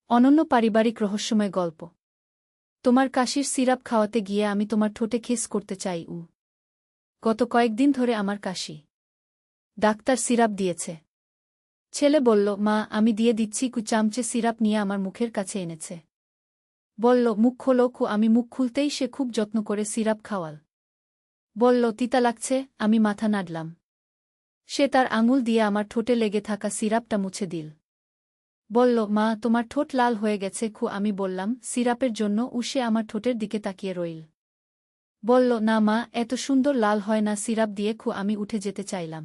অনন্য পারিবারিক রহস্যময় গল্প। তোমার কাশির সিরাপ খাওয়াতে গিয়ে আমি তোমার ঠোঁটে কিস করতে চাই। গত কয়েকদিন ধরে আমার কাশি। ডাক্তার সিরাপ দিয়েছে। ছেলে বলল, মা আমি দিয়ে দিচ্ছি। চামচে সিরাপ নিয়ে আমার মুখের কাছে এনেছে। বলল, মুখ খোলো। আমি মুখ খুলতেই সে খুব যত্ন করে সিরাপ খাওয়াল। বলল, তিতা লাগছে। আমি মাথা নাড়লাম। সে তার আঙুল দিয়ে আমার ঠোঁটে লেগে থাকা সিরাপটা মুছে দিল। বলল, মা তোমার ঠোঁট লাল হয়ে গেছে। আমি বললাম, সিরাপের জন্য। সে আমার ঠোঁটের দিকে তাকিয়ে রইল। বলল, না মা, এত সুন্দর লাল হয় না সিরাপ দিয়ে। আমি উঠে যেতে চাইলাম।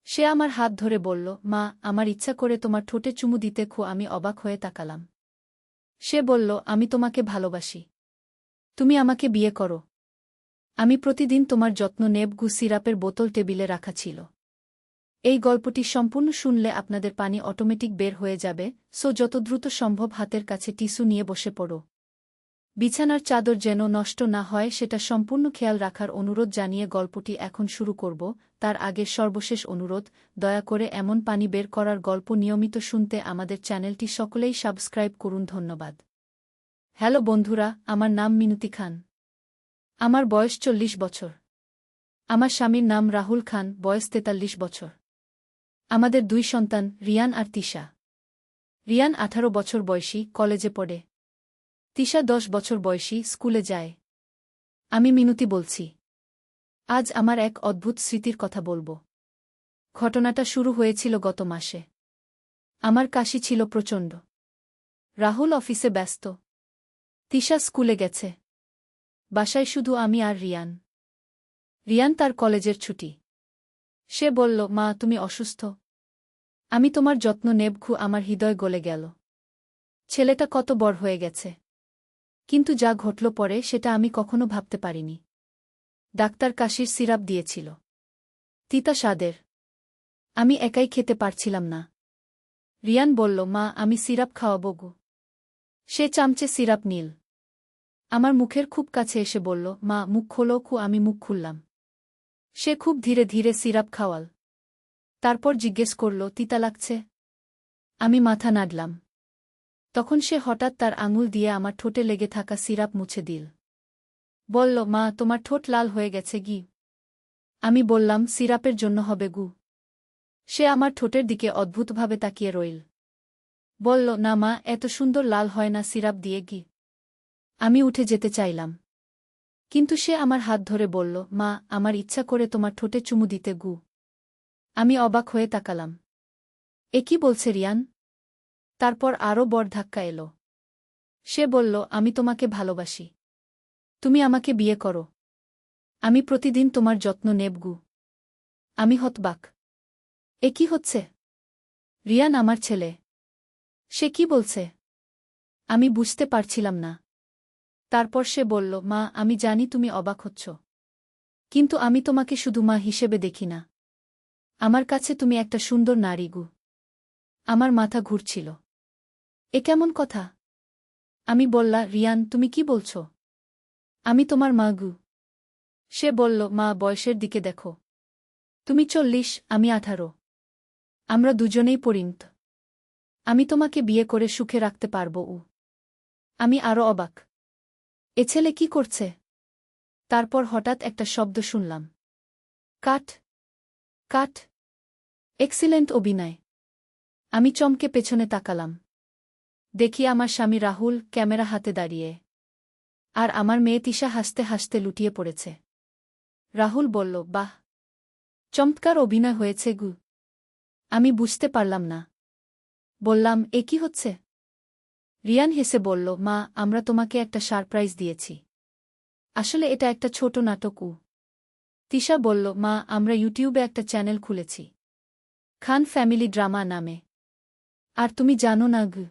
সে আমার হাত ধরে বলল, মা আমার ইচ্ছা করে তোমার ঠোঁটে চুমু দিতে। আমি অবাক হয়ে তাকালাম। সে বলল, আমি তোমাকে ভালোবাসি। তুমি আমাকে বিয়ে করো। আমি প্রতিদিন তোমার যত্ন নেব। সিরাপের বোতল টেবিলে রাখা ছিল। এই গল্পটি সম্পূর্ণ শুনলে আপনাদের পানি অটোমেটিক বের হয়ে যাবে, সো যত দ্রুত সম্ভব হাতের কাছে টিস্যু নিয়ে বসে পড়ো। বিছানার চাদর যেন নষ্ট না হয় সেটা সম্পূর্ণ খেয়াল রাখার অনুরোধ জানিয়ে গল্পটি এখন শুরু করব। তার আগে সর্বশেষ অনুরোধ, দয়া করে এমন পানি বের করার গল্প নিয়মিত শুনতে আমাদের চ্যানেলটি সকলেই সাবস্ক্রাইব করুন। ধন্যবাদ। হ্যালো বন্ধুরা, আমার নাম মিনতি খান। আমার বয়স 40 বছর। আমার স্বামীর নাম রাহুল খান, বয়স 43 বছর। আমাদের 2 সন্তান, রিয়ান আর তিশা। রিয়ান 18 বছর বয়সী, কলেজে পড়ে। তিশা 10 বছর বয়সী, স্কুলে যায়। আমি মিনতি বলছি। আজ আমার এক অদ্ভুত স্মৃতির কথা বলবো। ঘটনাটা শুরু হয়েছিল গত মাসে। আমার কাশি ছিল প্রচণ্ড। রাহুল অফিসে ব্যস্ত। তিশা স্কুলে গেছে। বাসায় শুধু আমি আর রিয়ান। রিয়ান তার কলেজের ছুটি। সে বলল, মা তুমি অসুস্থ। আমি তোমার যত্ন নেব। আমার হৃদয় গলে গেল। ছেলেটা কত বড় হয়ে গেছে। কিন্তু যা ঘটল পরে সেটা আমি কখনো ভাবতে পারিনি। ডাক্তার কাশির সিরাপ দিয়েছিল। তিতা স্বাদের। আমি একাই খেতে পারছিলাম না। রিয়ান বলল, মা আমি সিরাপ খাওয়াবো গো। সে চামচে সিরাপ নীল। আমার মুখের খুব কাছে এসে বলল, মা মুখ খোলো। আমি মুখ খুললাম। সে খুব ধীরে ধীরে সিরাপ খাওয়াল। তারপর জিজ্ঞেস করল, তিতা লাগছে? আমি মাথা নাড়লাম। তখন সে হঠাৎ তার আঙুল দিয়ে আমার ঠোঁটে লেগে থাকা সিরাপ মুছে দিল। বলল, মা তোমার ঠোঁট লাল হয়ে গেছে গি। আমি বললাম, সিরাপের জন্য হবে গু। সে আমার ঠোঁটের দিকে অদ্ভুতভাবে তাকিয়ে রইল। বলল, না মা, এত সুন্দর লাল হয় না সিরাপ দিয়ে গি। আমি উঠে যেতে চাইলাম। কিন্তু সে আমার হাত ধরে বলল, মা আমার ইচ্ছা করে তোমার ঠোঁটে চুমু দিতে গু। আমি অবাক হয়ে তাকালাম। এ কি বলছে রিয়ান? তারপর আরও বড় ধাক্কা এলো। সে বলল, আমি তোমাকে ভালোবাসি। তুমি আমাকে বিয়ে করো। আমি প্রতিদিন তোমার যত্ন নেব গু। আমি হতবাক। এ কি হচ্ছে? রিয়ান আমার ছেলে। সে কি বলছে? আমি বুঝতে পারছিলাম না। তারপর সে বলল, মা আমি জানি তুমি অবাক হচ্ছ। কিন্তু আমি তোমাকে শুধু মা হিসেবে দেখি না। আমার কাছে তুমি একটা সুন্দর নারী গু। আমার মাথা ঘুরছিল। এ কেমন কথা? আমি বললা, রিয়ান তুমি কি বলছ? আমি তোমার মা গু। সে বলল, মা বয়সের দিকে দেখো। তুমি 40, আমি 18। আমরা দুজনেই পরিণত। আমি তোমাকে বিয়ে করে সুখে রাখতে পারব। আমি আরও অবাক। এ ছেলে কি করছে? তারপর হঠাৎ একটা শব্দ শুনলাম। কাট কাট। এক্সিলেন্ট অভিনয়। আমি চমকে পেছনে তাকালাম। দেখি আমার স্বামী রাহুল ক্যামেরা হাতে দাঁড়িয়ে। আর আমার মেয়ে তিশা হাসতে হাসতে লুটিয়ে পড়েছে। রাহুল বলল, বাহ, চমৎকার অভিনয় হয়েছে গু। আমি বুঝতে পারলাম না। বললাম, এ কি হচ্ছে? রিয়ান হেসে বলল, মা আমরা তোমাকে একটা সারপ্রাইজ দিয়েছি। আসলে এটা একটা ছোট নাটক। তিশা বলল, মা আমরা ইউটিউবে একটা চ্যানেল খুলেছি, খান ফ্যামিলি ড্রামা নামে। আর তুমি জানো না গু?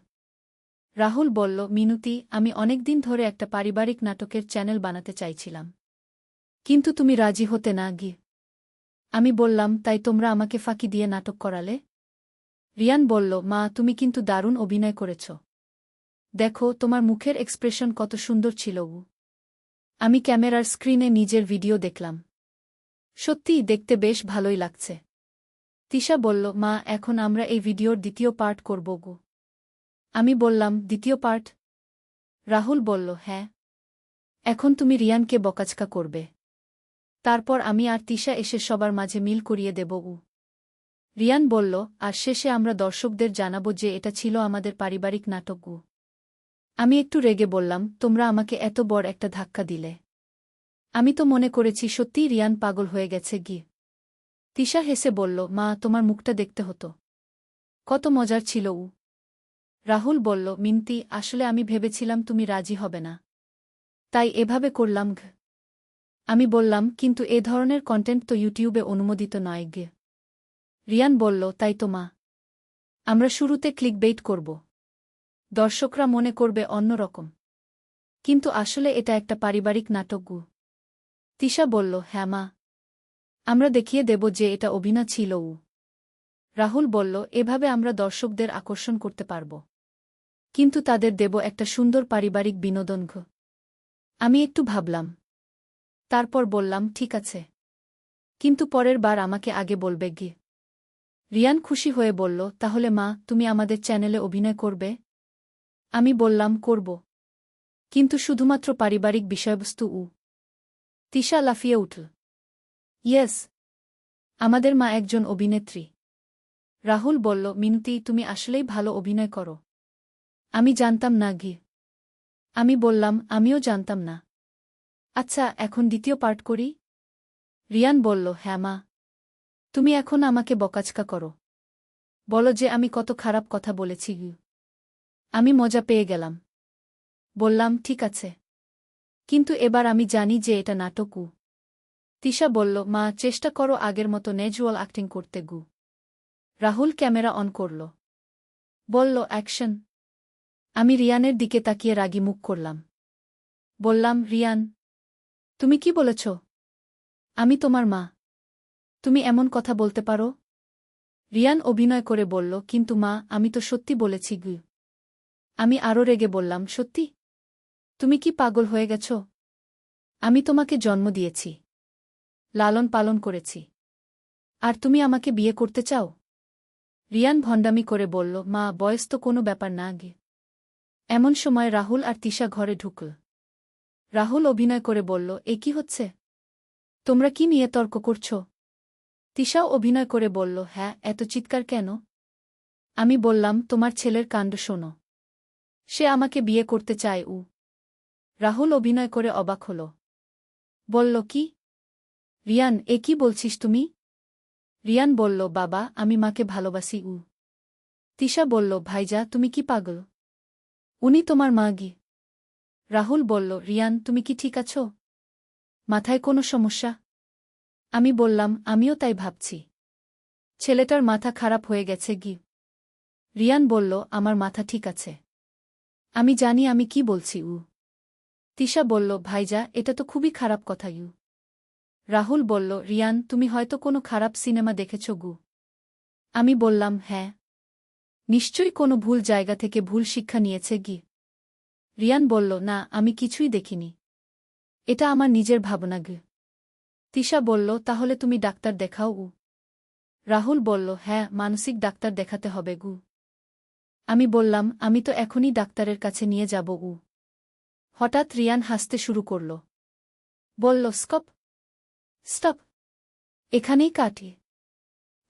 রাহুল বলল, মিনতি আমি অনেকদিন ধরে একটা পারিবারিক নাটকের চ্যানেল বানাতে চাইছিলাম। কিন্তু তুমি রাজি হতে না গি। আমি বললাম, তাই তোমরা আমাকে ফাঁকি দিয়ে নাটক করালে? রিয়ান বলল, মা তুমি কিন্তু দারুণ অভিনয় করেছ। দেখো তোমার মুখের এক্সপ্রেশন কত সুন্দর ছিল। আমি ক্যামেরার স্ক্রিনে নিজের ভিডিও দেখলাম। সত্যিই দেখতে বেশ ভালোই লাগছে। তিশা বলল, মা এখন আমরা এই ভিডিওর দ্বিতীয় পার্ট করব গো। আমি বললাম, দ্বিতীয় পার্ট? রাহুল বলল, হ্যাঁ। এখন তুমি রিয়ানকে বকাঝকা করবে। তারপর আমি আর তিশা এসে সবার মাঝে মিল করিয়ে দেব। রিয়ান বলল, আর শেষে আমরা দর্শকদের জানাব যে এটা ছিল আমাদের পারিবারিক নাটক। আমি একটু রেগে বললাম, তোমরা আমাকে এত বড় একটা ধাক্কা দিলে। আমি তো মনে করেছি সত্যিই রিয়ান পাগল হয়ে গেছে গি। তিশা হেসে বলল, মা, তোমার মুখটা দেখতে হতো। কত মজার ছিল। রাহুল বলল, মিনতি, আসলে আমি ভেবেছিলাম তুমি রাজি হবে না, তাই এভাবে করলাম। আমি বললাম, কিন্তু এ ধরনের কন্টেন্ট তো ইউটিউবে অনুমোদিত নয় গে। রিয়ান বলল, তাই তো মা। আমরা শুরুতে ক্লিকবেইট করব। দর্শকরা মনে করবে অন্যরকম। কিন্তু আসলে এটা একটা পারিবারিক নাটক। তিশা বলল, হ্যাঁ মা। আমরা দেখিয়ে দেব যে এটা অভিনয় ছিল। রাহুল বলল, এভাবে আমরা দর্শকদের আকর্ষণ করতে পারব। কিন্তু তাদের দেব একটা সুন্দর পারিবারিক বিনোদন। আমি একটু ভাবলাম। তারপর বললাম, ঠিক আছে। কিন্তু পরের বার আমাকে আগে বলবে গি। রিয়ান খুশি হয়ে বলল, তাহলে মা, তুমি আমাদের চ্যানেলে অভিনয় করবে? আমি বললাম, করব। কিন্তু শুধুমাত্র পারিবারিক বিষয়বস্তু। তিশা লাফিয়ে উঠল। ইয়েস। আমাদের মা একজন অভিনেত্রী। রাহুল বলল, মিনতি, তুমি আসলেই ভালো অভিনয় করো। আমি জানতাম না গি। আমি বললাম, আমিও জানতাম না। আচ্ছা, এখন দ্বিতীয় পার্ট করি? রিয়ান বলল, হ্যাঁ মা। তুমি এখন আমাকে বকাঝকা করো। বলো যে আমি কত খারাপ কথা বলেছি। আমি মজা পেয়ে গেলাম। বললাম, ঠিক আছে। কিন্তু এবার আমি জানি যে এটা নাটক। তিশা বলল, মা, চেষ্টা করো আগের মতো ন্যাচুরাল অ্যাক্টিং করতে। রাহুল ক্যামেরা অন করল। বলল, অ্যাকশন। আমি রিয়ানের দিকে তাকিয়ে রাগী মুখ করলাম। বললাম, রিয়ান, তুমি কি বলেছ? আমি তোমার মা। তুমি এমন কথা বলতে পারো? রিয়ান অভিনয় করে বলল, কিন্তু মা, আমি তো সত্যি বলেছি। আমি আরও রেগে বললাম, সত্যি? তুমি কি পাগল হয়ে গেছ? আমি তোমাকে জন্ম দিয়েছি, লালন পালন করেছি। আর তুমি আমাকে বিয়ে করতে চাও? রিয়ান ভণ্ডামি করে বলল, মা, বয়স তো কোনো ব্যাপার না গে। এমন সময় রাহুল আর তিশা ঘরে ঢুকল। রাহুল অভিনয় করে বলল, এ কি হচ্ছে? তোমরা কি নিয়ে তর্ক করছ? তিশাও অভিনয় করে বলল, হ্যাঁ, এত চিৎকার কেন? আমি বললাম, তোমার ছেলের কাণ্ড শোনো। সে আমাকে বিয়ে করতে চায়। রাহুল অভিনয় করে অবাক হল। বলল, কি? রিয়ান, এ কি বলছিস তুমি? রিয়ান বলল, বাবা, আমি মাকে ভালোবাসি। তিশা বলল, ভাইজা, তুমি কি পাগল? উনি তোমার মা গি। রাহুল বলল, রিয়ান, তুমি কি ঠিক আছো? মাথায় কোনো সমস্যা? আমি বললাম, আমিও তাই ভাবছি। ছেলেটার মাথা খারাপ হয়ে গেছে গি। রিয়ান বলল, আমার মাথা ঠিক আছে। আমি জানি আমি কি বলছি। তিশা বলল, ভাইজা, এটা তো খুবই খারাপ কথা। রাহুল বলল, রিয়ান, তুমি হয়তো কোনো খারাপ সিনেমা দেখেছ। আমি বললাম, হ্যাঁ। নিশ্চয়ই কোনো ভুল জায়গা থেকে ভুল শিক্ষা নিয়েছে গি। রিয়ান বলল, না, আমি কিছুই দেখিনি। এটা আমার নিজের ভাবনা গে। তিশা বলল, তাহলে তুমি ডাক্তার দেখাও। রাহুল বলল, হ্যাঁ, মানসিক ডাক্তার দেখাতে হবে। আমি বললাম, আমি তো এখনই ডাক্তারের কাছে নিয়ে যাব। হঠাৎ রিয়ান হাসতে শুরু করল। বলল, স্টপ। স্টপ। এখানেই কাটি।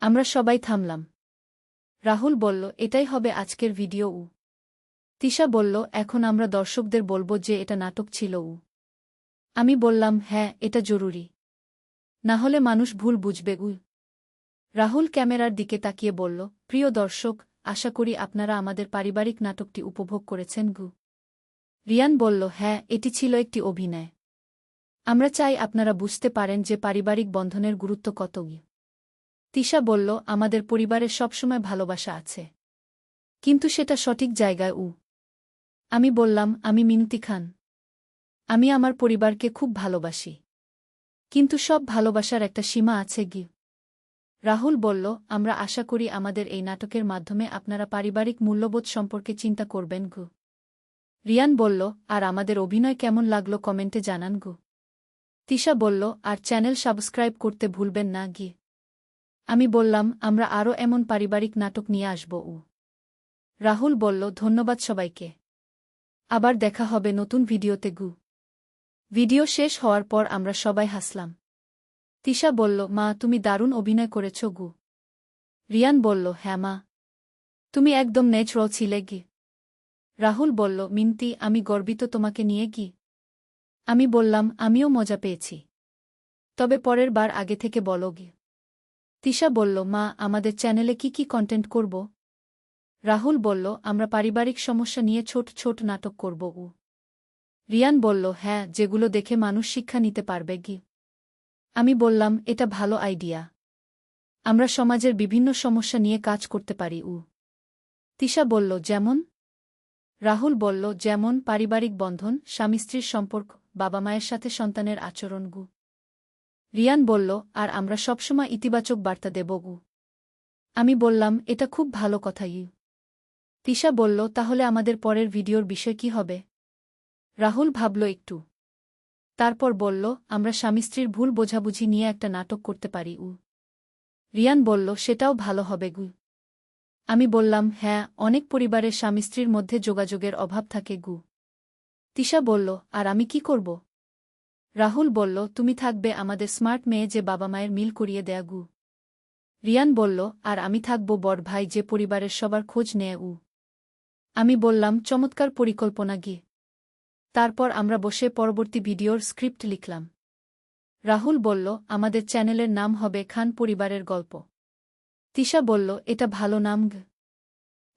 আমরা সবাই থামলাম। রাহুল বলল, এটাই হবে আজকের ভিডিও। তিশা বলল, এখন আমরা দর্শকদের বলব যে এটা নাটক ছিল। আমি বললাম, হ্যাঁ, এটা জরুরি। না হলে মানুষ ভুল বুঝবে। রাহুল ক্যামেরার দিকে তাকিয়ে বলল, প্রিয় দর্শক, আশা করি আপনারা আমাদের পারিবারিক নাটকটি উপভোগ করেছেন। রিয়ান বলল, হ্যাঁ, এটি ছিল একটি অভিনয়। আমরা চাই আপনারা বুঝতে পারেন যে পারিবারিক বন্ধনের গুরুত্ব কত। তিশা বলল, আমাদের পরিবারে সবসময় ভালোবাসা আছে, কিন্তু সেটা সঠিক জায়গায়। আমি বললাম, আমি মিনতি খান। আমি আমার পরিবারকে খুব ভালোবাসি, কিন্তু সব ভালোবাসার একটা সীমা আছে। রাহুল বলল, আমরা আশা করি আমাদের এই নাটকের মাধ্যমে আপনারা পারিবারিক মূল্যবোধ সম্পর্কে চিন্তা করবেন। রিয়ান বলল, আর আমাদের অভিনয় কেমন লাগলো কমেন্টে জানান। তিশা বলল, আর চ্যানেল সাবস্ক্রাইব করতে ভুলবেন না। আমি বললাম, আমরা আরও এমন পারিবারিক নাটক নিয়ে আসব। রাহুল বলল, ধন্যবাদ সবাইকে। আবার দেখা হবে নতুন ভিডিওতে গু। ভিডিও শেষ হওয়ার পর আমরা সবাই হাসলাম। তিশা বলল, মা তুমি দারুণ অভিনয় করেছ গু। রিয়ান বলল, হ্যাঁ মা, তুমি একদম ন্যাচারাল ছিলে গি। রাহুল বলল, মিনতি আমি গর্বিত তোমাকে নিয়ে গি। আমি বললাম, আমিও মজা পেয়েছি। তবে পরের বার আগে থেকে বলো গি। তিশা বলল, মা আমাদের চ্যানেলে কি কন্টেন্ট করব? রাহুল বলল, আমরা পারিবারিক সমস্যা নিয়ে ছোট ছোট নাটক করব উ। রিয়ান বলল, হ্যাঁ, যেগুলো দেখে মানুষ শিক্ষা নিতে পারবে গি। আমি বললাম, এটা ভালো আইডিয়া। আমরা সমাজের বিভিন্ন সমস্যা নিয়ে কাজ করতে পারি উ। তিশা বলল, যেমন? রাহুল বলল, যেমন পারিবারিক বন্ধন, স্বামী স্ত্রীর সম্পর্ক, বাবা মায়ের সাথে সন্তানের আচরণ গু। রিয়ান বলল, আর আমরা সবসময় ইতিবাচক বার্তা দেব গু। আমি বললাম, এটা খুব ভালো কথা ইউ। তিশা বলল, তাহলে আমাদের পরের ভিডিওর বিষয় কি হবে? রাহুল ভাবল একটু। তারপর বলল, আমরা স্বামী স্ত্রীর ভুল বোঝাবুঝি নিয়ে একটা নাটক করতে পারি উ। রিয়ান বলল, সেটাও ভালো হবে গু। আমি বললাম, হ্যাঁ, অনেক পরিবারের স্বামী স্ত্রীর মধ্যে যোগাযোগের অভাব থাকে গু। তিশা বলল, আর আমি কি করব? রাহুল বলল, তুমি থাকবে আমাদের স্মার্ট মেয়ে যে বাবা মায়ের মিল করিয়ে দেয়া গু। রিয়ান বলল, আর আমি থাকব বড় ভাই যে পরিবারের সবার খোঁজ নেয় উ। আমি বললাম, চমৎকার পরিকল্পনা গি। তারপর আমরা বসে পরবর্তী ভিডিওর স্ক্রিপ্ট লিখলাম। রাহুল বলল, আমাদের চ্যানেলের নাম হবে খান পরিবারের গল্প। তিশা বলল, এটা ভালো নাম গ।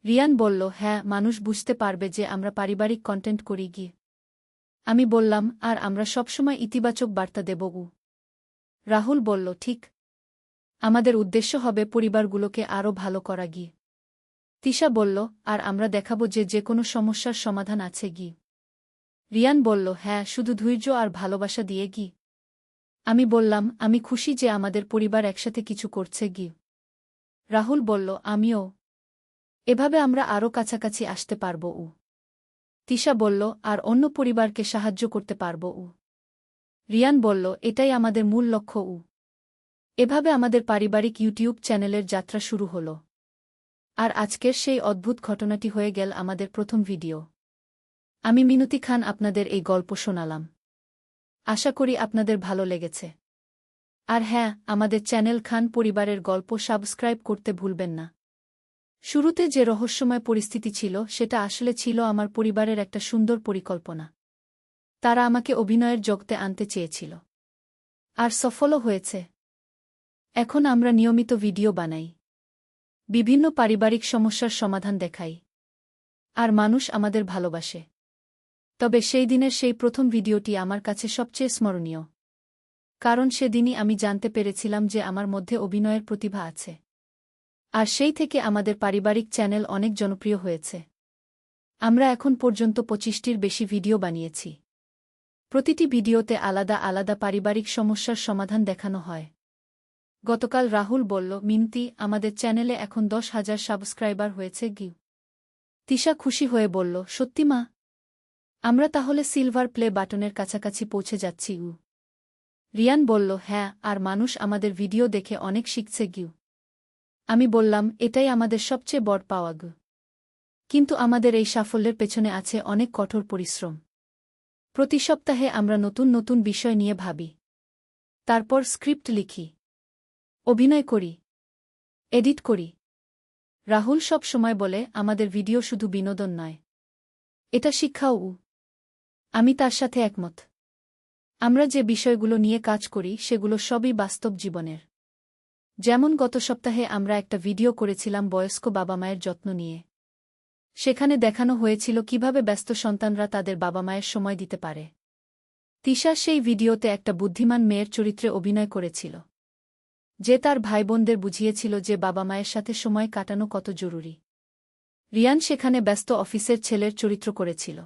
রিয়ান বলল, হ্যাঁ, মানুষ বুঝতে পারবে যে আমরা পারিবারিক কন্টেন্ট করি গি। আমি বললাম, আর আমরা সবসময় ইতিবাচক বার্তা দেব উ। রাহুল বলল, ঠিক। আমাদের উদ্দেশ্য হবে পরিবারগুলোকে আরও ভালো করা গি। তিশা বলল, আর আমরা দেখাব যে কোনো সমস্যার সমাধান আছে গি। রিয়ান বলল, হ্যাঁ, শুধু ধৈর্য আর ভালোবাসা দিয়ে গি। আমি বললাম, আমি খুশি যে আমাদের পরিবার একসাথে কিছু করছে গি। রাহুল বলল, আমিও। এভাবে আমরা আরও কাছাকাছি আসতে পারব উ। তিশা বলল, আর অন্য পরিবারকে সাহায্য করতে পারব উ। রিয়ান বলল, এটাই আমাদের মূল লক্ষ্য উ। এভাবে আমাদের পারিবারিক ইউটিউব চ্যানেলের যাত্রা শুরু হল। আর আজকের সেই অদ্ভুত ঘটনাটি হয়ে গেল আমাদের প্রথম ভিডিও। আমি মিনতি খান আপনাদের এই গল্প শোনালাম। আশা করি আপনাদের ভালো লেগেছে। আর হ্যাঁ, আমাদের চ্যানেল খান পরিবারের গল্প সাবস্ক্রাইব করতে ভুলবেন না। শুরুতে যে রহস্যময় পরিস্থিতি ছিল সেটা আসলে ছিল আমার পরিবারের একটা সুন্দর পরিকল্পনা। তারা আমাকে অভিনয়ের জগতে আনতে চেয়েছিল। আর সফলও হয়েছে। এখন আমরা নিয়মিত ভিডিও বানাই। বিভিন্ন পারিবারিক সমস্যার সমাধান দেখাই। আর মানুষ আমাদের ভালোবাসে। তবে সেই দিনের সেই প্রথম ভিডিওটি আমার কাছে সবচেয়ে স্মরণীয়। কারণ সেদিনই আমি জানতে পেরেছিলাম যে আমার মধ্যে অভিনয়ের প্রতিভা আছে। আর সেই থেকে আমাদের পারিবারিক চ্যানেল অনেক জনপ্রিয় হয়েছে। আমরা এখন পর্যন্ত 25টির বেশি ভিডিও বানিয়েছি। প্রতিটি ভিডিওতে আলাদা আলাদা পারিবারিক সমস্যার সমাধান দেখানো হয়। গতকাল রাহুল বলল, মিনতি, আমাদের চ্যানেলে এখন 10,000 সাবস্ক্রাইবার হয়েছে গি। তিশা খুশি হয়ে বলল, সত্যি মা? আমরা তাহলে সিলভার প্লে বাটনের কাছাকাছি পৌঁছে যাচ্ছি উ। রিয়ান বলল, হ্যাঁ, আর মানুষ আমাদের ভিডিও দেখে অনেক শিখছে গিউ। আমি বললাম, এটাই আমাদের সবচেয়ে বড় পাওয়া গু। কিন্তু আমাদের এই সাফল্যের পেছনে আছে অনেক কঠোর পরিশ্রম। প্রতি সপ্তাহে আমরা নতুন নতুন বিষয় নিয়ে ভাবি। তারপর স্ক্রিপ্ট লিখি। অভিনয় করি। এডিট করি। রাহুল সব সময় বলে, আমাদের ভিডিও শুধু বিনোদন নয়। এটা শিক্ষাও উ। আমি তার সাথে একমত। আমরা যে বিষয়গুলো নিয়ে কাজ করি সেগুলো সবই বাস্তব জীবনের। যেমন গত সপ্তাহে আমরা একটা ভিডিও করেছিলাম বয়স্ক বাবা মায়ের যত্ন নিয়ে। সেখানে দেখানো হয়েছিল কিভাবে ব্যস্ত সন্তানরা তাদের বাবা মায়ের সময় দিতে পারে। তিশা সেই ভিডিওতে একটা বুদ্ধিমান মেয়ের চরিত্রে অভিনয় করেছিল, যে তার ভাইবোনদের বুঝিয়েছিল যে বাবা মায়ের সাথে সময় কাটানো কত জরুরি। রিয়ান সেখানে ব্যস্ত অফিসের ছেলের চরিত্র করেছিল,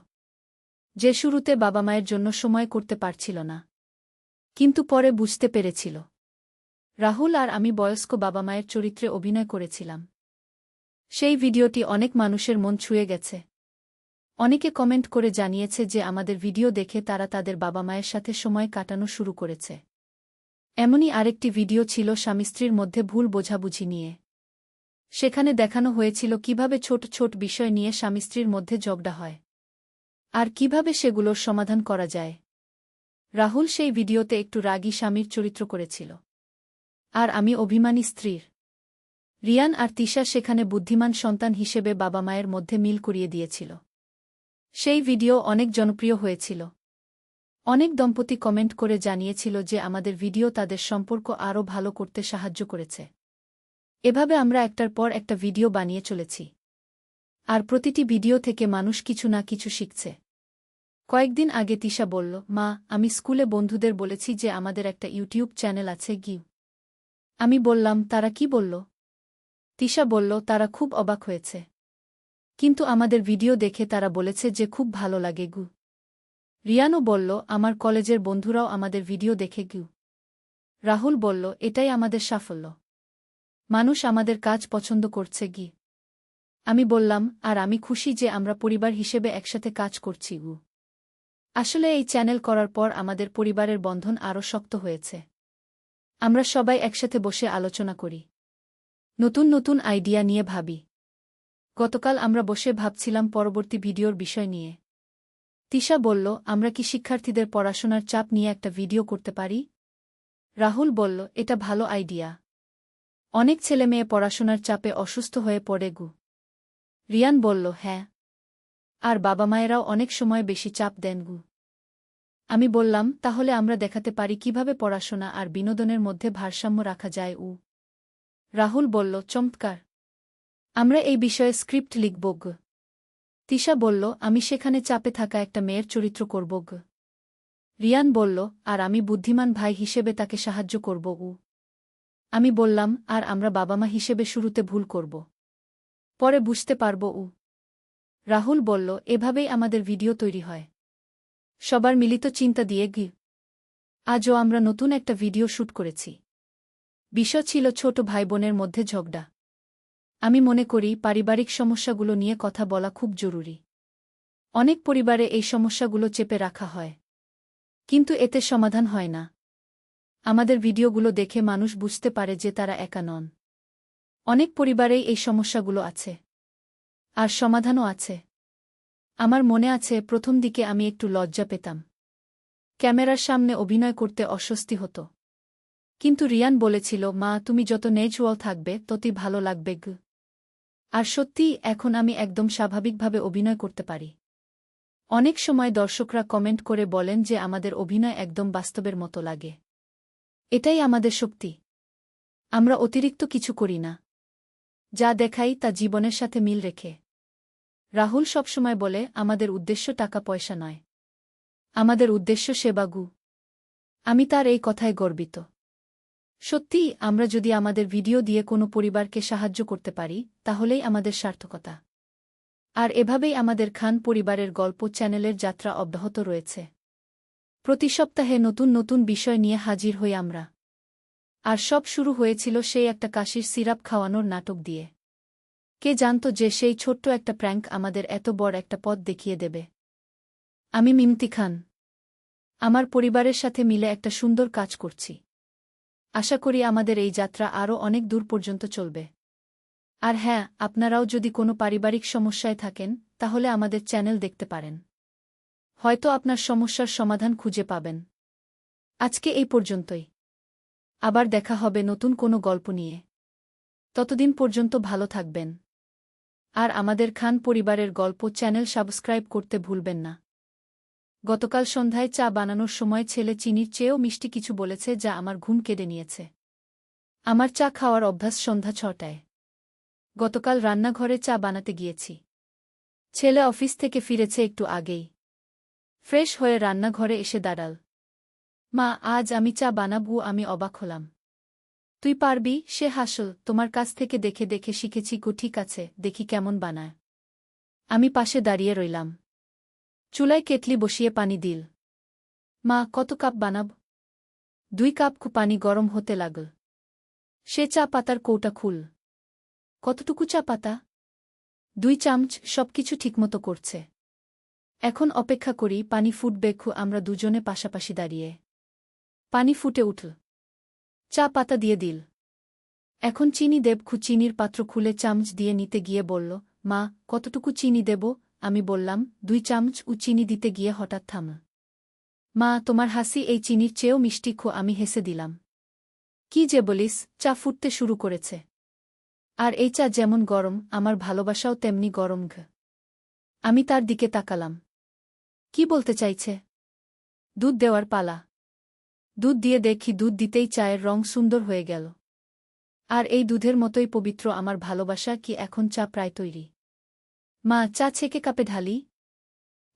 যে শুরুতে বাবা মায়ের জন্য সময় করতে পারছিল না, কিন্তু পরে বুঝতে পেরেছিল। রাহুল আর আমি বয়স্ক বাবা মায়ের চরিত্রে অভিনয় করেছিলাম। সেই ভিডিওটি অনেক মানুষের মন ছুঁয়ে গেছে। অনেকে কমেন্ট করে জানিয়েছে যে আমাদের ভিডিও দেখে তারা তাদের বাবা মায়ের সাথে সময় কাটানো শুরু করেছে। এমনই আরেকটি ভিডিও ছিল স্বামী স্ত্রীর মধ্যে ভুল বোঝাবুঝি নিয়ে। সেখানে দেখানো হয়েছিল কিভাবে ছোট ছোট বিষয় নিয়ে স্বামী-স্ত্রীর মধ্যে ঝগড়া হয় আর কিভাবে সেগুলোর সমাধান করা যায়। রাহুল সেই ভিডিওতে একটু রাগী স্বামীর চরিত্র করেছিল, আর আমি অভিমানী স্ত্রীর। রিয়ান আর তিশা সেখানে বুদ্ধিমান সন্তান হিসেবে বাবা মায়ের মধ্যে মিল করিয়ে দিয়েছিল। সেই ভিডিও অনেক জনপ্রিয় হয়েছিল। অনেক দম্পতি কমেন্ট করে জানিয়েছিল যে আমাদের ভিডিও তাদের সম্পর্ক আরও ভালো করতে সাহায্য করেছে। এভাবে আমরা একটার পর একটা ভিডিও বানিয়ে চলেছি, আর প্রতিটি ভিডিও থেকে মানুষ কিছু না কিছু শিখছে। কয়েকদিন আগে তিশা বলল, মা, আমি স্কুলে বন্ধুদের বলেছি যে আমাদের একটা ইউটিউব চ্যানেল আছে গিউ। আমি বললাম, তারা কি বলল? তিশা বলল, তারা খুব অবাক হয়েছে, কিন্তু আমাদের ভিডিও দেখে তারা বলেছে যে খুব ভালো লাগে গু। রিয়ানও বলল, আমার কলেজের বন্ধুরাও আমাদের ভিডিও দেখে গু। রাহুল বলল, এটাই আমাদের সাফল্য, মানুষ আমাদের কাজ পছন্দ করছে গি। আমি বললাম, আর আমি খুশি যে আমরা পরিবার হিসেবে একসাথে কাজ করছি গু। আসলে এই চ্যানেল করার পর আমাদের পরিবারের বন্ধন আরও শক্ত হয়েছে। আমরা সবাই একসাথে বসে আলোচনা করি, নতুন নতুন আইডিয়া নিয়ে ভাবি। গতকাল আমরা বসে ভাবছিলাম পরবর্তী ভিডিওর বিষয় নিয়ে। তিশা বলল, আমরা কি শিক্ষার্থীদের পড়াশোনার চাপ নিয়ে একটা ভিডিও করতে পারি? রাহুল বলল, এটা ভালো আইডিয়া। অনেক ছেলেমেয়ে পড়াশোনার চাপে অসুস্থ হয়ে পড়ে গু। রিয়ান বলল, হ্যাঁ, আর বাবা মায়েরাও অনেক সময় বেশি চাপ দেন গু। আমি বললাম, তাহলে আমরা দেখাতে পারি কিভাবে পড়াশোনা আর বিনোদনের মধ্যে ভারসাম্য রাখা যায়। রাহুল বলল, চমৎকার, আমরা এই বিষয়ে স্ক্রিপ্ট লিখব গু। তিশা বলল, আমি সেখানে চাপে থাকা একটা মেয়ের চরিত্র করব গু। রিয়ান বলল, আর আমি বুদ্ধিমান ভাই হিসেবে তাকে সাহায্য করব গু। আমি বললাম, আর আমরা বাবা মা হিসেবে শুরুতে ভুল করব, পরে বুঝতে পারব। রাহুল বলল, এভাবেই আমাদের ভিডিও তৈরি হয়, সবার মিলিত চিন্তা দিয়ে গি। আজও আমরা নতুন একটা ভিডিও শ্যুট করেছি। বিষয় ছিল ছোট ভাই বোনের মধ্যে ঝগড়া। আমি মনে করি পারিবারিক সমস্যাগুলো নিয়ে কথা বলা খুব জরুরি। অনেক পরিবারে এই সমস্যাগুলো চেপে রাখা হয়, কিন্তু এতে সমাধান হয় না। আমাদের ভিডিওগুলো দেখে মানুষ বুঝতে পারে যে তারা একা নন। অনেক পরিবারেই এই সমস্যাগুলো আছে, আর সমাধানও আছে। আমার মনে আছে প্রথম দিকে আমি একটু লজ্জা পেতাম, ক্যামেরার সামনে অভিনয় করতে অস্বস্তি হতো। কিন্তু রিয়ান বলেছিল, মা, তুমি যত ন্যাচুরাল থাকবে ততই ভালো লাগবে গু। আর সত্যিই এখন আমি একদম স্বাভাবিকভাবে অভিনয় করতে পারি। অনেক সময় দর্শকরা কমেন্ট করে বলেন যে আমাদের অভিনয় একদম বাস্তবের মতো লাগে। এটাই আমাদের শক্তি। আমরা অতিরিক্ত কিছু করি না, যা দেখাই তা জীবনের সাথে মিল রেখে। রাহুল সবসময় বলে, আমাদের উদ্দেশ্য টাকা পয়সা নয়, আমাদের উদ্দেশ্য সেবা গু। আমি তার এই কথায় গর্বিত। সত্যিই আমরা যদি আমাদের ভিডিও দিয়ে কোনো পরিবারকে সাহায্য করতে পারি, তাহলেই আমাদের সার্থকতা। আর এভাবেই আমাদের খান পরিবারের গল্প চ্যানেলের যাত্রা অব্যাহত রয়েছে। প্রতি সপ্তাহে নতুন নতুন বিষয় নিয়ে হাজির হই আমরা। আর সব শুরু হয়েছিল সেই একটা কাশির সিরাপ খাওয়ানোর নাটক দিয়ে। কে জানত যে সেই ছোট্ট একটা প্র্যাঙ্ক আমাদের এত বড় একটা পথ দেখিয়ে দেবে। আমি মিমতি খান, আমার পরিবারের সাথে মিলে একটা সুন্দর কাজ করছি। আশা করি আমাদের এই যাত্রা আরও অনেক দূর পর্যন্ত চলবে। আর হ্যাঁ, আপনারাও যদি কোনো পারিবারিক সমস্যায় থাকেন, তাহলে আমাদের চ্যানেল দেখতে পারেন। হয়তো আপনার সমস্যার সমাধান খুঁজে পাবেন। আজকে এই পর্যন্তই। আবার দেখা হবে নতুন কোনো গল্প নিয়ে। ততদিন পর্যন্ত ভালো থাকবেন। আর আমাদের খান পরিবারের গল্প চ্যানেল সাবস্ক্রাইব করতে ভুলবেন না। গতকাল সন্ধ্যায় চা বানানোর সময় ছেলে চিনির চেয়েও মিষ্টি কিছু বলেছে, যা আমার ঘুম কেড়ে নিয়েছে। আমার চা খাওয়ার অভ্যাস সন্ধ্যা 6টায়। গতকাল রান্নাঘরে চা বানাতে গিয়েছি। ছেলে অফিস থেকে ফিরেছে একটু আগেই। ফ্রেশ হয়ে রান্নাঘরে এসে দাঁড়াল। মা, আজ আমি চা বানাবো। আমি অবাক হলাম। তুই পারবি? সে হাসল। তোমার কাছ থেকে দেখে দেখে শিখেছি গো। ঠিক আছে, দেখি কেমন বানায়। আমি পাশে দাঁড়িয়ে রইলাম। চুলায় কেটলি বসিয়ে পানি দিল। মা, কত কাপ বানাব? 2 কাপ। পানি গরম হতে লাগল। সে চা পাতার কৌটা খুল। কতটুকু চা পাতা? 2 চামচ। সবকিছু ঠিকমতো করছে। এখন অপেক্ষা করি, পানি ফুটবে। আমরা দুজনে পাশাপাশি দাঁড়িয়ে। পানি ফুটে উঠল। চা পাতা দিয়ে দিল। এখন চিনি দেব? চিনির পাত্র খুলে চামচ দিয়ে নিতে গিয়ে বলল, মা, কতটুকু চিনি দেব? আমি বললাম, 2 চামচ। চিনি দিতে গিয়ে হঠাৎ থাম। মা, তোমার হাসি এই চিনির চেয়েও মিষ্টি। আমি হেসে দিলাম। কি যে বলিস? চা ফুটতে শুরু করেছে। আর এই চা যেমন গরম, আমার ভালোবাসাও তেমনি গরম। আমি তার দিকে তাকালাম। কি বলতে চাইছে? দুধ দেওয়ার পালা। দুধ দিয়ে দেখি, দুধ দিতেই চায়ের রং সুন্দর হয়ে গেল। আর এই দুধের মতোই পবিত্র আমার ভালোবাসা। কি এখন চা প্রায় তৈরি? মা, চা ছেঁকে কাপে ঢালি?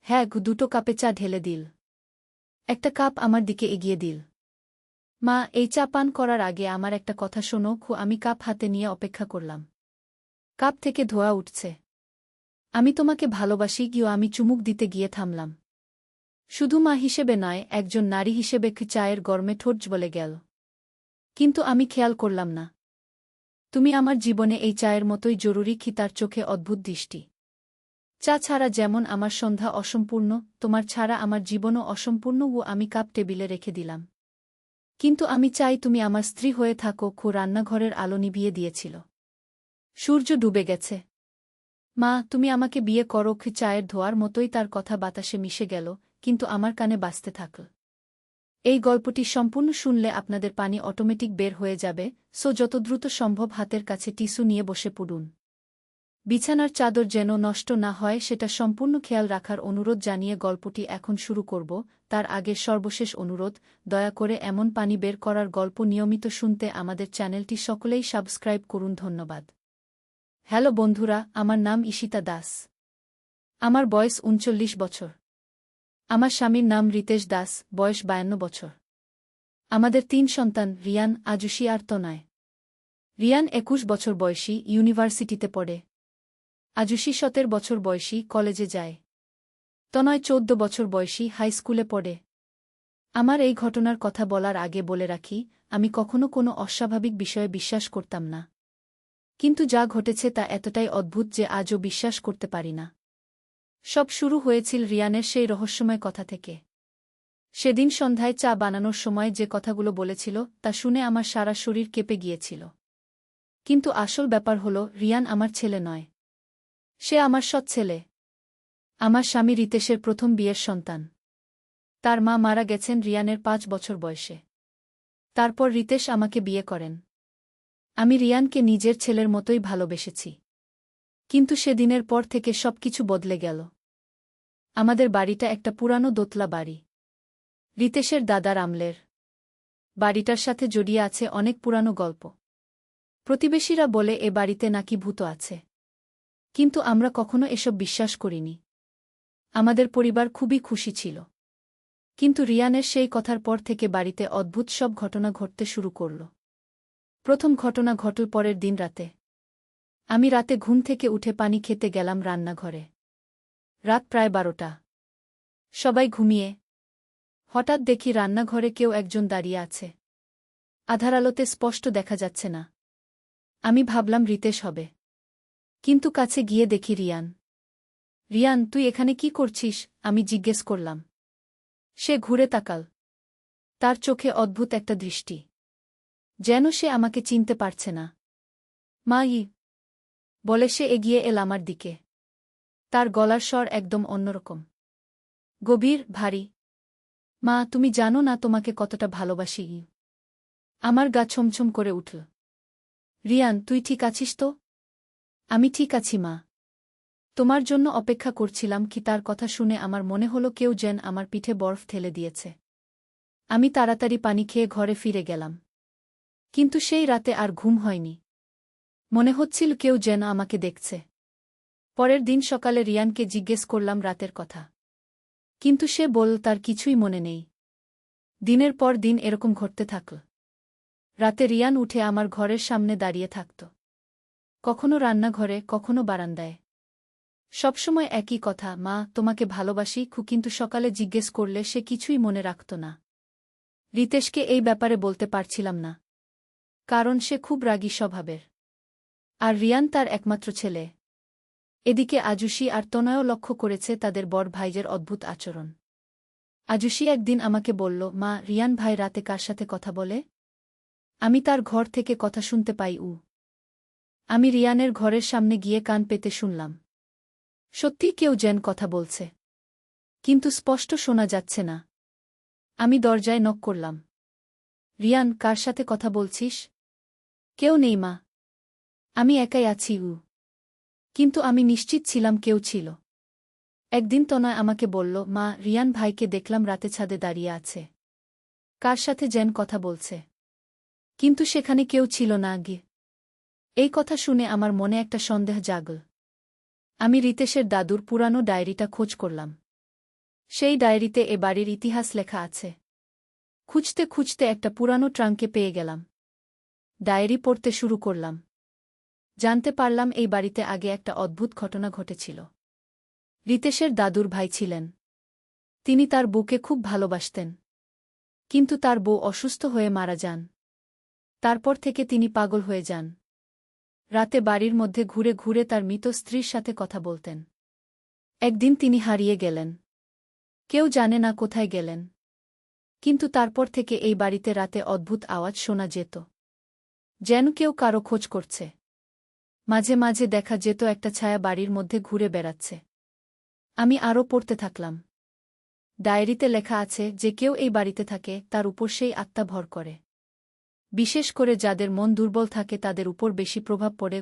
হ্যাঁ, 2 কাপে চা ঢেলে দিল। একটা কাপ আমার দিকে এগিয়ে দিল। মা, এই চা পান করার আগে আমার একটা কথা শোনো। আমি কাপ হাতে নিয়ে অপেক্ষা করলাম। কাপ থেকে ধোঁয়া উঠছে। আমি তোমাকে ভালোবাসি। আমি চুমুক দিতে গিয়ে থামলাম। শুধু মা হিসেবে নয়, একজন নারী হিসেবে। চায়ের গরমে ঠোঁট জ্বলে গেল। কিন্তু আমি খেয়াল করলাম না। তুমি আমার জীবনে এই চায়ের মতোই জরুরি। তার চোখে অদ্ভুত দৃষ্টি। চা ছাড়া যেমন আমার সন্ধ্যা অসম্পূর্ণ, তোমার ছাড়া আমার জীবনও অসম্পূর্ণ। আমি কাপ টেবিলে রেখে দিলাম। কিন্তু আমি চাই তুমি আমার স্ত্রী হয়ে থাকো। রান্নাঘরের আলো নিভিয়ে দিয়েছিল। সূর্য ডুবে গেছে। মা, তুমি আমাকে বিয়ে করো। চায়ের ধোয়ার মতোই তার কথা বাতাসে মিশে গেল, কিন্তু আমার কানে বাজতে থাকল। এই গল্পটি সম্পূর্ণ শুনলে আপনাদের পানি অটোমেটিক বের হয়ে যাবে। যত দ্রুত সম্ভব হাতের কাছে টিস্যু নিয়ে বসে পড়ুন। বিছানার চাদর যেন নষ্ট না হয় সেটা সম্পূর্ণ খেয়াল রাখার অনুরোধ জানিয়ে গল্পটি এখন শুরু করব। তার আগে সর্বশেষ অনুরোধ, দয়া করে এমন পানি বের করার গল্প নিয়মিত শুনতে আমাদের চ্যানেলটি সকলেই সাবস্ক্রাইব করুন। ধন্যবাদ। হ্যালো বন্ধুরা, আমার নাম ঈশিতা দাস। আমার বয়স 39 বছর। আমার স্বামীর নাম রিতেশ দাস, বয়স 52 বছর। আমাদের 3 সন্তান, রিয়ান, আজুশি আর তনয়। রিয়ান 21 বছর বয়সী, ইউনিভার্সিটিতে পড়ে। আজুশি 17 বছর বয়সী, কলেজে যায়। তনয় 14 বছর বয়সী, হাই স্কুলে পড়ে। আমার এই ঘটনার কথা বলার আগে বলে রাখি, আমি কখনো কোনো অস্বাভাবিক বিষয়ে বিশ্বাস করতাম না। কিন্তু যা ঘটেছে তা এতটাই অদ্ভুত যে আজও বিশ্বাস করতে পারি না। সব শুরু হয়েছিল রিয়ানের সেই রহস্যময় কথা থেকে। সেদিন সন্ধ্যায় চা বানানোর সময় যে কথাগুলো বলেছিল তা শুনে আমার সারা শরীর কেঁপে গিয়েছিল। কিন্তু আসল ব্যাপার হলো, রিয়ান আমার ছেলে নয়। সে আমার সৎ ছেলে। আমার স্বামী রিতেশের প্রথম বিয়ের সন্তান। তার মা মারা গেছেন রিয়ানের 5 বছর বয়সে। তারপর রিতেশ আমাকে বিয়ে করেন। আমি রিয়ানকে নিজের ছেলের মতোই ভালোবেসেছি। কিন্তু সেদিনের পর থেকে সবকিছু বদলে গেল। আমাদের বাড়িটা একটা পুরানো দোতলা বাড়ি। রিতেশের দাদার আমলের। বাড়িটার সাথে জড়িয়ে আছে অনেক পুরানো গল্প। প্রতিবেশীরা বলে এ বাড়িতে নাকি ভূত আছে। কিন্তু আমরা কখনো এসব বিশ্বাস করিনি। আমাদের পরিবার খুবই খুশি ছিল। কিন্তু রিয়ানের সেই কথার পর থেকে বাড়িতে অদ্ভুত সব ঘটনা ঘটতে শুরু করল। প্রথম ঘটনা ঘটল পরের দিন রাতে। আমি রাতে ঘুম থেকে উঠে পানি খেতে গেলাম রান্নাঘরে। রাত প্রায় 12টা। সবাই ঘুমিয়ে। হঠাৎ দেখি রান্নাঘরে কেউ একজন দাঁড়িয়ে আছে। আধার আলোতে স্পষ্ট দেখা যাচ্ছে না। আমি ভাবলাম রিতেশ হবে। কিন্তু কাছে গিয়ে দেখি রিয়ান। রিয়ান, তুই এখানে কি করছিস? আমি জিজ্ঞেস করলাম। সে ঘুরে তাকাল। তার চোখে অদ্ভুত একটা দৃষ্টি। যেন সে আমাকে চিনতে পারছে না। মা বলে সে এগিয়ে এল আমার দিকে। তার গলার স্বর একদম অন্যরকম। গভীর, ভারী। মা, তুমি জানো না তোমাকে কতটা ভালোবাসি। আমার গা ছমছম করে উঠল। রিয়ান, তুই ঠিক আছিস তো? আমি ঠিক আছি মা। তোমার জন্য অপেক্ষা করছিলাম। তার কথা শুনে আমার মনে হলো কেউ যেন আমার পিঠে বরফ ঠেলে দিয়েছে। আমি তাড়াতাড়ি পানি খেয়ে ঘরে ফিরে গেলাম। কিন্তু সেই রাতে আর ঘুম হয়নি। মনে হচ্ছিল কেউ যেন আমাকে দেখছে। পরের দিন সকালে রিয়ানকে জিজ্ঞেস করলাম রাতের কথা। কিন্তু সে বলল তার কিছুই মনে নেই। দিনের পর দিন এরকম ঘটতে থাকল। রাতে রিয়ান উঠে আমার ঘরের সামনে দাঁড়িয়ে থাকত। কখনো রান্নাঘরে, কখনো বারান্দায়। সবসময় একই কথা, মা, তোমাকে ভালোবাসি। কিন্তু সকালে জিজ্ঞেস করলে সে কিছুই মনে রাখত না। রিতেশকে এই ব্যাপারে বলতে পারছিলাম না। কারণ সে খুব রাগী স্বভাবের। আর রিয়ান তার একমাত্র ছেলে। এদিকে আজুশি আর তনয়ও লক্ষ্য করেছে তাদের বড় ভাইয়ের অদ্ভুত আচরণ। আজুশি একদিন আমাকে বলল, মা, রিয়ান ভাই রাতে কার সাথে কথা বলে? আমি তার ঘর থেকে কথা শুনতে পাই। আমি রিয়ানের ঘরের সামনে গিয়ে কান পেতে শুনলাম। সত্যি কেউ যেন কথা বলছে, কিন্তু স্পষ্ট শোনা যাচ্ছে না। আমি দরজায় নক করলাম। রিয়ান, কার সাথে কথা বলছিস? কেউ নেই মা, আমি একাই আছি। কিন্তু আমি নিশ্চিত ছিলাম কেউ ছিল। একদিন তনয় আমাকে বলল, মা, রিয়ান ভাইকে দেখলাম রাতে ছাদে দাঁড়িয়ে আছে, কার সাথে যেন কথা বলছে, কিন্তু সেখানে কেউ ছিল না। এই কথা শুনে আমার মনে একটা সন্দেহ জাগল। আমি রিতেশের দাদুর পুরানো ডায়েরিটা খোঁজ করলাম। সেই ডায়েরিতে এ বাড়ির ইতিহাস লেখা আছে। খুঁজতে খুঁজতে একটা পুরানো ট্রাঙ্কে পেয়ে গেলাম। ডায়েরি পড়তে শুরু করলাম। জানতে পারলাম এই বাড়িতে আগে একটা অদ্ভুত ঘটনা ঘটেছিল। রিতেশের দাদুর ভাই ছিলেন। তিনি তার বউকে খুব ভালোবাসতেন, কিন্তু তার বউ অসুস্থ হয়ে মারা যান। তারপর থেকে তিনি পাগল হয়ে যান। রাতে বাড়ির মধ্যে ঘুরে ঘুরে তার মৃত স্ত্রীর সাথে কথা বলতেন। একদিন তিনি হারিয়ে গেলেন। কেউ জানে না কোথায় গেলেন। কিন্তু তারপর থেকে এই বাড়িতে রাতে অদ্ভুত আওয়াজ শোনা যেত, যেন কেউ কারো খোঁজ করছে। মাঝে মাঝে দেখা যেত একটা ছায়া বাড়ির মধ্যে ঘুরে বেড়াচ্ছে। আমি আরও পড়তে থাকলাম। ডায়েরিতে লেখা আছে যে কেউ এই বাড়িতে থাকে তার উপর সেই আত্মা ভর করে। বিশেষ করে যাদের মন দুর্বল থাকে তাদের উপর বেশি প্রভাব পড়ে।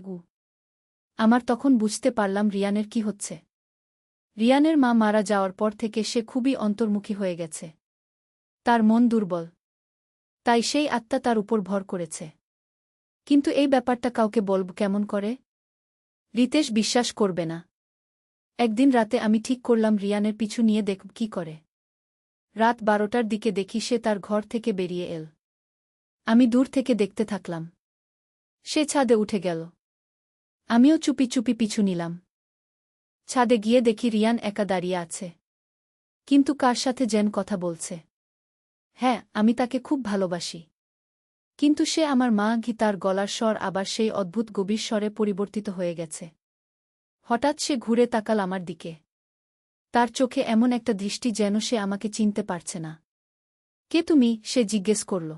আমার তখন বুঝতে পারলাম রিয়ানের কি হচ্ছে। রিয়ানের মা মারা যাওয়ার পর থেকে সে খুবই অন্তর্মুখী হয়ে গেছে। তার মন দুর্বল, তাই সেই আত্মা তার উপর ভর করেছে। কিন্তু এই ব্যাপারটা কাউকে বলব কেমন করে? রিতেশ বিশ্বাস করবে না। একদিন রাতে আমি ঠিক করলাম রিয়ানের পিছু নিয়ে দেখব কি করে। রাত 12টার দিকে দেখি সে তার ঘর থেকে বেরিয়ে এল। আমি দূর থেকে দেখতে থাকলাম। সে ছাদে উঠে গেল। আমিও চুপি চুপি পিছু নিলাম। ছাদে গিয়ে দেখি রিয়ান একা দাঁড়িয়ে আছে, কিন্তু কার সাথে যেন কথা বলছে। হ্যাঁ, আমি তাকে খুব ভালোবাসি, কিন্তু সে আমার মা। তার গলার স্বর আবার সেই অদ্ভুত গভীর স্বরে পরিবর্তিত হয়ে গেছে। হঠাৎ সে ঘুরে তাকাল আমার দিকে। তার চোখে এমন একটা দৃষ্টি যেন সে আমাকে চিনতে পারছে না। কে তুমি? সে জিজ্ঞেস করল।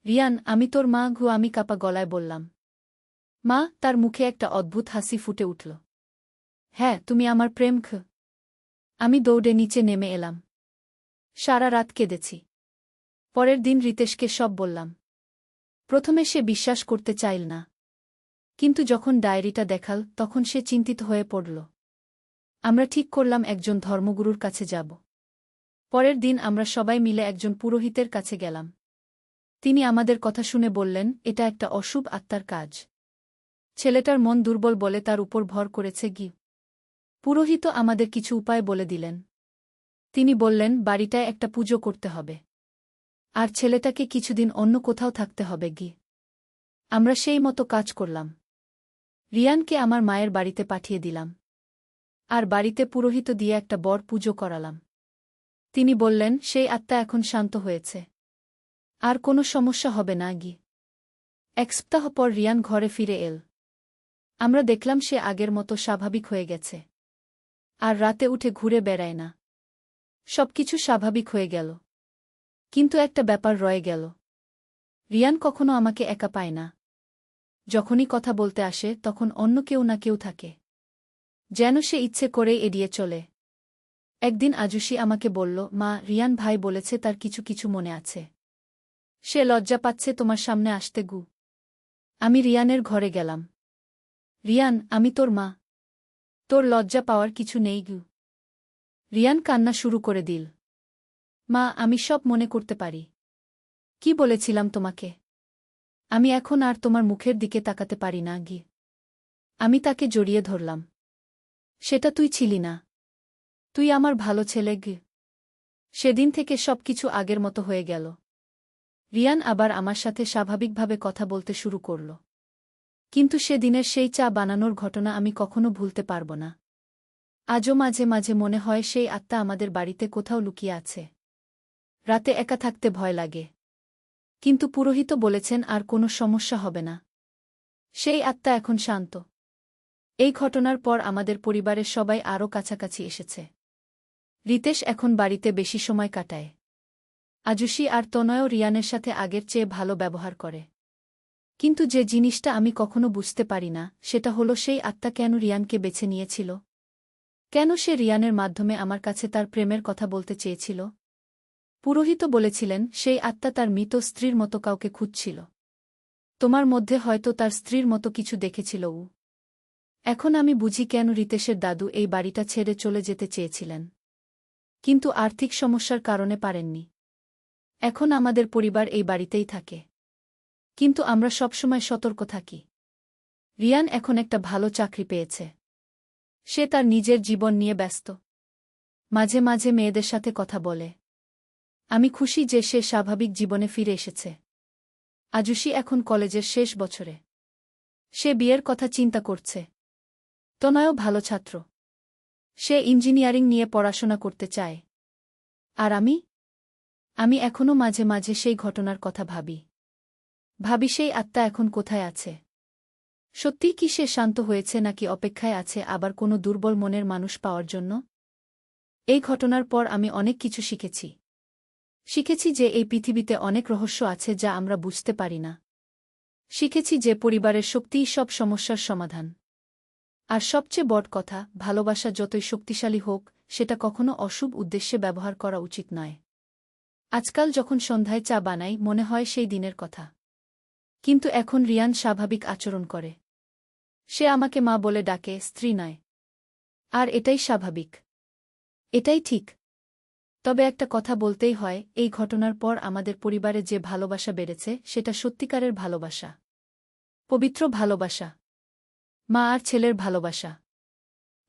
রিয়ান, আমি তোর মা। আমি কাপা গলায় বললাম। মা? তার মুখে একটা অদ্ভুত হাসি ফুটে উঠল। হ্যাঁ, তুমি আমার প্রেম। আমি দৌড়ে নিচে নেমে এলাম। সারা রাত কেঁদেছি। পরের দিন রিতেশকে সব বললাম। প্রথমে সে বিশ্বাস করতে চাইল না, কিন্তু যখন ডায়েরিটা দেখাল তখন সে চিন্তিত হয়ে পড়ল। আমরা ঠিক করলাম একজন ধর্মগুরুর কাছে যাব। পরের দিন আমরা সবাই মিলে একজন পুরোহিতের কাছে গেলাম। তিনি আমাদের কথা শুনে বললেন, এটা একটা অশুভ আত্মার কাজ। ছেলেটার মন দুর্বল বলে তার উপর ভর করেছে। পুরোহিত আমাদের কিছু উপায় বলে দিলেন। তিনি বললেন, বাড়িটায় একটা পুজো করতে হবে, আর ছেলেটাকে কিছুদিন অন্য কোথাও থাকতে হবে। আমরা সেই মতো কাজ করলাম। রিয়ানকে আমার মায়ের বাড়িতে পাঠিয়ে দিলাম, আর বাড়িতে পুরোহিত দিয়ে একটা বড় পুজো করালাম। তিনি বললেন, সেই আত্মা এখন শান্ত হয়েছে, আর কোনো সমস্যা হবে না। এক সপ্তাহ পর রিয়ান ঘরে ফিরে এল। আমরা দেখলাম সে আগের মতো স্বাভাবিক হয়ে গেছে, আর রাতে উঠে ঘুরে বেড়ায় না। সবকিছু স্বাভাবিক হয়ে গেল, কিন্তু একটা ব্যাপার রয়ে গেল। রিয়ান কখনো আমাকে একা পায় না। যখনই কথা বলতে আসে তখন অন্য কেউ না কেউ থাকে, যেন সে ইচ্ছে করেই এড়িয়ে চলে। একদিন আজুশি আমাকে বলল, মা, রিয়ান ভাই বলেছে তার কিছু কিছু মনে আছে। সে লজ্জা পাচ্ছে তোমার সামনে আসতে। আমি রিয়ানের ঘরে গেলাম। রিয়ান, আমি তোর মা, তোর লজ্জা পাওয়ার কিছু নেই। রিয়ান কান্না শুরু করে দিল। মা, আমি সব মনে করতে পারি। কি বলেছিলাম তোমাকে? আমি এখন আর তোমার মুখের দিকে তাকাতে পারি না। আমি তাকে জড়িয়ে ধরলাম। সেটা তুই ছিলি না, তুই আমার ভালো ছেলে। সেদিন থেকে সবকিছু আগের মতো হয়ে গেল। রিয়ান আবার আমার সাথে স্বাভাবিকভাবে কথা বলতে শুরু করল। কিন্তু সেদিনের সেই চা বানানোর ঘটনা আমি কখনো ভুলতে পারব না। আজও মাঝে মাঝে মনে হয় সেই আত্মা আমাদের বাড়িতে কোথাও লুকিয়ে আছে। রাতে একা থাকতে ভয় লাগে, কিন্তু পুরোহিত বলেছেন আর কোনো সমস্যা হবে না। সেই আত্মা এখন শান্ত। এই ঘটনার পর আমাদের পরিবারের সবাই আরও কাছাকাছি এসেছে। রিতেশ এখন বাড়িতে বেশি সময় কাটায়। আজুশি আর তনয়ও রিয়ানের সাথে আগের চেয়ে ভালো ব্যবহার করে। কিন্তু যে জিনিসটা আমি কখনো বুঝতে পারি না সেটা হলো সেই আত্মা কেন রিয়ানকে বেছে নিয়েছিল। কেন সে রিয়ানের মাধ্যমে আমার কাছে তার প্রেমের কথা বলতে চেয়েছিল। পুরোহিত বলেছিলেন সেই আত্মা তার মৃত স্ত্রীর মতো কাউকে খুঁজছিল। তোমার মধ্যে হয়তো তার স্ত্রীর মতো কিছু দেখেছিল ও। এখন আমি বুঝি কেন রিতেশের দাদু এই বাড়িটা ছেড়ে চলে যেতে চেয়েছিলেন। কিন্তু আর্থিক সমস্যার কারণে পারেননি। এখন আমাদের পরিবার এই বাড়িতেই থাকে। কিন্তু আমরা সবসময় সতর্ক থাকি। রিয়ান এখন একটা ভালো চাকরি পেয়েছে। সে তার নিজের জীবন নিয়ে ব্যস্ত। মাঝে মাঝে মেয়েদের সাথে কথা বলে। আমি খুশি যে সে স্বাভাবিক জীবনে ফিরে এসেছে। আজুশি এখন কলেজের শেষ বছরে। সে বিয়ের কথা চিন্তা করছে। তনয়ও ভালো ছাত্র। সে ইঞ্জিনিয়ারিং নিয়ে পড়াশোনা করতে চায়। আর আমি এখনও মাঝে মাঝে সেই ঘটনার কথা ভাবি। ভাবি সেই আত্মা এখন কোথায় আছে। সত্যিই কি সে শান্ত হয়েছে নাকি অপেক্ষায় আছে আবার কোনো দুর্বল মনের মানুষ পাওয়ার জন্য। এই ঘটনার পর আমি অনেক কিছু শিখেছি। শিখেছি যে এই পৃথিবীতে অনেক রহস্য আছে যা আমরা বুঝতে পারি না। শিখেছি যে পরিবারের শক্তিই সব সমস্যার সমাধান। আর সবচেয়ে বড় কথা, ভালোবাসা যতই শক্তিশালী হোক সেটা কখনো অশুভ উদ্দেশ্যে ব্যবহার করা উচিত নয়। আজকাল যখন সন্ধ্যায় চা বানাই মনে হয় সেই দিনের কথা। কিন্তু এখন রিয়ান স্বাভাবিক আচরণ করে। সে আমাকে মা বলে ডাকে, স্ত্রী নয়। আর এটাই স্বাভাবিক। এটাই ঠিক। তবে একটা কথা বলতেই হয়, এই ঘটনার পর আমাদের পরিবারে যে ভালোবাসা বেড়েছে সেটা সত্যিকারের ভালোবাসা। পবিত্র ভালোবাসা। মা আর ছেলের ভালোবাসা।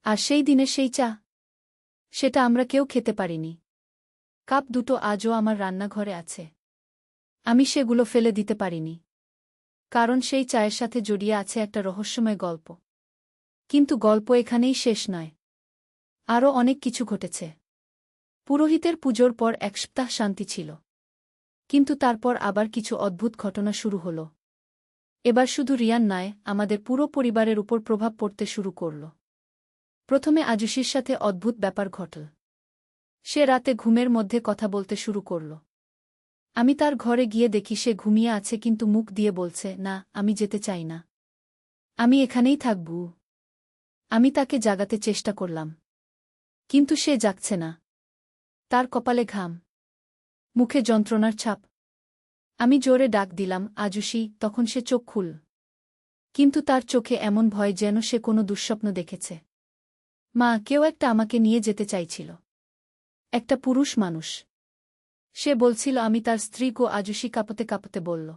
আর সেই দিনে সেই চা, সেটা আমরা কেউ খেতে পারিনি। কাপ দুটো আজও আমার রান্নাঘরে আছে। আমি সেগুলো ফেলে দিতে পারিনি। কারণ সেই চায়ের সাথে জড়িয়ে আছে একটা রহস্যময় গল্প। কিন্তু গল্প এখানেই শেষ নয়। আরও অনেক কিছু ঘটেছে। পুরোহিতের পুজোর পর এক সপ্তাহ শান্তি ছিল। কিন্তু তারপর আবার কিছু অদ্ভুত ঘটনা শুরু হল। এবার শুধু রিয়ান নয়, আমাদের পুরো পরিবারের উপর প্রভাব পড়তে শুরু করল। প্রথমে আজুশির সাথে অদ্ভুত ব্যাপার ঘটল। সে রাতে ঘুমের মধ্যে কথা বলতে শুরু করল। আমি তার ঘরে গিয়ে দেখি সে ঘুমিয়ে আছে কিন্তু মুখ দিয়ে বলছে, না, আমি যেতে চাই না। আমি এখানেই থাকব। আমি তাকে জাগাতে চেষ্টা করলাম। কিন্তু সে জাগছে না। তার কপালে ঘাম। মুখে যন্ত্রণার ছাপ। আমি জোরে ডাক দিলাম, আজুশি, তখন সে চোখ খুলল। কিন্তু তার চোখে এমন ভয় যেন সে কোনো দুঃস্বপ্ন দেখেছে। মা, কেউ একটা আমাকে নিয়ে যেতে চাইছিল। একটা পুরুষ মানুষ। সে বলছিল আমি তার স্ত্রী। গো, আজুশি কাঁপতে কাঁপতে বলল।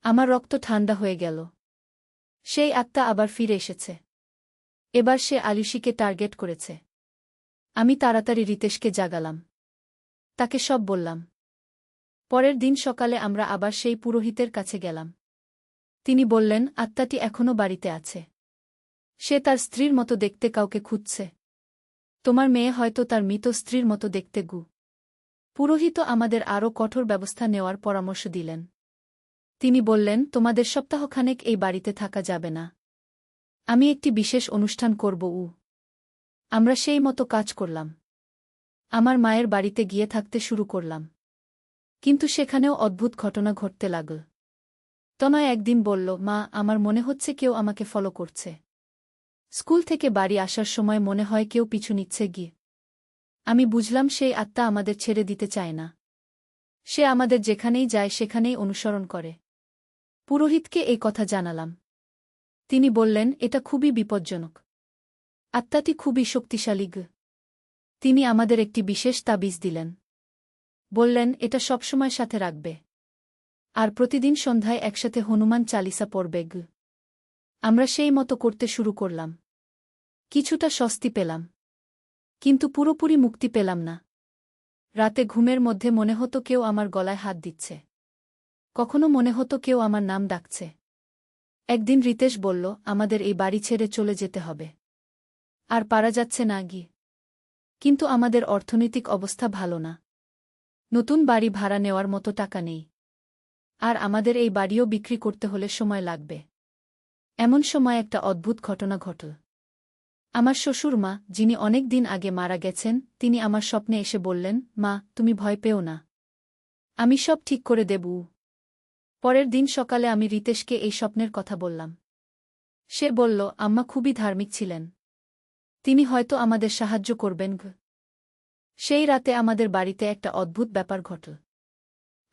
আমার রক্ত ঠান্ডা হয়ে গেল। সেই আত্মা আবার ফিরে এসেছে। এবার সে আলুশিকে টার্গেট করেছে। আমি তাড়াতাড়ি রিতেশকে জাগালাম। তাকে সব বললাম। পরের দিন সকালে আমরা আবার সেই পুরোহিতের কাছে গেলাম। তিনি বললেন, আত্মাটি এখনও বাড়িতে আছে। সে তার স্ত্রীর মতো দেখতে কাউকে খুঁজছে। তোমার মেয়ে হয়তো তার মৃত স্ত্রীর মতো দেখতে। গু পুরোহিত আমাদের আরও কঠোর ব্যবস্থা নেওয়ার পরামর্শ দিলেন। তিনি বললেন, তোমাদের সপ্তাহখানেক এই বাড়িতে থাকা যাবে না। আমি একটি বিশেষ অনুষ্ঠান করব। আমরা সেই মতো কাজ করলাম। আমার মায়ের বাড়িতে গিয়ে থাকতে শুরু করলাম। কিন্তু সেখানেও অদ্ভুত ঘটনা ঘটতে লাগল। তনয় একদিন বলল, মা, আমার মনে হচ্ছে কেউ আমাকে ফলো করছে। স্কুল থেকে বাড়ি আসার সময় মনে হয় কেউ পিছু নিচ্ছে গিয়ে। আমি বুঝলাম সেই আত্মা আমাদের ছেড়ে দিতে চায় না। সে আমাদের যেখানেই যায় সেখানেই অনুসরণ করে। পুরোহিতকে এই কথা জানালাম। তিনি বললেন, এটা খুবই বিপজ্জনক। আত্মাটি খুবই শক্তিশালী। তিনি আমাদের একটি বিশেষ তাবিজ দিলেন। বললেন, এটা সবসময় সাথে রাখবে। আর প্রতিদিন সন্ধ্যায় একসাথে হনুমান চালিসা পড়বে। আমরা সেই মতো করতে শুরু করলাম। কিছুটা স্বস্তি পেলাম। কিন্তু পুরোপুরি মুক্তি পেলাম না। রাতে ঘুমের মধ্যে মনে হতো কেউ আমার গলায় হাত দিচ্ছে। কখনো মনে হতো কেউ আমার নাম ডাকছে। একদিন রিতেশ বলল, আমাদের এই বাড়ি ছেড়ে চলে যেতে হবে। আর পারা যাচ্ছে না গিয়ে। কিন্তু আমাদের অর্থনৈতিক অবস্থা ভালো না। নতুন বাড়ি ভাড়া নেওয়ার মতো টাকা নেই। আর আমাদের এই বাড়িও বিক্রি করতে হলে সময় লাগবে। এমন সময় একটা অদ্ভুত ঘটনা ঘটল। আমার শ্বশুর মা, যিনি অনেক দিন আগে মারা গেছেন, তিনি আমার স্বপ্নে এসে বললেন, মা, তুমি ভয় পেও না। আমি সব ঠিক করে দেব। পরের দিন সকালে আমি রিতেশকে এই স্বপ্নের কথা বললাম। সে বলল, আম্মা খুবই ধার্মিক ছিলেন। তিনি হয়তো আমাদের সাহায্য করবেন। সেই রাতে আমাদের বাড়িতে একটা অদ্ভুত ব্যাপার ঘটল।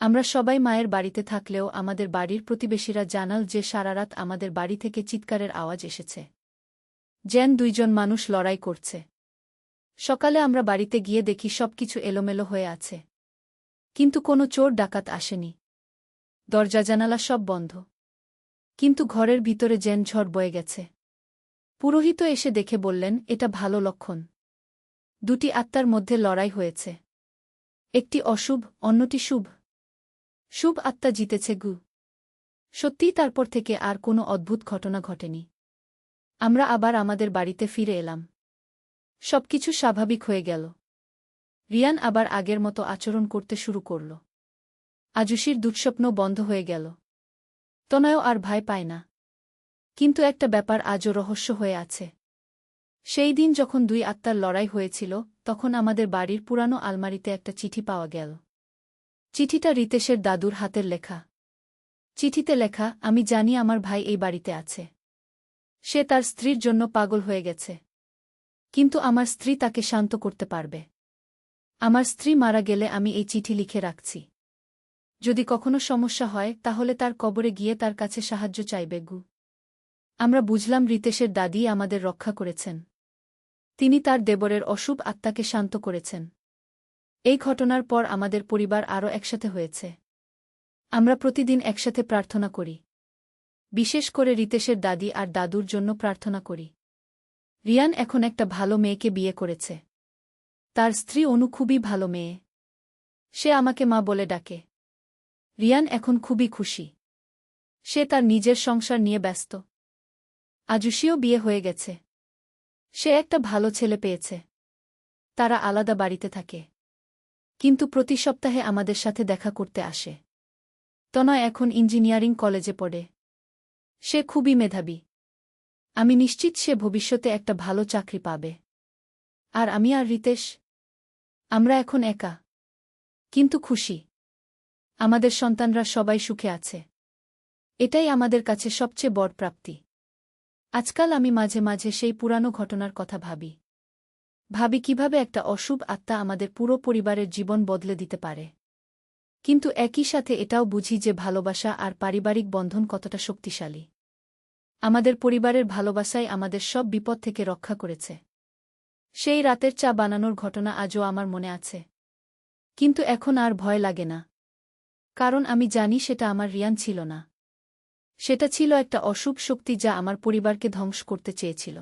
আমরা সবাই মায়ের বাড়িতে থাকলেও আমাদের বাড়ির প্রতিবেশীরা জানাল যে সারারাত আমাদের বাড়ি থেকে চিৎকারের আওয়াজ এসেছে, যেন দুইজন মানুষ লড়াই করছে। সকালে আমরা বাড়িতে গিয়ে দেখি সবকিছু এলোমেলো হয়ে আছে, কিন্তু কোনো চোর ডাকাত আসেনি। দরজা জানালা সব বন্ধ, কিন্তু ঘরের ভিতরে যেন ঝড় বয়ে গেছে। পুরোহিত এসে দেখে বললেন, এটা ভালো লক্ষণ। দুটি আত্মার মধ্যে লড়াই হয়েছে, একটি অশুভ, অন্যটি শুভ। শুভ আত্মা জিতেছে। সত্যিই তারপর থেকে আর কোনো অদ্ভুত ঘটনা ঘটেনি। আমরা আবার আমাদের বাড়িতে ফিরে এলাম। সবকিছু স্বাভাবিক হয়ে গেল। রিয়ান আবার আগের মতো আচরণ করতে শুরু করল। আজুশির দুঃস্বপ্ন বন্ধ হয়ে গেল। তনয়ও আর ভয় পায় না। কিন্তু একটা ব্যাপার আজও রহস্য হয়ে আছে। সেই দিন যখন দুই আত্মার লড়াই হয়েছিল, তখন আমাদের বাড়ির পুরানো আলমারিতে একটা চিঠি পাওয়া গেল। চিঠিটা রিতেশের দাদুর হাতের লেখা। চিঠিতে লেখা, আমি জানি আমার ভাই এই বাড়িতে আছে। সে তার স্ত্রীর জন্য পাগল হয়ে গেছে, কিন্তু আমার স্ত্রী তাকে শান্ত করতে পারবে। আমার স্ত্রী মারা গেলে আমি এই চিঠি লিখে রাখছি। যদি কখনো সমস্যা হয় তাহলে তার কবরে গিয়ে তার কাছে সাহায্য চাইবে। আমরা বুঝলাম রিতেশের দাদি আমাদের রক্ষা করেছেন। তিনি তার দেবরের অশুভ আত্মাকে শান্ত করেছেন। এই ঘটনার পর আমাদের পরিবার আরও একসাথে হয়েছে। আমরা প্রতিদিন একসাথে প্রার্থনা করি। বিশেষ করে রিতেশের দাদি আর দাদুর জন্য প্রার্থনা করি। রিয়ান এখন একটা ভালো মেয়েকে বিয়ে করেছে। তার স্ত্রী অনু খুবই ভালো মেয়ে। সে আমাকে মা বলে ডাকে। রিয়ান এখন খুবই খুশি। সে তার নিজের সংসার নিয়ে ব্যস্ত। আজুশিও বিয়ে হয়ে গেছে। সে একটা ভালো ছেলে পেয়েছে। তারা আলাদা বাড়িতে থাকে, কিন্তু প্রতি সপ্তাহে আমাদের সাথে দেখা করতে আসে। তনয় এখন ইঞ্জিনিয়ারিং কলেজে পড়ে। সে খুবই মেধাবী। আমি নিশ্চিত সে ভবিষ্যতে একটা ভালো চাকরি পাবে। আর আমি আর রিতেশ, আমরা এখন একা, কিন্তু খুশি। আমাদের সন্তানরা সবাই সুখে আছে। এটাই আমাদের কাছে সবচেয়ে বড় প্রাপ্তি। আজকাল আমি মাঝে মাঝে সেই পুরানো ঘটনার কথা ভাবি। ভাবি কিভাবে একটা অশুভ আত্মা আমাদের পুরো পরিবারের জীবন বদলে দিতে পারে। কিন্তু একই সাথে এটাও বুঝি যে ভালোবাসা আর পারিবারিক বন্ধন কতটা শক্তিশালী। আমাদের পরিবারের ভালোবাসাই আমাদের সব বিপদ থেকে রক্ষা করেছে। সেই রাতের চা বানানোর ঘটনা আজও আমার মনে আছে। কিন্তু এখন আর ভয় লাগে না, কারণ আমি জানি সেটা আমার রিয়ান ছিল না। সেটা ছিল একটা অশুভ শক্তি যা আমার পরিবারকে ধ্বংস করতে চেয়েছিল।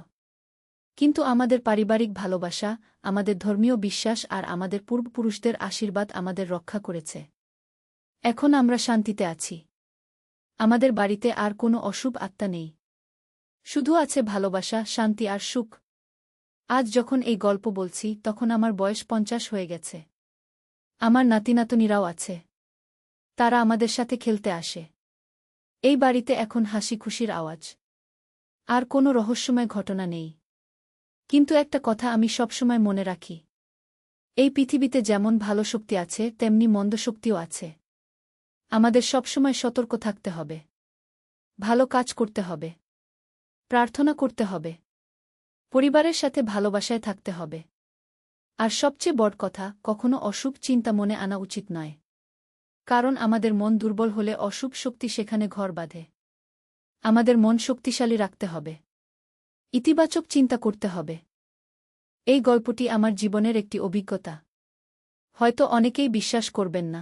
কিন্তু আমাদের পারিবারিক ভালোবাসা, আমাদের ধর্মীয় বিশ্বাস আর আমাদের পূর্বপুরুষদের আশীর্বাদ আমাদের রক্ষা করেছে। এখন আমরা শান্তিতে আছি। আমাদের বাড়িতে আর কোনো অশুভ আত্মা নেই। শুধু আছে ভালোবাসা, শান্তি আর সুখ। আজ যখন এই গল্প বলছি তখন আমার বয়স 50 হয়ে গেছে। আমার নাতিনাতনীরাও আছে। তারা আমাদের সাথে খেলতে আসে। এই বাড়িতে এখন হাসি খুশির আওয়াজ। আর কোনো রহস্যময় ঘটনা নেই। কিন্তু একটা কথা আমি সবসময় মনে রাখি। এই পৃথিবীতে যেমন ভালো শক্তি আছে তেমনি মন্দ শক্তিও আছে। আমাদের সবসময় সতর্ক থাকতে হবে। ভালো কাজ করতে হবে। প্রার্থনা করতে হবে। পরিবারের সাথে ভালোবাসায় থাকতে হবে। আর সবচেয়ে বড় কথা, কখনো অশুভ চিন্তা মনে আনা উচিত নয়। কারণ আমাদের মন দুর্বল হলে অশুভ শক্তি সেখানে ঘর বাঁধে। আমাদের মন শক্তিশালী রাখতে হবে। ইতিবাচক চিন্তা করতে হবে। এই গল্পটি আমার জীবনের একটি অভিজ্ঞতা। হয়তো অনেকেই বিশ্বাস করবেন না,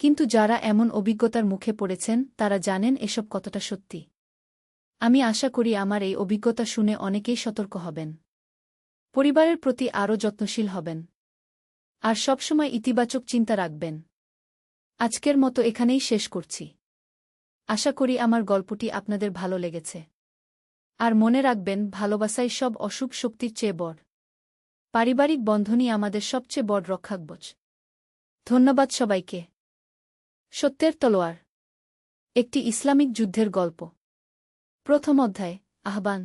কিন্তু যারা এমন অভিজ্ঞতার মুখে পড়েছেন তারা জানেন এসব কতটা সত্যি। আমি আশা করি আমার এই অভিজ্ঞতা শুনে অনেকেই সতর্ক হবেন। পরিবারের প্রতি আরও যত্নশীল হবেন। আর সবসময় ইতিবাচক চিন্তা রাখবেন। আজকের মতো এখানেই শেষ করছি। আশা করি আমার গল্পটি আপনাদের ভালো লেগেছে। আর মনে রাখবেন, ভালোবাসাই সব অশুভ শক্তির চেয়ে বড়। পারিবারিক বন্ধনই আমাদের সবচেয়ে বড় রক্ষাকবচ। ধন্যবাদ সবাইকে। সত্যের তলোয়ার, একটি ইসলামিক যুদ্ধের গল্প। প্রথম অধ্যায়, আহ্বান।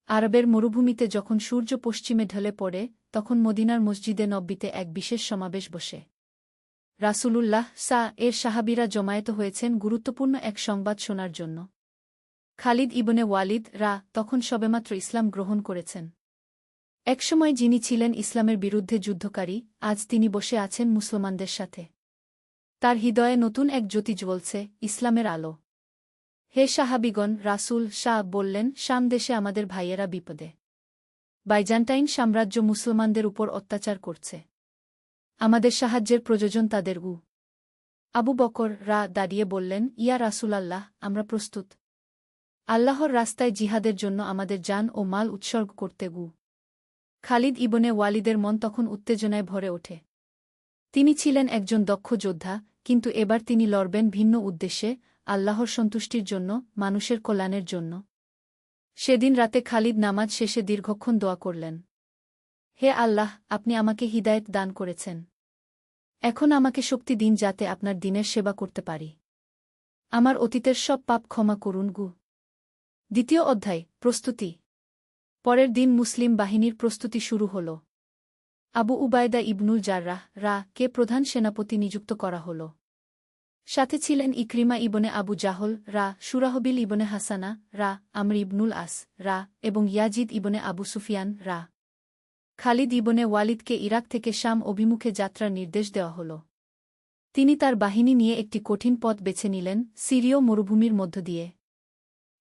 আরবের মরুভূমিতে যখন সূর্য পশ্চিমে ঢলে পড়ে, তখন মদিনার মসজিদে নববীতে এক বিশেষ সমাবেশ বসে। রাসূলুল্লাহ এর সাহাবীরা জমায়েত হয়েছেন গুরুত্বপূর্ণ এক সংবাদ শোনার জন্য। খালিদ ইবনে ওয়ালিদ তখন সবেমাত্র ইসলাম গ্রহণ করেছেন। একসময় যিনি ছিলেন ইসলামের বিরুদ্ধে যুদ্ধকারী, আজ তিনি বসে আছেন মুসলমানদের সাথে। তার হৃদয়ে নতুন এক জ্যোতি জ্বলছে, ইসলামের আলো। হে সাহাবীগণ, রাসূল বললেন, শাম দেশে আমাদের ভাইয়েরা বিপদে। বাইজান্টাইন সাম্রাজ্য মুসলমানদের উপর অত্যাচার করছে। আমাদের সাহায্যের প্রয়োজন তাদের। আবু বকর দাঁড়িয়ে বললেন, ইয়া রাসূলাল্লাহ, আমরা প্রস্তুত। আল্লাহর রাস্তায় জিহাদের জন্য আমাদের জান ও মাল উৎসর্গ করতে। খালিদ ইবনে ওয়ালিদের মন তখন উত্তেজনায় ভরে ওঠে। তিনি ছিলেন একজন দক্ষ যোদ্ধা, কিন্তু এবার তিনি লড়বেন ভিন্ন উদ্দেশ্যে, আল্লাহর সন্তুষ্টির জন্য, মানুষের কল্যাণের জন্য। সেদিন রাতে খালিদ নামাজ শেষে দীর্ঘক্ষণ দোয়া করলেন। হে আল্লাহ, আপনি আমাকে হিদায়েত দান করেছেন। এখন আমাকে শক্তি দিন যাতে আপনার দিনের সেবা করতে পারি। আমার অতীতের সব পাপ ক্ষমা করুন। দ্বিতীয় অধ্যায়, প্রস্তুতি। পরের দিন মুসলিম বাহিনীর প্রস্তুতি শুরু হল। আবু উবায়দা ইবনুল জাররাহ কে প্রধান সেনাপতি নিযুক্ত করা হল। সাথে ছিলেন ইকরিমা ইবনে আবু জাহল সুরাহবিল ইবনে হাসানা আমর ইবনুল আস এবং ইয়াজিদ ইবনে আবু সুফিয়ান খালিদ ইবনে ওয়ালিদকে ইরাক থেকে শাম অভিমুখে যাত্রার নির্দেশ দেওয়া হল। তিনি তার বাহিনী নিয়ে একটি কঠিন পথ বেছে নিলেন, সিরীয় মরুভূমির মধ্য দিয়ে।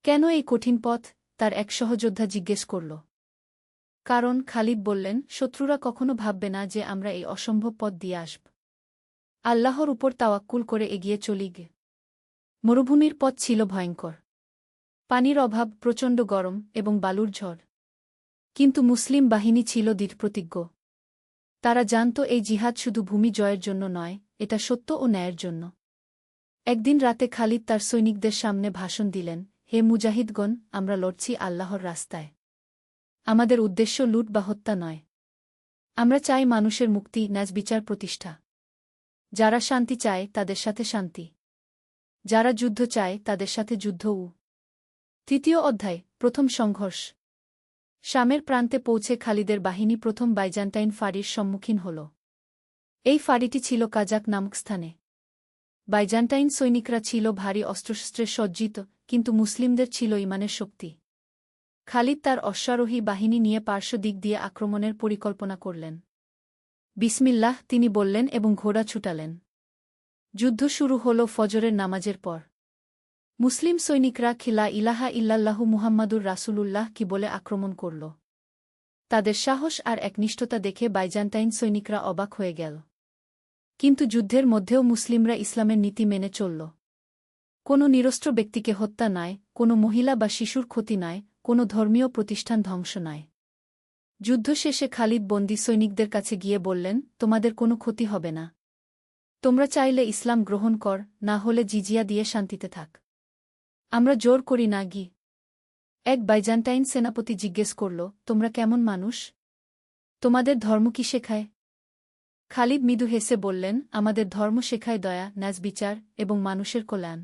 কেন এই কঠিন পথ? তার এক সহযোদ্ধা জিজ্ঞেস করল। কারণ, খালিদ বললেন, শত্রুরা কখনো ভাববে না যে আমরা এই অসম্ভব পথ দিয়ে আসব। আল্লাহর উপর তাওয়াক্কুল করে এগিয়ে চলি। মরুভূমির পথ ছিল ভয়ঙ্কর। পানির অভাব, প্রচণ্ড গরম এবং বালুর ঝড়। কিন্তু মুসলিম বাহিনী ছিল দৃঢ়প্রতিজ্ঞ। তারা জানত এই জিহাদ শুধু ভূমি জয়ের জন্য নয়, এটা সত্য ও ন্যায়ের জন্য। একদিন রাতে খালিদ তার সৈনিকদের সামনে ভাষণ দিলেন, হে মুজাহিদগণ, আমরা লড়ছি আল্লাহর রাস্তায়। আমাদের উদ্দেশ্য লুট বা হত্যা নয়। আমরা চাই মানুষের মুক্তি, ন্যায়বিচার প্রতিষ্ঠা। যারা শান্তি চায় তাদের সাথে শান্তি, যারা যুদ্ধ চায় তাদের সাথে যুদ্ধ। তৃতীয় অধ্যায়, প্রথম সংঘর্ষ। শামের প্রান্তে পৌঁছে খালিদের বাহিনী প্রথম বাইজান্টাইন ফাঁড়ির সম্মুখীন হল। এই ফাঁড়িটি ছিল কাজাক নামক স্থানে। বাইজান্টাইন সৈনিকরা ছিল ভারী অস্ত্রশস্ত্রে সজ্জিত, কিন্তু মুসলিমদের ছিল ঈমানের শক্তি। খালিদ তার অশ্বারোহী বাহিনী নিয়ে পার্শ্ব দিক দিয়ে আক্রমণের পরিকল্পনা করলেন। বিসমিল্লাহ, তিনি বললেন এবং ঘোড়া ছুটালেন। যুদ্ধ শুরু হল ফজরের নামাজের পর। মুসলিম সৈনিকরা লা ইলাহা ইল্লাল্লাহু মুহাম্মাদুর রাসূলুল্লাহ কি বলে আক্রমণ করল। তাদের সাহস আর একনিষ্ঠতা দেখে বাইজান্টাইন সৈনিকরা অবাক হয়ে গেল। কিন্তু যুদ্ধের মধ্যেও মুসলিমরা ইসলামের নীতি মেনে চলল। কোনো নিরস্ত্র ব্যক্তিকে হত্যা নয়, কোনো মহিলা বা শিশুর ক্ষতি নয়, কোনো ধর্মীয় প্রতিষ্ঠান ধ্বংস নয়। যুদ্ধ শেষে খালিদ বন্দী সৈনিকদের কাছে গিয়ে বললেন, তোমাদের কোনো ক্ষতি হবে না। তোমরা চাইলে ইসলাম গ্রহণ কর, না হলে জিজিয়া দিয়ে শান্তিতে থাক। আমরা জোর করি না। এক বাইজান্টাইন সেনাপতি জিজ্ঞেস করল, তোমরা কেমন মানুষ? তোমাদের ধর্ম কি শেখায়? খালিদ মৃদু হেসে বললেন, আমাদের ধর্ম শেখায় দয়া, ন্যায়বিচার এবং মানুষের কল্যাণ।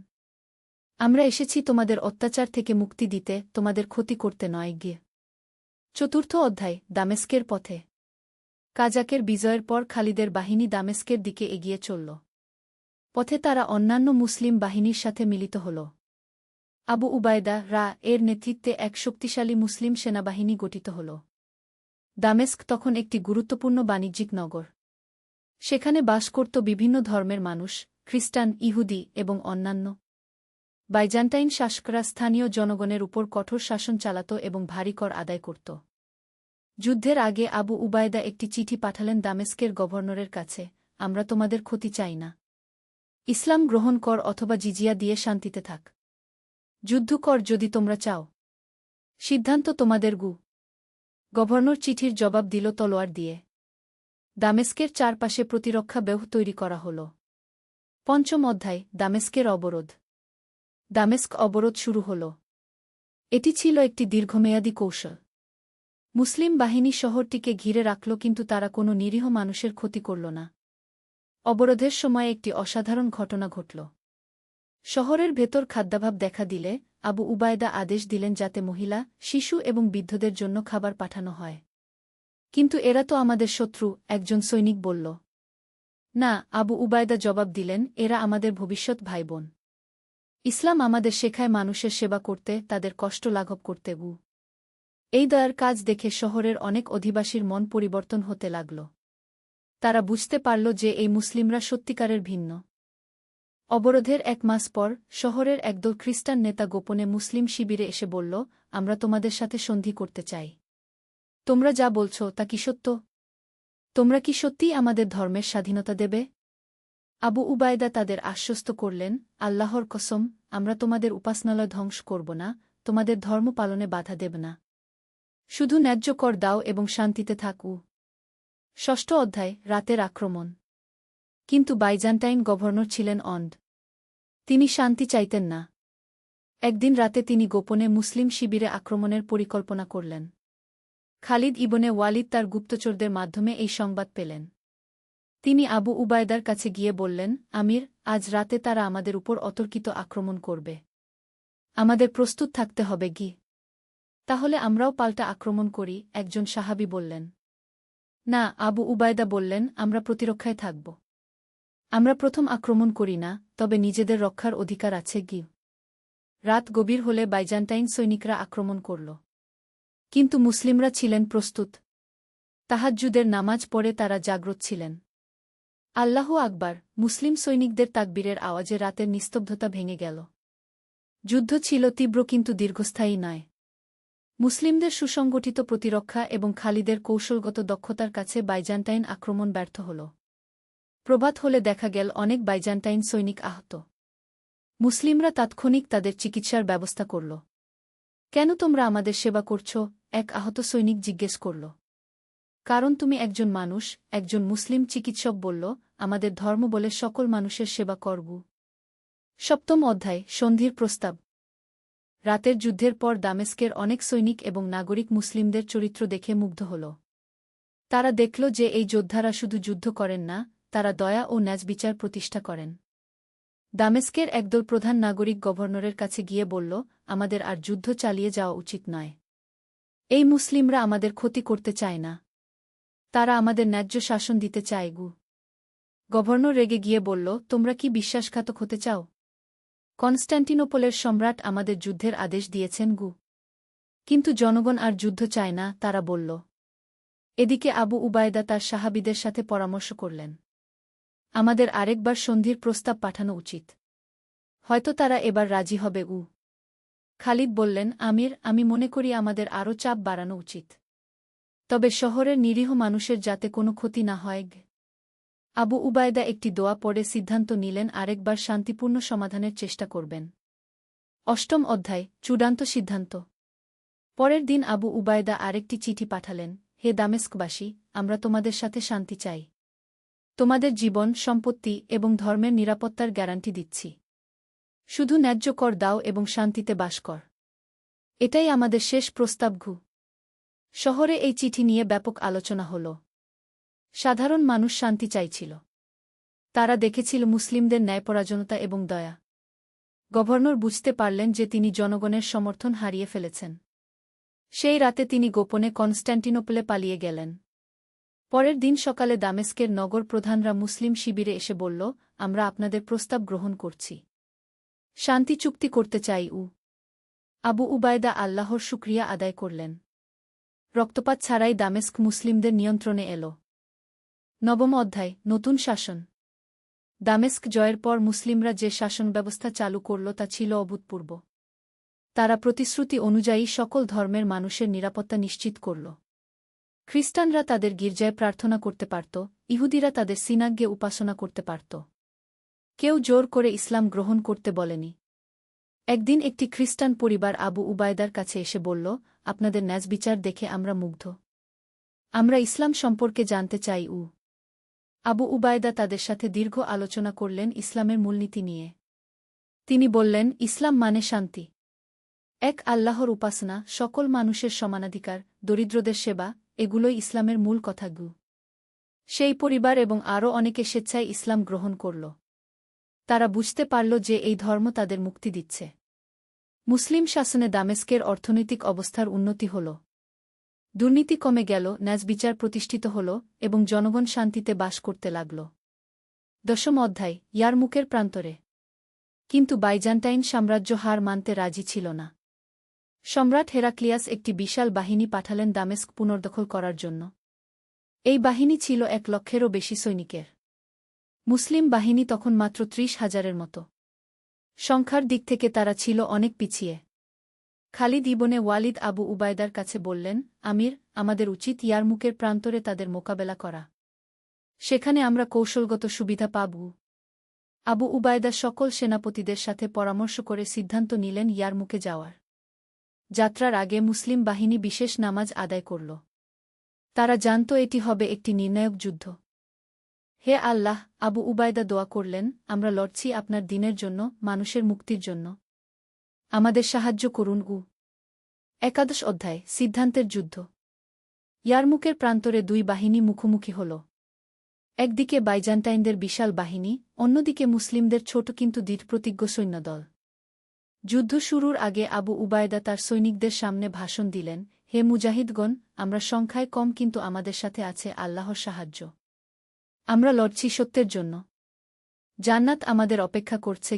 আমরা এসেছি তোমাদের অত্যাচার থেকে মুক্তি দিতে, তোমাদের ক্ষতি করতে নয়। চতুর্থ অধ্যায়, দামেস্কের পথে। কাজাকের বিজয়ের পর খালিদের বাহিনী দামেস্কের দিকে এগিয়ে চলল। পথে তারা অন্যান্য মুসলিম বাহিনীর সাথে মিলিত হল। আবু উবায়দা এর নেতৃত্বে এক শক্তিশালী মুসলিম সেনাবাহিনী গঠিত হল। দামেস্ক তখন একটি গুরুত্বপূর্ণ বাণিজ্যিক নগর। সেখানে বাস করত বিভিন্ন ধর্মের মানুষ, খ্রিস্টান, ইহুদি এবং অন্যান্য। বাইজান্টাইন শাসকরা স্থানীয় জনগণের উপর কঠোর শাসন চালাত এবং ভারী কর আদায় করত। যুদ্ধের আগে আবু উবায়দা একটি চিঠি পাঠালেন দামেস্কের গভর্নরের কাছে, আমরা তোমাদের ক্ষতি চাই না। ইসলাম গ্রহণ কর অথবা জিজিয়া দিয়ে শান্তিতে থাক। যুদ্ধ কর যদি তোমরা চাও। সিদ্ধান্ত তোমাদের। গভর্নর চিঠির জবাব দিল তলোয়ার দিয়ে। দামেস্কের চারপাশে প্রতিরক্ষা ব্যূহ তৈরি করা হল। পঞ্চম অধ্যায়, দামেস্কের অবরোধ। দামেস্ক অবরোধ শুরু হল। এটি ছিল একটি দীর্ঘমেয়াদী কৌশল। মুসলিম বাহিনী শহরটিকে ঘিরে রাখল, কিন্তু তারা কোনো নিরীহ মানুষের ক্ষতি করল না। অবরোধের সময় একটি অসাধারণ ঘটনা ঘটল। শহরের ভেতর খাদ্যাভাব দেখা দিলে আবু উবায়দা আদেশ দিলেন যাতে মহিলা, শিশু এবং বৃদ্ধদের জন্য খাবার পাঠানো হয়। কিন্তু এরা তো আমাদের শত্রু, একজন সৈনিক বলল। না, আবু উবায়দা জবাব দিলেন, এরা আমাদের ভবিষ্যৎ ভাইবোন। ইসলাম আমাদের শেখায় মানুষের সেবা করতে, তাদের কষ্ট লাঘব করতে। এই দয়ার কাজ দেখে শহরের অনেক অধিবাসীর মন পরিবর্তন হতে লাগল। তারা বুঝতে পারল যে এই মুসলিমরা সত্যিকারের ভিন্ন। অবরোধের 1 মাস পর শহরের একদল খ্রিস্টান নেতা গোপনে মুসলিম শিবিরে এসে বলল, আমরা তোমাদের সাথে সন্ধি করতে চাই। তোমরা যা বলছ তা কি সত্য? তোমরা কি সত্যিই আমাদের ধর্মের স্বাধীনতা দেবে? আবু উবায়দা তাদের আশ্বস্ত করলেন, আল্লাহর কসম, আমরা তোমাদের উপাসনালয় ধ্বংস করব না, তোমাদের ধর্ম পালনে বাধা দেব না। শুধু ন্যায্য কর দাও এবং শান্তিতে থাকু। 6 অধ্যায়, রাতের আক্রমণ। কিন্তু বাইজান্টাইন গভর্নর ছিলেন অন্ধ। তিনি শান্তি চাইতেন না। একদিন রাতে তিনি গোপনে মুসলিম শিবিরে আক্রমণের পরিকল্পনা করলেন। খালিদ ইবনে ওয়ালিদ তার গুপ্তচরদের মাধ্যমে এই সংবাদ পেলেন। তিনি আবু উবায়দার কাছে গিয়ে বললেন, আমির, আজ রাতে তারা আমাদের উপর অতর্কিত আক্রমণ করবে। আমাদের প্রস্তুত থাকতে হবে কি? তাহলে আমরাও পাল্টা আক্রমণ করি, একজন সাহাবী বললেন। না, আবু উবায়দা বললেন, আমরা প্রতিরক্ষায় থাকব। আমরা প্রথম আক্রমণ করি না, তবে নিজেদের রক্ষার অধিকার আছে কি? রাত গভীর হলে বাইজান্টাইন সৈনিকরা আক্রমণ করল। কিন্তু মুসলিমরা ছিলেন প্রস্তুত। তাহাজ্জুদের নামাজ পড়ে তারা জাগ্রত ছিলেন। আল্লাহু আকবার! মুসলিম সৈনিকদের তাকবীরের আওয়াজে রাতের নিস্তব্ধতা ভেঙে গেল। যুদ্ধ ছিল তীব্র কিন্তু দীর্ঘস্থায়ী নয়। মুসলিমদের সুসংগঠিত প্রতিরক্ষা এবং খালিদের কৌশলগত দক্ষতার কাছে বাইজান্টাইন আক্রমণ ব্যর্থ হল। প্রভাত হলে দেখা গেল অনেক বাইজান্টাইন সৈনিক আহত। মুসলিমরা তাৎক্ষণিক তাদের চিকিৎসার ব্যবস্থা করল। কেন তোমরা আমাদের সেবা করছ? এক আহত সৈনিক জিজ্ঞেস করল। কারণ তুমি একজন মানুষ, একজন মুসলিম চিকিৎসক বলল, আমাদের ধর্ম বলে সকল মানুষের সেবা করব। 7ম অধ্যায়, সন্ধির প্রস্তাব। রাতের যুদ্ধের পর দামেস্কের অনেক সৈনিক এবং নাগরিক মুসলিমদের চরিত্র দেখে মুগ্ধ হল। তারা দেখল যে এই যোদ্ধারা শুধু যুদ্ধ করেন না, তারা দয়া ও ন্যায়বিচার প্রতিষ্ঠা করেন। দামেস্কের একদল প্রধান নাগরিক গভর্নরের কাছে গিয়ে বলল, আমাদের আর যুদ্ধ চালিয়ে যাওয়া উচিত নয়। এই মুসলিমরা আমাদের ক্ষতি করতে চায় না। তারা আমাদের ন্যায্য শাসন দিতে চায়। গভর্নর রেগে গিয়ে বলল, তোমরা কি বিশ্বাসঘাতক হতে চাও? কনস্ট্যান্টিনোপলের সম্রাট আমাদের যুদ্ধের আদেশ দিয়েছেন। কিন্তু জনগণ আর যুদ্ধ চায় না, তারা বলল। এদিকে আবু উবায়দা তার সাহাবীদের সাথে পরামর্শ করলেন। আমাদের আরেকবার সন্ধির প্রস্তাব পাঠানো উচিত। হয়তো তারা এবার রাজি হবে। খালিদ বললেন, আমির, আমি মনে করি আমাদের আরও চাপ বাড়ানো উচিত। তবে শহরের নিরীহ মানুষের যাতে কোনো ক্ষতি না হয়। আবু উবায়দা একটি দোয়া পড়ে সিদ্ধান্ত নিলেন আরেকবার শান্তিপূর্ণ সমাধানের চেষ্টা করবেন। 8ম অধ্যায়, চূড়ান্ত সিদ্ধান্ত। পরের দিন আবু উবায়দা আরেকটি চিঠি পাঠালেন, হে দামেস্কবাসী, আমরা তোমাদের সাথে শান্তি চাই। তোমাদের জীবন, সম্পত্তি এবং ধর্মের নিরাপত্তার গ্যারান্টি দিচ্ছি। শুধু ন্যায্য কর দাও এবং শান্তিতে বাস কর। এটাই আমাদের শেষ প্রস্তাব। শহরে এই চিঠি নিয়ে ব্যাপক আলোচনা হল। সাধারণ মানুষ শান্তি চাইছিল। তারা দেখেছিল মুসলিমদের ন্যায়পরায়ণতা এবং দয়া। গভর্নর বুঝতে পারলেন যে তিনি জনগণের সমর্থন হারিয়ে ফেলেছেন। সেই রাতে তিনি গোপনে কনস্ট্যান্টিনোপলে পালিয়ে গেলেন। পরের দিন সকালে দামেস্কের নগর প্রধানরা মুসলিম শিবিরে এসে বলল, আমরা আপনাদের প্রস্তাব গ্রহণ করছি। শান্তি চুক্তি করতে চাই। আবু উবায়দা আল্লাহর শুকরিয়া আদায় করলেন। রক্তপাত ছাড়াই দামেস্ক মুসলিমদের নিয়ন্ত্রণে এল। 9ম অধ্যায়, নতুন শাসন। দামেস্ক জয়ের পর মুসলিমরা যে শাসন ব্যবস্থা চালু করল তা ছিল অভূতপূর্ব। তারা প্রতিশ্রুতি অনুযায়ী সকল ধর্মের মানুষের নিরাপত্তা নিশ্চিত করল। খ্রিস্টানরা তাদের গির্জায় প্রার্থনা করতে পারত, ইহুদিরা তাদের সিনাগ্গে উপাসনা করতে পারত। কেউ জোর করে ইসলাম গ্রহণ করতে বলেনি। একদিন একটি খ্রিস্টান পরিবার আবু উবায়দার কাছে এসে বলল, আপনাদের ন্যায়বিচার দেখে আমরা মুগ্ধ। আমরা ইসলাম সম্পর্কে জানতে চাই। আবু উবায়দা তাদের সাথে দীর্ঘ আলোচনা করলেন ইসলামের মূলনীতি নিয়ে। তিনি বললেন, ইসলাম মানে শান্তি, এক আল্লাহর উপাসনা, সকল মানুষের সমানাধিকার, দরিদ্রদের সেবা, এগুলোই ইসলামের মূল কথা। সেই পরিবার এবং আরও অনেকে স্বেচ্ছায় ইসলাম গ্রহণ করল। তারা বুঝতে পারল যে এই ধর্ম তাদের মুক্তি দিচ্ছে। মুসলিম শাসনে দামেস্কের অর্থনৈতিক অবস্থার উন্নতি হল। দুর্নীতি কমে গেল, ন্যায়বিচার প্রতিষ্ঠিত হল এবং জনগণ শান্তিতে বাস করতে লাগল। দশম অধ্যায় ইয়ারমুকের প্রান্তরে। কিন্তু বাইজান্টাইন সাম্রাজ্য হার মানতে রাজি ছিল না। সম্রাট হেরাক্লিয়াস একটি বিশাল বাহিনী পাঠালেন দামেস্ক পুনর্দখল করার জন্য। এই বাহিনী ছিল 1,00,000-এরও বেশি সৈনিকের। মুসলিম বাহিনী তখন মাত্র 30,000-এর মতো। সংখ্যার দিক থেকে তারা ছিল অনেক পিছিয়ে। খালিদ ইবনে ওয়ালিদ আবু উবায়দার কাছে বললেন, আমির, আমাদের উচিত ইয়ারমুকের প্রান্তরে তাদের মোকাবেলা করা। সেখানে আমরা কৌশলগত সুবিধা পাব। আবু উবায়দা সকল সেনাপতিদের সাথে পরামর্শ করে সিদ্ধান্ত নিলেন ইয়ারমুকে যাওয়ার। যাত্রার আগে মুসলিম বাহিনী বিশেষ নামাজ আদায় করল। তারা জানত এটি হবে একটি নির্ণায়ক যুদ্ধ। হে আল্লাহ, আবু উবায়দা দোয়া করলেন, আমরা লড়ছি আপনার দিনের জন্য, মানুষের মুক্তির জন্য। আমাদের সাহায্য করুন। একাদশ অধ্যায় সিদ্ধান্তের যুদ্ধ। ইয়ারমুকের প্রান্তরে দুই বাহিনী মুখোমুখি হল। একদিকে বাইজান্টাইনদের বিশাল বাহিনী, অন্যদিকে মুসলিমদের ছোট কিন্তু দৃঢ়প্রতিজ্ঞ সৈন্যদল। যুদ্ধ শুরুর আগে আবু উবায়দা তার সৈনিকদের সামনে ভাষণ দিলেন, হে মুজাহিদগণ, আমরা সংখ্যায় কম কিন্তু আমাদের সাথে আছে আল্লাহর সাহায্য। আমরা লড়ছি সত্যের জন্য। জান্নাত আমাদের অপেক্ষা করছে।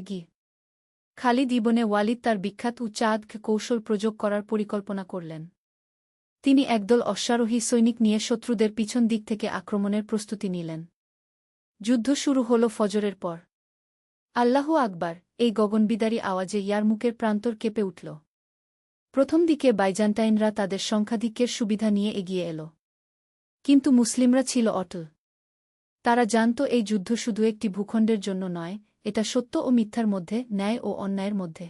খালিদ ইবনে ওয়ালিদ তার বিখ্যাত চাঁদ কৌশল প্রয়োগ করার পরিকল্পনা করলেন। তিনি একদল অশ্বারোহী সৈনিক নিয়ে শত্রুদের পিছন দিক থেকে আক্রমণের প্রস্তুতি নিলেন। যুদ্ধ শুরু হল ফজরের পর। আল্লাহু আকবার, এই গগনবিদারী আওয়াজে ইয়ারমুকের প্রান্তর কেঁপে উঠল। প্রথম দিকে বাইজান্টাইনরা তাদের সংখ্যাধিক্যের সুবিধা নিয়ে এগিয়ে এল। কিন্তু মুসলিমরা ছিল অটল। তারা জানত এই যুদ্ধ শুধু একটি ভূখণ্ডের জন্য নয়, এটা সত্য ও মিথ্যার মধ্যে, ন্যায় ও অন্যায়ের মধ্যে।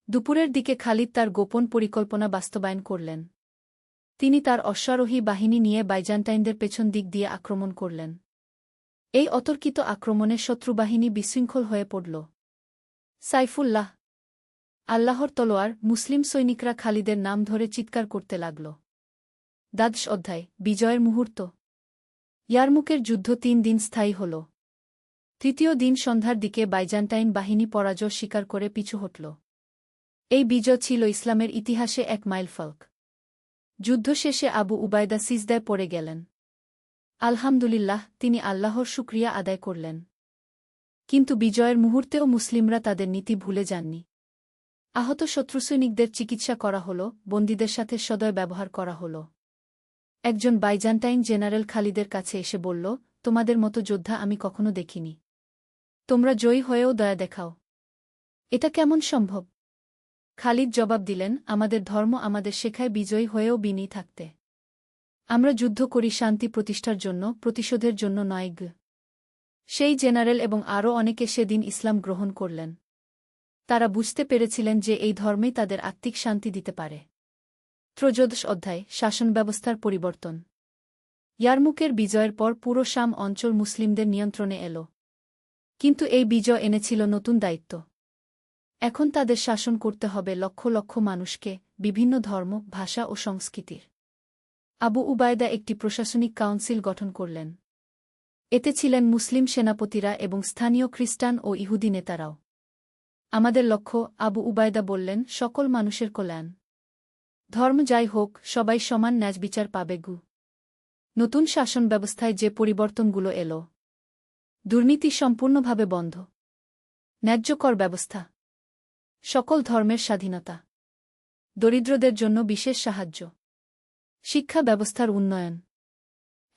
দুপুরের দিকে খালিদ তার গোপন পরিকল্পনা বাস্তবায়ন করলেন। তিনি তার অশ্বারোহী বাহিনী নিয়ে বাইজান্টাইনদের পেছন দিক দিয়ে আক্রমণ করলেন। এই অতর্কিত আক্রমণে শত্রুবাহিনী বিশৃঙ্খল হয়ে পড়ল। সাইফুল্লাহ, আল্লাহর তলোয়ার! মুসলিম সৈনিকরা খালিদের নাম ধরে চিৎকার করতে লাগল। দ্বাদশ অধ্যায় বিজয়ের মুহূর্ত। ইয়ারমুকের যুদ্ধ 3 দিন স্থায়ী হল। তৃতীয় দিন সন্ধ্যার দিকে বাইজান্টাইন বাহিনী পরাজয় স্বীকার করে পিছু হটল। এই বিজয় ছিল ইসলামের ইতিহাসে এক মাইলফলক। যুদ্ধ শেষে আবু উবায়দা সিজদায় পড়ে গেলেন। আলহামদুলিল্লাহ, তিনি আল্লাহর শুকরিয়া আদায় করলেন। কিন্তু বিজয়ের মুহূর্তেও মুসলিমরা তাদের নীতি ভুলে যাননি। আহত শত্রুসৈনিকদের চিকিৎসা করা হল, বন্দীদের সাথে সদয় ব্যবহার করা হল। একজন বাইজান্টাইন জেনারেল খালিদের কাছে এসে বলল, তোমাদের মতো যোদ্ধা আমি কখনো দেখিনি। তোমরা জয়ী হয়েও দয়া দেখাও। এটা কেমন সম্ভব? খালিদ জবাব দিলেন, আমাদের ধর্ম আমাদের শেখায় বিজয়ী হয়েও বিনয়ী থাকতে। আমরা যুদ্ধ করি শান্তি প্রতিষ্ঠার জন্য, প্রতিশোধের জন্য নয়। সেই জেনারেল এবং আরও অনেকে সেদিন ইসলাম গ্রহণ করলেন। তারা বুঝতে পেরেছিলেন যে এই ধর্মেই তাদের আত্মিক শান্তি দিতে পারে। ত্রয়োদশ অধ্যায় শাসন ব্যবস্থার পরিবর্তন। ইয়ারমুকের বিজয়ের পর পুরো শাম অঞ্চল মুসলিমদের নিয়ন্ত্রণে এল। কিন্তু এই বিজয় এনেছিল নতুন দায়িত্ব। এখন তাদের শাসন করতে হবে লক্ষ লক্ষ মানুষকে, বিভিন্ন ধর্ম, ভাষা ও সংস্কৃতির। আবু উবায়দা একটি প্রশাসনিক কাউন্সিল গঠন করলেন। এতে ছিলেন মুসলিম সেনাপতিরা এবং স্থানীয় খ্রিস্টান ও ইহুদি নেতারাও। আমাদের লক্ষ্য, আবু উবায়দা বললেন, সকল মানুষের কল্যাণ। ধর্ম যাই হোক, সবাই সমান ন্যায়বিচার পাবে। নতুন শাসন ব্যবস্থায় যে পরিবর্তনগুলো এল: দুর্নীতি সম্পূর্ণভাবে বন্ধ, ন্যায্য কর ব্যবস্থা, সকল ধর্মের স্বাধীনতা, দরিদ্রদের জন্য বিশেষ সাহায্য, শিক্ষা ব্যবস্থার উন্নয়ন।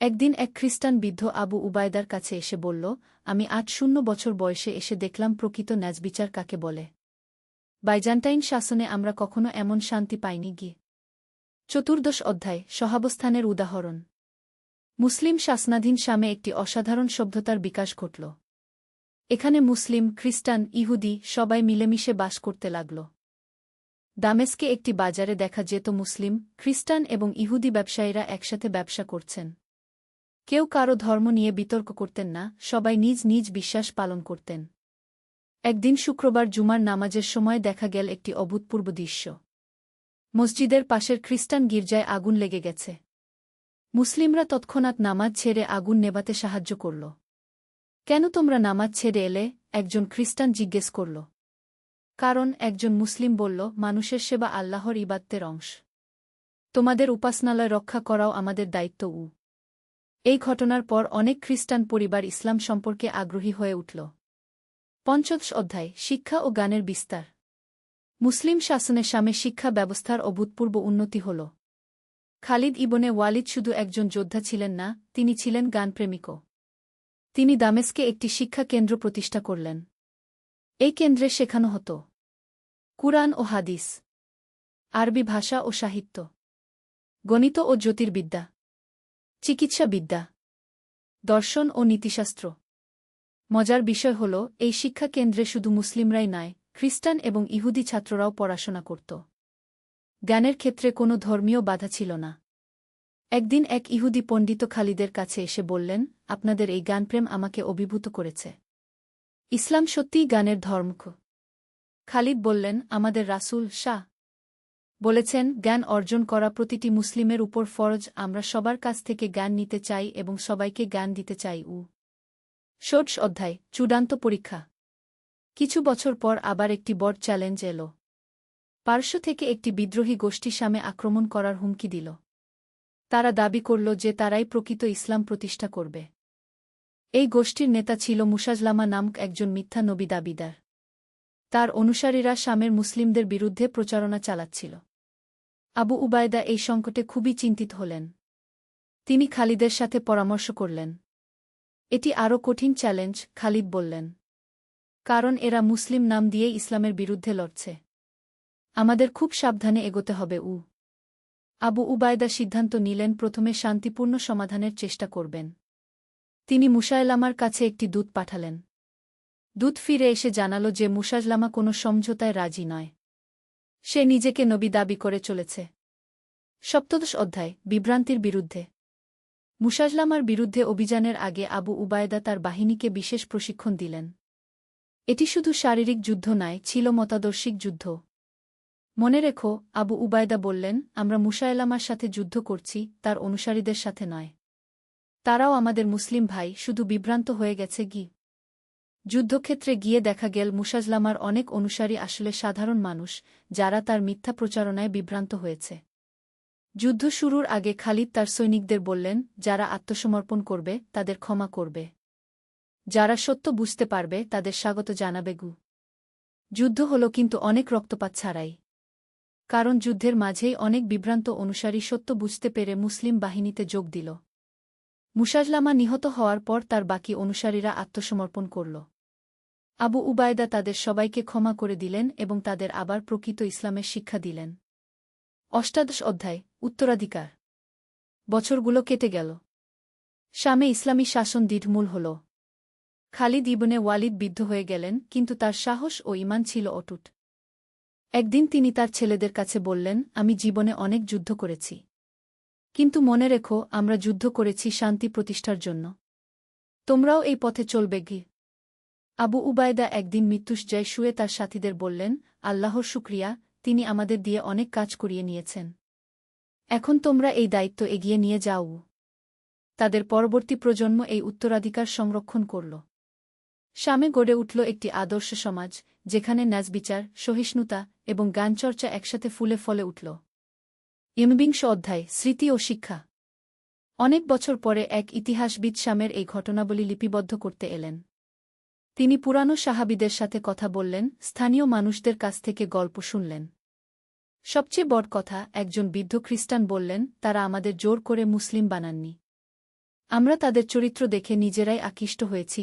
একদিন এক খ্রিস্টান বৃদ্ধ আবু উবায়দার কাছে এসে বলল, আমি ৮০ বছর বয়সে এসে দেখলাম প্রকৃত ন্যায়বিচার কাকে বলে। বাইজান্টাইন শাসনে আমরা কখনো এমন শান্তি পাইনি। চতুর্দশ অধ্যায় সহাবস্থানের উদাহরণ। মুসলিম শাসনাধীন শামে একটি অসাধারণ সভ্যতার বিকাশ ঘটল। এখানে মুসলিম, খ্রিস্টান, ইহুদি সবাই মিলেমিশে বাস করতে লাগল। দামেস্কে একটি বাজারে দেখা যেত মুসলিম, খ্রিস্টান এবং ইহুদি ব্যবসায়ীরা একসাথে ব্যবসা করছেন। কেউ কারো ধর্ম নিয়ে বিতর্ক করতেন না, সবাই নিজ নিজ বিশ্বাস পালন করতেন। একদিন শুক্রবার জুমার নামাজের সময় দেখা গেল একটি অভূতপূর্ব দৃশ্য। মসজিদের পাশের খ্রিস্টান গির্জায় আগুন লেগে গেছে। মুসলিমরা তৎক্ষণাৎ নামাজ ছেড়ে আগুন নেভাতে সাহায্য করল। কেন তোমরা নামাজ ছেড়ে এলে? একজন খ্রিস্টান জিজ্ঞেস করল। কারণ, একজন মুসলিম বলল, মানুষের সেবা আল্লাহর ইবাদতের অংশ। তোমাদের উপাসনালয় রক্ষা করাও আমাদের দায়িত্ব। এই ঘটনার পর অনেক খ্রিস্টান পরিবার ইসলাম সম্পর্কে আগ্রহী হয়ে উঠল। পঞ্চদশ অধ্যায় শিক্ষা ও গানের বিস্তার। মুসলিম শাসনের সামে শিক্ষা ব্যবস্থার অভূতপূর্ব উন্নতি হল। খালিদ ইবনে ওয়ালিদ শুধু একজন যোদ্ধা ছিলেন না, তিনি ছিলেন গানপ্রেমিকও। তিনি দামেস্কে একটি শিক্ষা কেন্দ্র প্রতিষ্ঠা করলেন। এই কেন্দ্রে শেখানো হতো কুরআন ও হাদিস, আরবি ভাষা ও সাহিত্য, গণিত ও জ্যোতির্বিদ্যা, চিকিৎসাবিদ্যা, দর্শন ও নীতিশাস্ত্র। মজার বিষয় হল, এই শিক্ষা কেন্দ্রে শুধু মুসলিমরাই নয়, খ্রিস্টান এবং ইহুদি ছাত্ররাও পড়াশোনা করত। জ্ঞানের ক্ষেত্রে কোনো ধর্মীয় বাধা ছিল না। একদিন এক ইহুদি পণ্ডিত খালিদের কাছে এসে বললেন, আপনাদের এই জ্ঞানপ্রেম আমাকে অভিভূত করেছে। ইসলাম সত্যিই জ্ঞানের ধর্ম? খালিদ বললেন, আমাদের রাসূল শাহ বলেছেন, জ্ঞান অর্জন করা প্রতিটি মুসলিমের উপর ফরজ। আমরা সবার কাছ থেকে জ্ঞান নিতে চাই এবং সবাইকে জ্ঞান দিতে চাই। ষোড়শ অধ্যায় চূড়ান্ত পরীক্ষা। কিছু বছর পর আবার একটি বড় চ্যালেঞ্জ এল। পার্শ্ব থেকে একটি বিদ্রোহী গোষ্ঠী শামে আক্রমণ করার হুমকি দিল। তারা দাবি করল যে তারাই প্রকৃত ইসলাম প্রতিষ্ঠা করবে। এই গোষ্ঠীর নেতা ছিল মুসাজলামা নামক একজন মিথ্যা নবী দাবিদার। তার অনুসারীরা শামের মুসলিমদের বিরুদ্ধে প্রচারণা চালাচ্ছিল। আবু উবায়দা এই সংকটে খুবই চিন্তিত হলেন। তিনি খালিদের সাথে পরামর্শ করলেন। এটি আরও কঠিন চ্যালেঞ্জ, খালিদ বললেন, কারণ এরা মুসলিম নাম দিয়ে ইসলামের বিরুদ্ধে লড়ছে। আমাদের খুব সাবধানে এগোতে হবে। আবু উবায়দা সিদ্ধান্ত নিলেন প্রথমে শান্তিপূর্ণ সমাধানের চেষ্টা করবেন। তিনি মুসায়লামার কাছে একটি দূত পাঠালেন। দূত ফিরে এসে জানাল যে মুসায়লামা কোনো সমঝোতায় রাজি নয়। সে নিজেকে নবী দাবি করে চলেছে। সপ্তদশ অধ্যায় বিভ্রান্তির বিরুদ্ধে। মুসায়লামার বিরুদ্ধে অভিযানের আগে আবু উবায়দা তার বাহিনীকে বিশেষ প্রশিক্ষণ দিলেন। এটি শুধু শারীরিক যুদ্ধ নয়, ছিল মতাদর্শিক যুদ্ধ। মনে রেখো, আবু উবায়দা বললেন, আমরা মুসায়লামার সাথে যুদ্ধ করছি, তার অনুসারীদের সাথে নয়। তারাও আমাদের মুসলিম ভাই, শুধু বিভ্রান্ত হয়ে গেছে। যুদ্ধক্ষেত্রে গিয়ে দেখা গেল মুসায়লামার অনেক অনুসারী আসলে সাধারণ মানুষ, যারা তার মিথ্যা প্রচারণায় বিভ্রান্ত হয়েছে। যুদ্ধ শুরুর আগে খালিদ তার সৈনিকদের বললেন, যারা আত্মসমর্পণ করবে তাদের ক্ষমা করবে, যারা সত্য বুঝতে পারবে তাদের স্বাগত জানাবে। যুদ্ধ হল কিন্তু অনেক রক্তপাত ছাড়াই। কারণ যুদ্ধের মাঝেই অনেক বিভ্রান্ত অনুসারী সত্য বুঝতে পেরে মুসলিম বাহিনীতে যোগ দিল। মুসায়লামা নিহত হওয়ার পর তার বাকি অনুসারীরা আত্মসমর্পণ করল। আবু উবায়দা তাদের সবাইকে ক্ষমা করে দিলেন এবং তাদের আবার প্রকৃত ইসলামের শিক্ষা দিলেন। অষ্টাদশ অধ্যায় উত্তরাধিকার। বছরগুলো কেটে গেল। শামে ইসলামী শাসন দৃঢ়মূল হল। খালিদ ইবনে ওয়ালিদ বিদ্ধ হয়ে গেলেন, কিন্তু তার সাহস ও ঈমান ছিল অটুট। একদিন তিনি তার ছেলেদের কাছে বললেন, আমি জীবনে অনেক যুদ্ধ করেছি, কিন্তু মনে রেখো, আমরা যুদ্ধ করেছি শান্তি প্রতিষ্ঠার জন্য। তোমরাও এই পথে চলবে। আবু উবায়দা একদিন মৃত্যুশয্যায় শুয়ে তার সাথীদের বললেন, আল্লাহর শুকরিয়া, তিনি আমাদের দিয়ে অনেক কাজ করিয়ে নিয়েছেন। এখন তোমরা এই দায়িত্ব এগিয়ে নিয়ে যাও। তাদের পরবর্তী প্রজন্ম এই উত্তরাধিকার সংরক্ষণ করল। শামে গড়ে উঠল একটি আদর্শ সমাজ, যেখানে ন্যায়বিচার, সহিষ্ণুতা এবং জ্ঞানচর্চা একসাথে ফুলে ফলে উঠল। বিংশ অধ্যায় স্মৃতি ও শিক্ষা। অনেক বছর পরে এক ইতিহাসবিদ শামের এই ঘটনাবলী লিপিবদ্ধ করতে এলেন। তিনি পুরানো সাহাবীদের সাথে কথা বললেন, স্থানীয় মানুষদের কাছ থেকে গল্প শুনলেন। সবচেয়ে বড় কথা, একজন বৃদ্ধ খ্রিস্টান বললেন, তারা আমাদের জোর করে মুসলিম বানাননি। আমরা তাদের চরিত্র দেখে নিজেরাই আকৃষ্ট হয়েছি।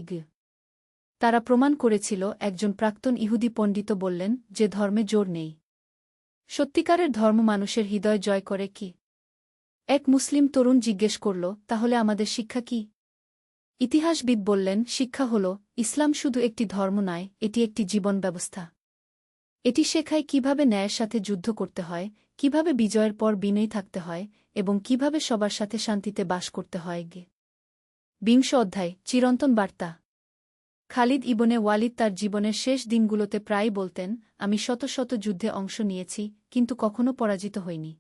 তারা প্রমাণ করেছিল। একজন প্রাক্তন ইহুদি পণ্ডিত বললেন, যে ধর্মে জোর নেই, সত্যিকারের ধর্ম মানুষের হৃদয় জয় করে। কি? এক মুসলিম তরুণ জিজ্ঞেস করল, তাহলে আমাদের শিক্ষা কি? ইতিহাসবিদ বললেন, শিক্ষা হল, ইসলাম শুধু একটি ধর্ম নয়, এটি একটি জীবন ব্যবস্থা। এটি শেখায় কিভাবে ন্যায়ের সাথে যুদ্ধ করতে হয়, কিভাবে বিজয়ের পর বিনয়ী থাকতে হয় এবং কিভাবে সবার সাথে শান্তিতে বাস করতে হয়। বিংশ অধ্যায় চিরন্তন বার্তা। খালিদ ইবনে ওয়ালিদ তার জীবনের শেষ দিনগুলোতে প্রায় বলতেন, আমি শত শত যুদ্ধে অংশ নিয়েছি, কিন্তু কখনো পরাজিত হইনি।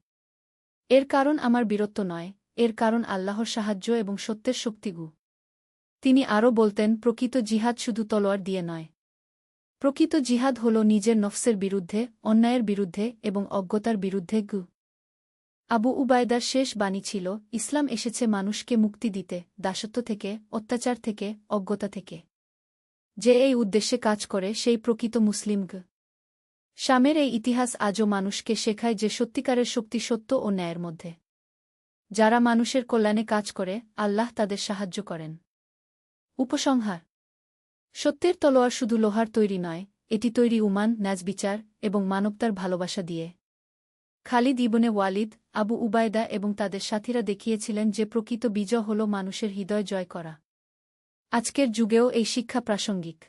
এর কারণ আমার বীরত্ব নয়, এর কারণ আল্লাহর সাহায্য এবং সত্যের শক্তিগু। তিনি আরও বলতেন, প্রকৃত জিহাদ শুধু তলোয়ার দিয়ে নয়। প্রকৃত জিহাদ হল নিজের নফসের বিরুদ্ধে, অন্যায়ের বিরুদ্ধে এবং অজ্ঞতার বিরুদ্ধে। আবু উবায়দার শেষ বাণী ছিল, ইসলাম এসেছে মানুষকে মুক্তি দিতে, দাসত্ব থেকে, অত্যাচার থেকে, অজ্ঞতা থেকে। যে এই উদ্দেশ্যে কাজ করে সেই প্রকৃত মুসলিম। শামের এই ইতিহাস আজও মানুষকে শেখায় যে সত্যিকারের শক্তি সত্য ও ন্যায়ের মধ্যে। যারা মানুষের কল্যাণে কাজ করে, আল্লাহ তাদের সাহায্য করেন। উপসংহার: সত্যের তলোয়ার শুধু লোহার তৈরি নয়, এটি তৈরি উমান, ন্যায়বিচার এবং মানবতার ভালোবাসা দিয়ে। খালিদ ইবনে ওয়ালিদ, আবু উবায়দা এবং তাদের সাথীরা দেখিয়েছিলেন যে প্রকৃত বিজয় হল মানুষের হৃদয় জয় করা। আজকের যুগেও এই শিক্ষা প্রাসঙ্গিক।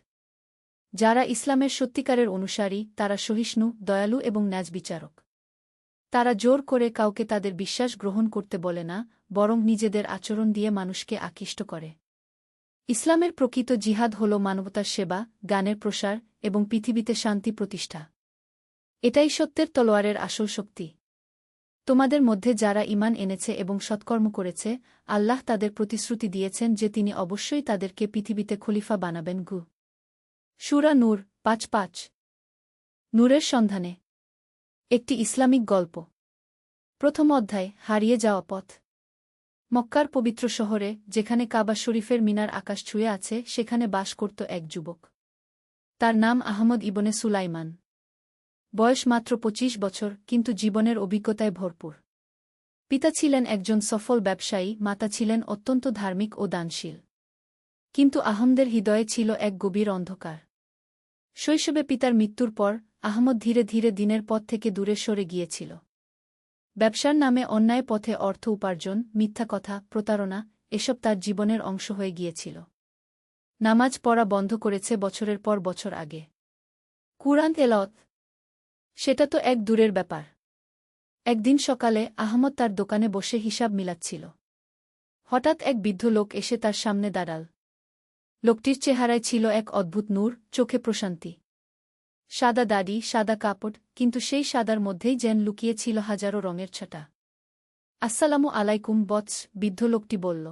যারা ইসলামের সত্যিকারের অনুসারী, তারা সহিষ্ণু, দয়ালু এবং ন্যায়বিচারক। তারা জোর করে কাউকে তাদের বিশ্বাস গ্রহণ করতে বলে না, বরং নিজেদের আচরণ দিয়ে মানুষকে আকৃষ্ট করে। ইসলামের প্রকৃত জিহাদ হল মানবতার সেবা, জ্ঞানের প্রসার এবং পৃথিবীতে শান্তি প্রতিষ্ঠা। এটাই সত্যের তলোয়ারের আসল শক্তি। তোমাদের মধ্যে যারা ঈমান এনেছে এবং সৎকর্ম করেছে, আল্লাহ তাদের প্রতিশ্রুতি দিয়েছেন যে তিনি অবশ্যই তাদেরকে পৃথিবীতে খলিফা বানাবেন। সূরা নূর ৫:৫। নূরের সন্ধানে একটি ইসলামিক গল্প। প্রথম অধ্যায়, হারিয়ে যাওয়া পথ। মক্কার পবিত্র শহরে, যেখানে কাবা শরীফের মিনার আকাশ ছুঁয়ে আছে, সেখানে বাস করত এক যুবক। তার নাম আহমদ ইবনে সুলাইমান। বয়স মাত্র ২৫ বছর, কিন্তু জীবনের অভিজ্ঞতায় ভরপুর। পিতা ছিলেন একজন সফল ব্যবসায়ী, মাতা ছিলেন অত্যন্ত ধার্মিক ও দানশীল। কিন্তু আহমদের হৃদয়ে ছিল এক গভীর অন্ধকার। শৈশবে পিতার মৃত্যুর পর আহমদ ধীরে ধীরে দিনের পথ থেকে দূরে সরে গিয়েছিল। ব্যবসার নামে অন্যায় পথে অর্থ উপার্জন, মিথ্যা কথা, প্রতারণা, এসব তার জীবনের অংশ হয়ে গিয়েছিল। নামাজ পড়া বন্ধ করেছে বছরের পর বছর আগে। কুরআন তেলাওয়াত, সেটা তো এক দূরের ব্যাপার। একদিন সকালে আহমদ তার দোকানে বসে হিসাব মিলাচ্ছিল। হঠাৎ এক বৃদ্ধ লোক এসে তার সামনে দাঁড়াল। লোকটির চেহারায় ছিল এক অদ্ভুত নূর, চোখে প্রশান্তি। সাদা দাড়ি, সাদা কাপড়, কিন্তু সেই সাদার মধ্যেই যেন লুকিয়ে ছিল হাজারো রঙের ছটা। আসসালামু আলাইকুম বৎস, বৃদ্ধ লোকটি বলল।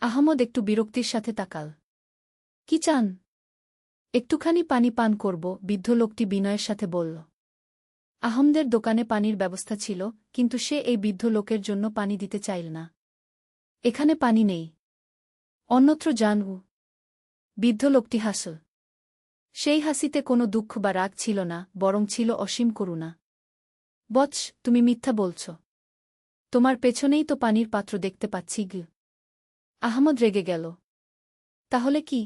আহমদ একটু বিরক্তির সাথে তাকাল। কি চান? একটুখানি পানি পান করব, বৃদ্ধ লোকটি বিনয়ের সাথে বলল। আহমদের দোকানে পানির ব্যবস্থা ছিল, কিন্তু সে এই বৃদ্ধ লোকের জন্য পানি দিতে চাইল না। এখানে পানি নেই, অন্যত্র যান। বৃদ্ধ লোকটি হাসল। সেই হাসিতে কোনো দুঃখ বা রাগ ছিল না, বরং ছিল অসীম করুণা। বৎস, তুমি মিথ্যা বলছ। তোমার পেছনেই তো পানির পাত্র দেখতে পাচ্ছি। আহমদ রেগে গেল। তাহলে কি?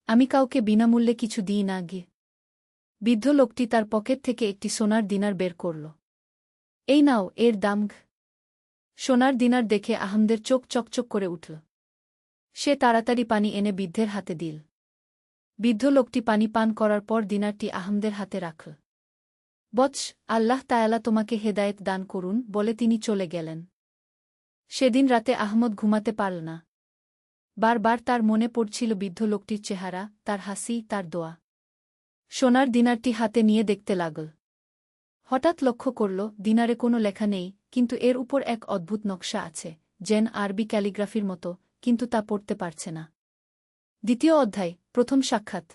আমি কাউকে বিনামূল্যে কিছু দিই না। বৃদ্ধ লোকটি তার পকেট থেকে একটি সোনার দিনার বের করল। এই নাও, এর দাম। সোনার দিনার দেখে আহমদের চোখ চকচক করে উঠল। সে তাড়াতাড়ি পানি এনে বৃদ্ধের হাতে দিল। বৃদ্ধ লোকটি পানি পান করার পর দিনারটি আহমদের হাতে রাখল। বৎস, আল্লাহ তায়ালা তোমাকে হেদায়েত দান করুন, বলে তিনি চলে গেলেন। সেদিন রাতে আহমদ ঘুমাতে পারল না। বারবার তার মনে পড়ছিল বৃদ্ধ লোকটির চেহারা, তার হাসি, তার দোয়া। সোনার দিনারটি হাতে নিয়ে দেখতে লাগল। হঠাৎ লক্ষ্য করল, দিনারে কোনো লেখা নেই, কিন্তু এর উপর এক অদ্ভুত নকশা আছে, যেন আরবি ক্যালিগ্রাফির মতো, কিন্তু তা পড়তে পারছে না। দ্বিতীয় অধ্যায়, প্রথম সাক্ষাৎ।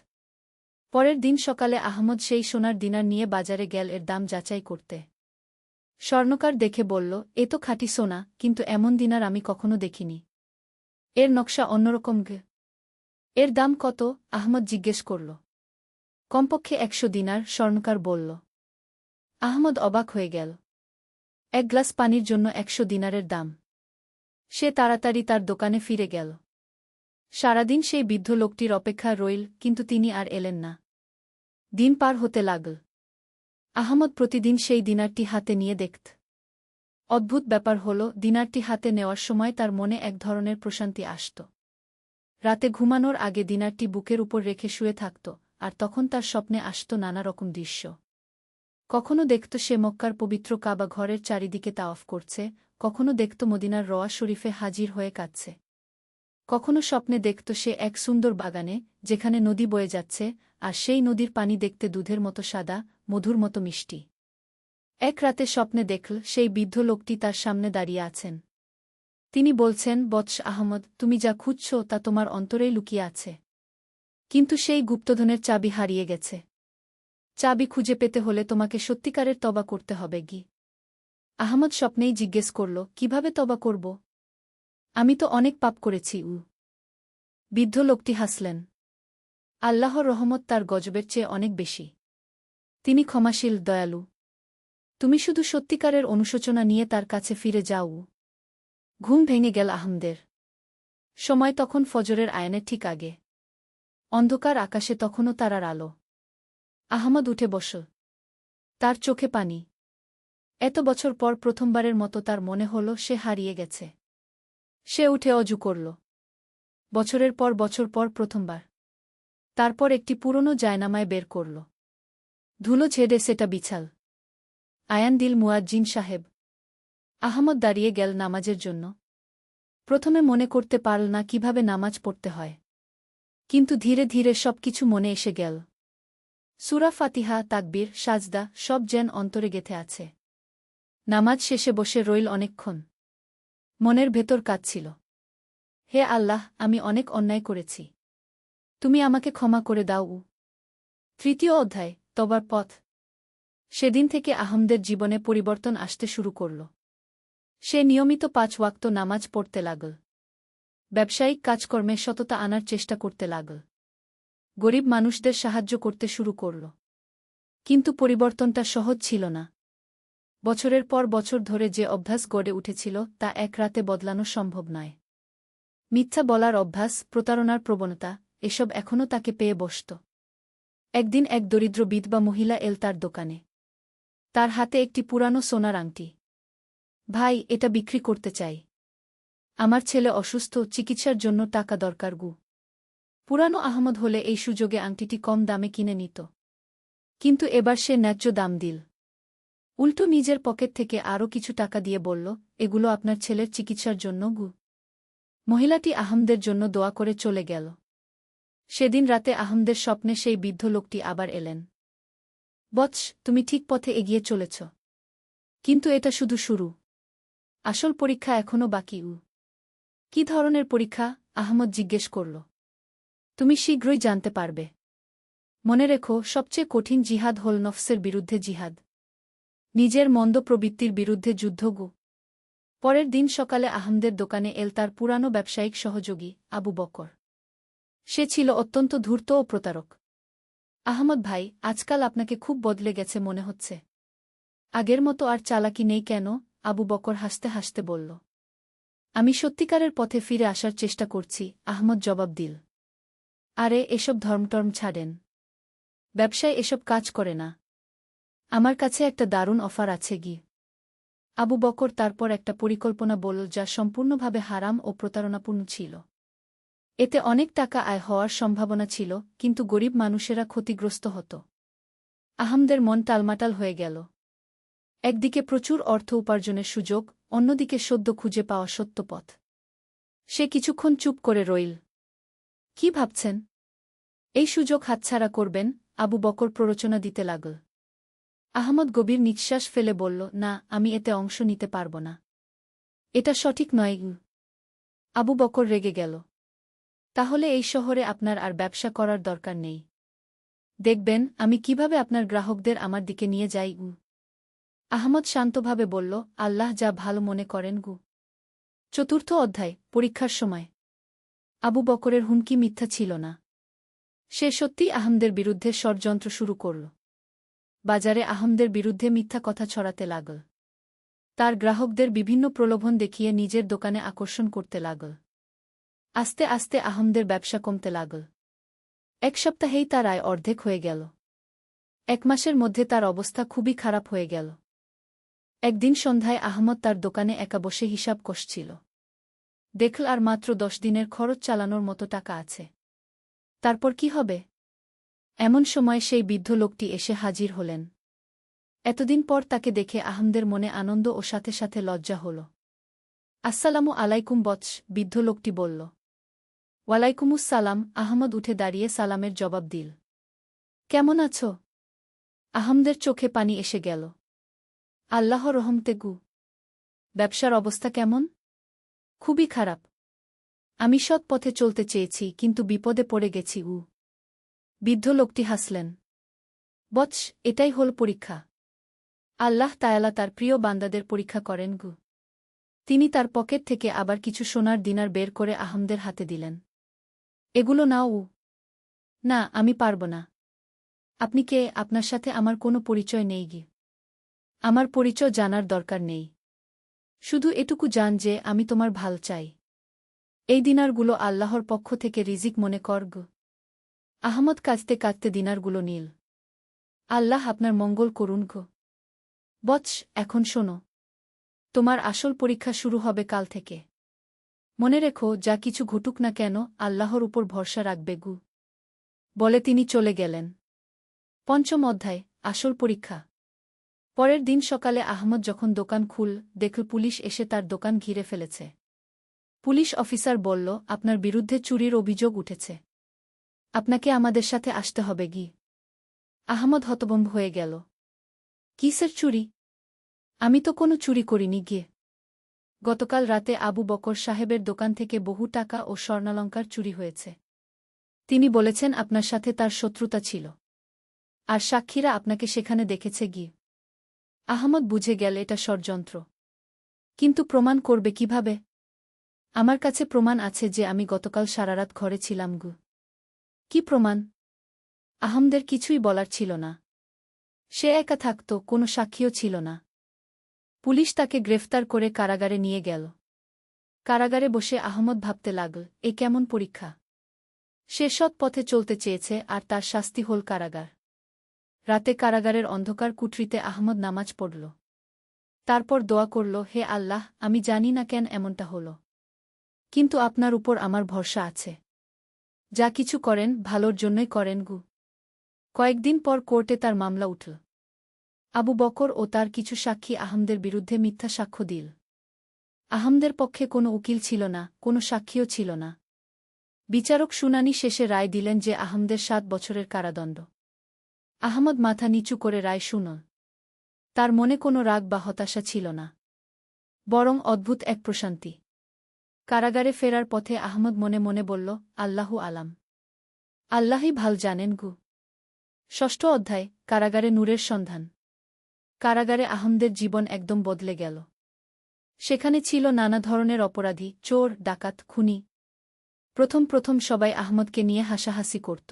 পরের দিন সকালে আহমদ সেই সোনার দিনার নিয়ে বাজারে গেল এর দাম যাচাই করতে। স্বর্ণকার দেখে বলল, এ তো খাঁটি সোনা, কিন্তু এমন দিনার আমি কখনো দেখিনি। এর নকশা অন্যরকম। এর দাম কত? আহমদ জিজ্ঞেস করল। কমপক্ষে ১০০ দিনার, স্বর্ণকার বলল। আহমদ অবাক হয়ে গেল। এক গ্লাস পানির জন্য ১০০ দিনারের দাম! সে তাড়াতাড়ি তার দোকানে ফিরে গেল। সারাদিন সেই বৃদ্ধ লোকটির অপেক্ষা রইল, কিন্তু তিনি আর এলেন না। দিন পার হতে লাগল। আহমদ প্রতিদিন সেই দিনারটি হাতে নিয়ে দেখত। অদ্ভুত ব্যাপার হল, দিনারটি হাতে নেওয়ার সময় তার মনে এক ধরনের প্রশান্তি আসত। রাতে ঘুমানোর আগে দিনারটি বুকের উপর রেখে শুয়ে থাকত, আর তখন তার স্বপ্নে আসত নানা রকম দৃশ্য। কখনো দেখত সে মক্কার পবিত্র কাবা ঘরের চারিদিকে তাওয়াফ করছে, কখনো দেখত মদিনার রওয়া শরীফে হাজির হয়ে কাঁদছে। কখনো স্বপ্নে দেখত সে এক সুন্দর বাগানে, যেখানে নদী বয়ে যাচ্ছে, আর সেই নদীর পানি দেখতে দুধের মতো সাদা, মধুর মতো মিষ্টি। এক রাতে স্বপ্নে দেখল সেই বৃদ্ধ লোকটি তার সামনে দাঁড়িয়ে আছেন। তিনি বলছেন, বৎস আহমদ, তুমি যা খুঁজছ তা তোমার অন্তরেই লুকিয়ে আছে। কিন্তু সেই গুপ্তধনের চাবি হারিয়ে গেছে। চাবি খুঁজে পেতে হলে তোমাকে সত্যিকারের তওবা করতে হবে। আহমদ স্বপ্নেই জিজ্ঞেস করল, কিভাবে তওবা করব? আমি তো অনেক পাপ করেছি। বৃদ্ধ লোকটি হাসলেন। আল্লাহর রহমত তার গজবের চেয়ে অনেক বেশি। তিনি ক্ষমাশীল, দয়ালু। তুমি শুধু সত্যিকারের অনুশোচনা নিয়ে তার কাছে ফিরে যাও। ঘুম ভেঙে গেল আহমদের। সময় তখন ফজরের আয়ানের ঠিক আগে। অন্ধকার আকাশে তখনও তারার আলো। আহমদ উঠে বসল। তার চোখে পানি। এত বছর পর প্রথমবারের মতো তার মনে হল সে হারিয়ে গেছে। সে উঠে অজু করল। বছরের পর বছর পর প্রথমবার। তারপর একটি পুরনো জায়নামায় বের করল। ধুলো ঝেড়ে সেটা বিছাল। আয়ান দিল মুয়াজ্জিন সাহেব। আহমদ দাঁড়িয়ে গেল নামাজের জন্য। প্রথমে মনে করতে পারল না কিভাবে নামাজ পড়তে হয়। কিন্তু ধীরে ধীরে সবকিছু মনে এসে গেল। সূরা ফাতিহা, তাকবীর, সাজদা সব যেন অন্তরে গেঁথে আছে। নামাজ শেষে বসে রইল অনেকক্ষণ। মনের ভেতর কাঁদছিল। হে আল্লাহ, আমি অনেক অন্যায় করেছি। তুমি আমাকে ক্ষমা করে দাও। তৃতীয় অধ্যায়, তওবার পথ। সেদিন থেকে আহমদের জীবনে পরিবর্তন আসতে শুরু করল। সে নিয়মিত 5 ওয়াক্ত নামাজ পড়তে লাগল। ব্যবসায়িক কাজকর্মে সততা আনার চেষ্টা করতে লাগল। গরিব মানুষদের সাহায্য করতে শুরু করল। কিন্তু পরিবর্তনটা সহজ ছিল না। বছরের পর বছর ধরে যে অভ্যাস গড়ে উঠেছিল তা এক রাতে বদলানো সম্ভব নয়। মিথ্যা বলার অভ্যাস, প্রতারণার প্রবণতা, এসব এখনও তাকে পেয়ে বসত। একদিন এক দরিদ্র বিধবা মহিলা এল তার দোকানে। তার হাতে একটি পুরানো সোনার আংটি। ভাই, এটা বিক্রি করতে চাই। আমার ছেলে অসুস্থ, চিকিৎসার জন্য টাকা দরকার। পুরানো আহমদ হলে এই সুযোগে আংটিটি কম দামে কিনে নিত। কিন্তু এবার সে ন্যায্য দাম দিল। উল্টো নিজের পকেট থেকে আরও কিছু টাকা দিয়ে বলল, এগুলো আপনার ছেলের চিকিৎসার জন্য। মহিলাটি আহমদের জন্য দোয়া করে চলে গেল। সেদিন রাতে আহমদের স্বপ্নে সেই বৃদ্ধ লোকটি আবার এলেন। বৎস, তুমি ঠিক পথে এগিয়ে চলেছ। কিন্তু এটা শুধু শুরু। আসল পরীক্ষা এখনও বাকি। কি ধরনের পরীক্ষা? আহমদ জিজ্ঞেস করল। তুমি শীঘ্রই জানতে পারবে। মনে রেখো, সবচেয়ে কঠিন জিহাদ হল নফসের বিরুদ্ধে জিহাদ। নিজের মন্দ প্রবৃত্তির বিরুদ্ধে যুদ্ধ। পরের দিন সকালে আহমদের দোকানে এল তার পুরানো ব্যবসায়িক সহযোগী, আবু বকর। সে ছিল অত্যন্ত ধূর্ত ও প্রতারক। আহমদ ভাই, আজকাল আপনাকে খুব বদলে গেছে মনে হচ্ছে। আগের মতো আর চালাকি নেই কেন? আবু বকর হাসতে হাসতে বলল। আমি সত্যিকারের পথে ফিরে আসার চেষ্টা করছি, আহমদ জবাব দিল। আরে, এসব ধর্মটর্ম ছাড়েন। ব্যবসায় এসব কাজ করে না। আমার কাছে একটা দারুণ অফার আছে। আবু বকর তারপর একটা পরিকল্পনা বলল যা সম্পূর্ণভাবে হারাম ও প্রতারণাপূর্ণ ছিল। এতে অনেক টাকা আয় হওয়ার সম্ভাবনা ছিল, কিন্তু গরিব মানুষেরা ক্ষতিগ্রস্ত হতো। আহমদের মন টালমাটাল হয়ে গেল। একদিকে প্রচুর অর্থ উপার্জনের সুযোগ, অন্যদিকে সদ্য খুঁজে পাওয়া সত্য পথ। সে কিছুক্ষণ চুপ করে রইল। কি ভাবছেন? এই সুযোগ হাতছাড়া করবেন? আবু বকর প্ররোচনা দিতে লাগল। আহমদ গভীর নিঃশ্বাস ফেলে বলল, না, আমি এতে অংশ নিতে পারব না। এটা সঠিক নয়। আবু বকর রেগে গেল। তাহলে এই শহরে আপনার আর ব্যবসা করার দরকার নেই। দেখবেন আমি কিভাবে আপনার গ্রাহকদের আমার দিকে নিয়ে যাই। আহমদ শান্তভাবে বলল, আল্লাহ যা ভালো মনে করেন। চতুর্থ অধ্যায়, পরীক্ষার সময়। আবু বকরের হুমকি মিথ্যা ছিল না। সে সত্যিই আহমদের বিরুদ্ধে ষড়যন্ত্র শুরু করল। বাজারে আহমদের বিরুদ্ধে মিথ্যা কথা ছড়াতে লাগল। তার গ্রাহকদের বিভিন্ন প্রলোভন দেখিয়ে নিজের দোকানে আকর্ষণ করতে লাগল। আস্তে আস্তে আহমদের ব্যবসা কমতে লাগল। এক সপ্তাহেই তার আয় অর্ধেক হয়ে গেল। 1 মাসের মধ্যে তার অবস্থা খুবই খারাপ হয়ে গেল। একদিন সন্ধ্যায় আহমদ তার দোকানে একা বসে হিসাব কষছিল। দেখল আর মাত্র 10 দিনের খরচ চালানোর মতো টাকা আছে। তারপর কি হবে? এমন সময় সেই বৃদ্ধ লোকটি এসে হাজির হলেন। এতদিন পর তাকে দেখে আহমদের মনে আনন্দ ও সাথে সাথে লজ্জা হল। আসসালামু আলাইকুম বৎস, বৃদ্ধ লোকটি বলল। ওয়ালাইকুমুস সালাম। আহমদ উঠে দাঁড়িয়ে সালামের জবাব দিল। কেমন আছো? আহমদের চোখে পানি এসে গেল। আল্লাহর রহমতে। ব্যবসার অবস্থা কেমন? খুবই খারাপ। আমি সৎ পথে চলতে চেয়েছি, কিন্তু বিপদে পড়ে গেছি। বৃদ্ধ লোকটি হাসলেন। বৎস, এটাই হল পরীক্ষা। আল্লাহ তায়ালা তার প্রিয় বান্দাদের পরীক্ষা করেন গু। তিনি তার পকেট থেকে আবার কিছু সোনার দিনার বের করে আহমদের হাতে দিলেন। এগুলো নাও। না, আমি পারব না। আপনি কে? আপনার সাথে আমার কোনো পরিচয় নেই গি। আমার পরিচয় জানার দরকার নেই। শুধু এটুকু জান যে আমি তোমার ভাল চাই। এই দিনারগুলো আল্লাহর পক্ষ থেকে রিজিক মনে কর গো। আহমদ কাঁদতে কাঁদতে দিনারগুলো নীল। আল্লাহ আপনার মঙ্গল করুন গো। বৎস, এখন শোনো। তোমার আসল পরীক্ষা শুরু হবে কাল থেকে। মনে রেখো, যা কিছু ঘটুক না কেন, আল্লাহর উপর ভরসা রাখবে গু। বলে তিনি চলে গেলেন। পঞ্চম অধ্যায়, আসল পরীক্ষা। পরের দিন সকালে আহমদ যখন দোকান দেখল পুলিশ এসে তার দোকান ঘিরে ফেলেছে। পুলিশ অফিসার বলল, আপনার বিরুদ্ধে চুরির অভিযোগ উঠেছে। আপনাকে আমাদের সাথে আসতে হবে গি। আহমদ হতভম্ব হয়ে গেল। কিসের চুরি? আমি তো কোনো চুরি করিনি গিয়ে। গতকাল রাতে আবু বকর সাহেবের দোকান থেকে বহু টাকা ও স্বর্ণালঙ্কার চুরি হয়েছে। তিনি বলেছেন আপনার সাথে তার শত্রুতা ছিল। আর সাক্ষীরা আপনাকে সেখানে দেখেছে গিয়ে। আহমদ বুঝে গেল এটা ষড়যন্ত্র। কিন্তু প্রমাণ করবে কিভাবে? আমার কাছে প্রমাণ আছে যে আমি গতকাল সারারাত ঘরে ছিলাম গু। কি প্রমাণ? আহমদের কিছুই বলার ছিল না। সে একা থাকত, কোনো সাক্ষীও ছিল না। পুলিশ তাকে গ্রেফতার করে কারাগারে নিয়ে গেল। কারাগারে বসে আহমদ ভাবতে লাগল, এ কেমন পরীক্ষা। সে সৎ পথে চলতে চেয়েছে আর তার শাস্তি হল কারাগার। রাতে কারাগারের অন্ধকার কুঠরিতে আহমদ নামাজ পড়ল। তারপর দোয়া করল, হে আল্লাহ, আমি জানি না কেন এমনটা হল। কিন্তু আপনার উপর আমার ভরসা আছে। যা কিছু করেন ভালোর জন্যই করেন গু। কয়েকদিন পর কোর্টে তার মামলা উঠল। আবু বকর ও তার কিছু সাক্ষী আহমদের বিরুদ্ধে মিথ্যা সাক্ষ্য দিল। আহমদের পক্ষে কোনো উকিল ছিল না, কোনো সাক্ষীও ছিল না। বিচারক শুনানি শেষে রায় দিলেন যে আহমদের 7 বছরের কারাদণ্ড। আহমদ মাথা নিচু করে রায় শুনল। তার মনে কোনো রাগ বা হতাশা ছিল না, বরং অদ্ভুত এক প্রশান্তি। কারাগারে ফেরার পথে আহমদ মনে মনে বলল, আল্লাহু আলাম। আল্লাহই ভাল জানেন গু। ষষ্ঠ অধ্যায়, কারাগারে নূরের সন্ধান। কারাগারে আহমদের জীবন একদম বদলে গেল। সেখানে ছিল নানা ধরনের অপরাধী, চোর, ডাকাত, খুনি। প্রথম সবাই আহমদকে নিয়ে হাসাহাসি করত।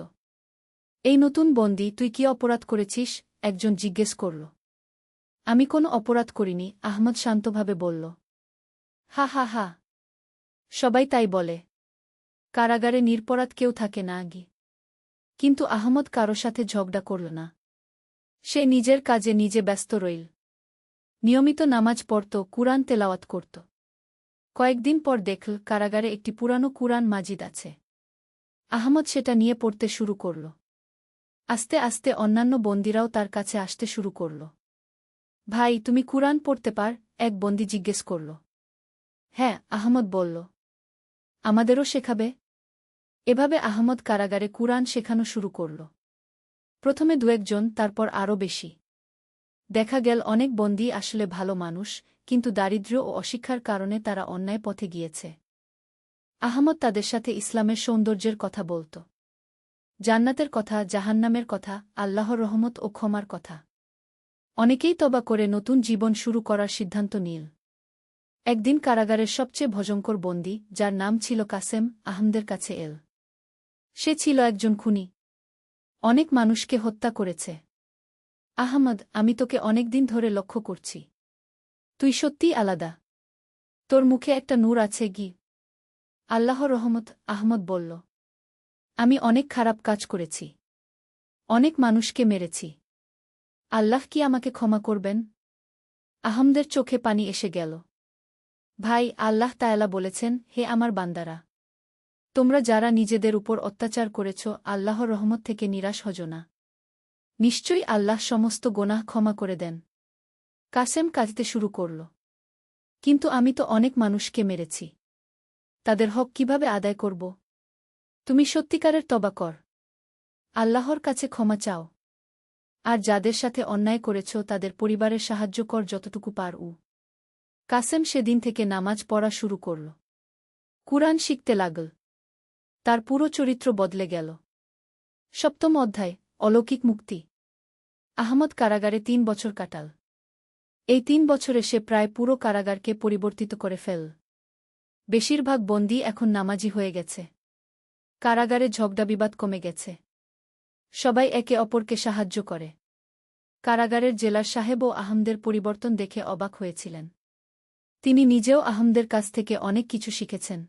এই নতুন বন্দী, তুই কি অপরাধ করেছিস? একজন জিজ্ঞেস করল। আমি কোনো অপরাধ করিনি, আহমদ শান্তভাবে বলল। হা হা হা। সবাই তাই বলে। কারাগারে নিরপরাধ কেউ থাকে না আগে। কিন্তু আহমদ কারো সাথে ঝগড়া করল না। সে নিজের কাজে নিজে ব্যস্ত রইল। নিয়মিত নামাজ পড়ত, কুরআন তেলাওয়াত করত। কয়েকদিন পর দেখল কারাগারে একটি পুরানো কুরআন মাজিদ আছে। আহমদ সেটা নিয়ে পড়তে শুরু করল। আস্তে আস্তে অন্যান্য বন্দীরাও তার কাছে আসতে শুরু করল। ভাই, তুমি কুরআন পড়তে পার? এক বন্দী জিজ্ঞেস করল। হ্যাঁ, আহমদ বলল। আমাদেরও শেখাবে? এভাবে আহমদ কারাগারে কুরআন শেখানো শুরু করল। প্রথমে 2-1 জন, তারপর আরও বেশি। দেখা গেল অনেক বন্দী আসলে ভালো মানুষ, কিন্তু দারিদ্র্য ও অশিক্ষার কারণে তারা অন্যায় পথে গিয়েছে। আহমদ তাদের সাথে ইসলামের সৌন্দর্যের কথা বলত। জান্নাতের কথা, জাহান্নামের কথা, আল্লাহর রহমত ও ক্ষমার কথা। অনেকেই তওবা করে নতুন জীবন শুরু করার সিদ্ধান্ত নিল। একদিন কারাগারের সবচেয়ে ভয়ঙ্কর বন্দী, যার নাম ছিল কাসেম, আহমদের কাছে এল। সে ছিল একজন খুনি। অনেক মানুষকে হত্যা করেছে। আহমদ, আমি তোকে অনেকদিন ধরে লক্ষ্য করছি। তুই সত্যিই আলাদা। তোর মুখে একটা নূর আছে গি। আল্লাহর রহমত, আহমদ বলল। আমি অনেক খারাপ কাজ করেছি। অনেক মানুষকে মেরেছি। আল্লাহ কি আমাকে ক্ষমা করবেন? আহমদের চোখে পানি এসে গেল। ভাই, আল্লাহ তায়ালা বলেছেন, হে আমার বান্দারা, তোমরা যারা নিজেদের উপর অত্যাচার করেছ, আল্লাহর রহমত থেকে নিরাশ হজো না। নিশ্চয়ই আল্লাহ সমস্ত গোনাহ ক্ষমা করে দেন। কাসেম কাঁদতে শুরু করল। কিন্তু আমি তো অনেক মানুষকে মেরেছি। তাদের হক কিভাবে আদায় করব? তুমি সত্যিকারের তওবা কর। আল্লাহর কাছে ক্ষমা চাও। আর যাদের সাথে অন্যায় করেছ তাদের পরিবারের সাহায্য কর যতটুকু পারু। কাসেম সেদিন থেকে নামাজ পড়া শুরু করল। কুরআন শিখতে লাগল। তার পুরো চরিত্র বদলে গেল। সপ্তম অধ্যায়, অলৌকিক মুক্তি। আহমদ কারাগারে 3 বছর কাটাল। এই ৩ বছরে সে প্রায় পুরো কারাগারকে পরিবর্তিত করে ফেল। বেশিরভাগ বন্দী এখন নামাজি হয়ে গেছে। কারাগারে ঝগড়াবিবাদ কমে গেছে। সবাই একে অপরকে সাহায্য করে। কারাগারের জেলার সাহেবও আহমদের পরিবর্তন দেখে অবাক হয়েছিলেন। তিনি নিজেও আহমদের কাছ থেকে অনেক কিছু শিখেছেন।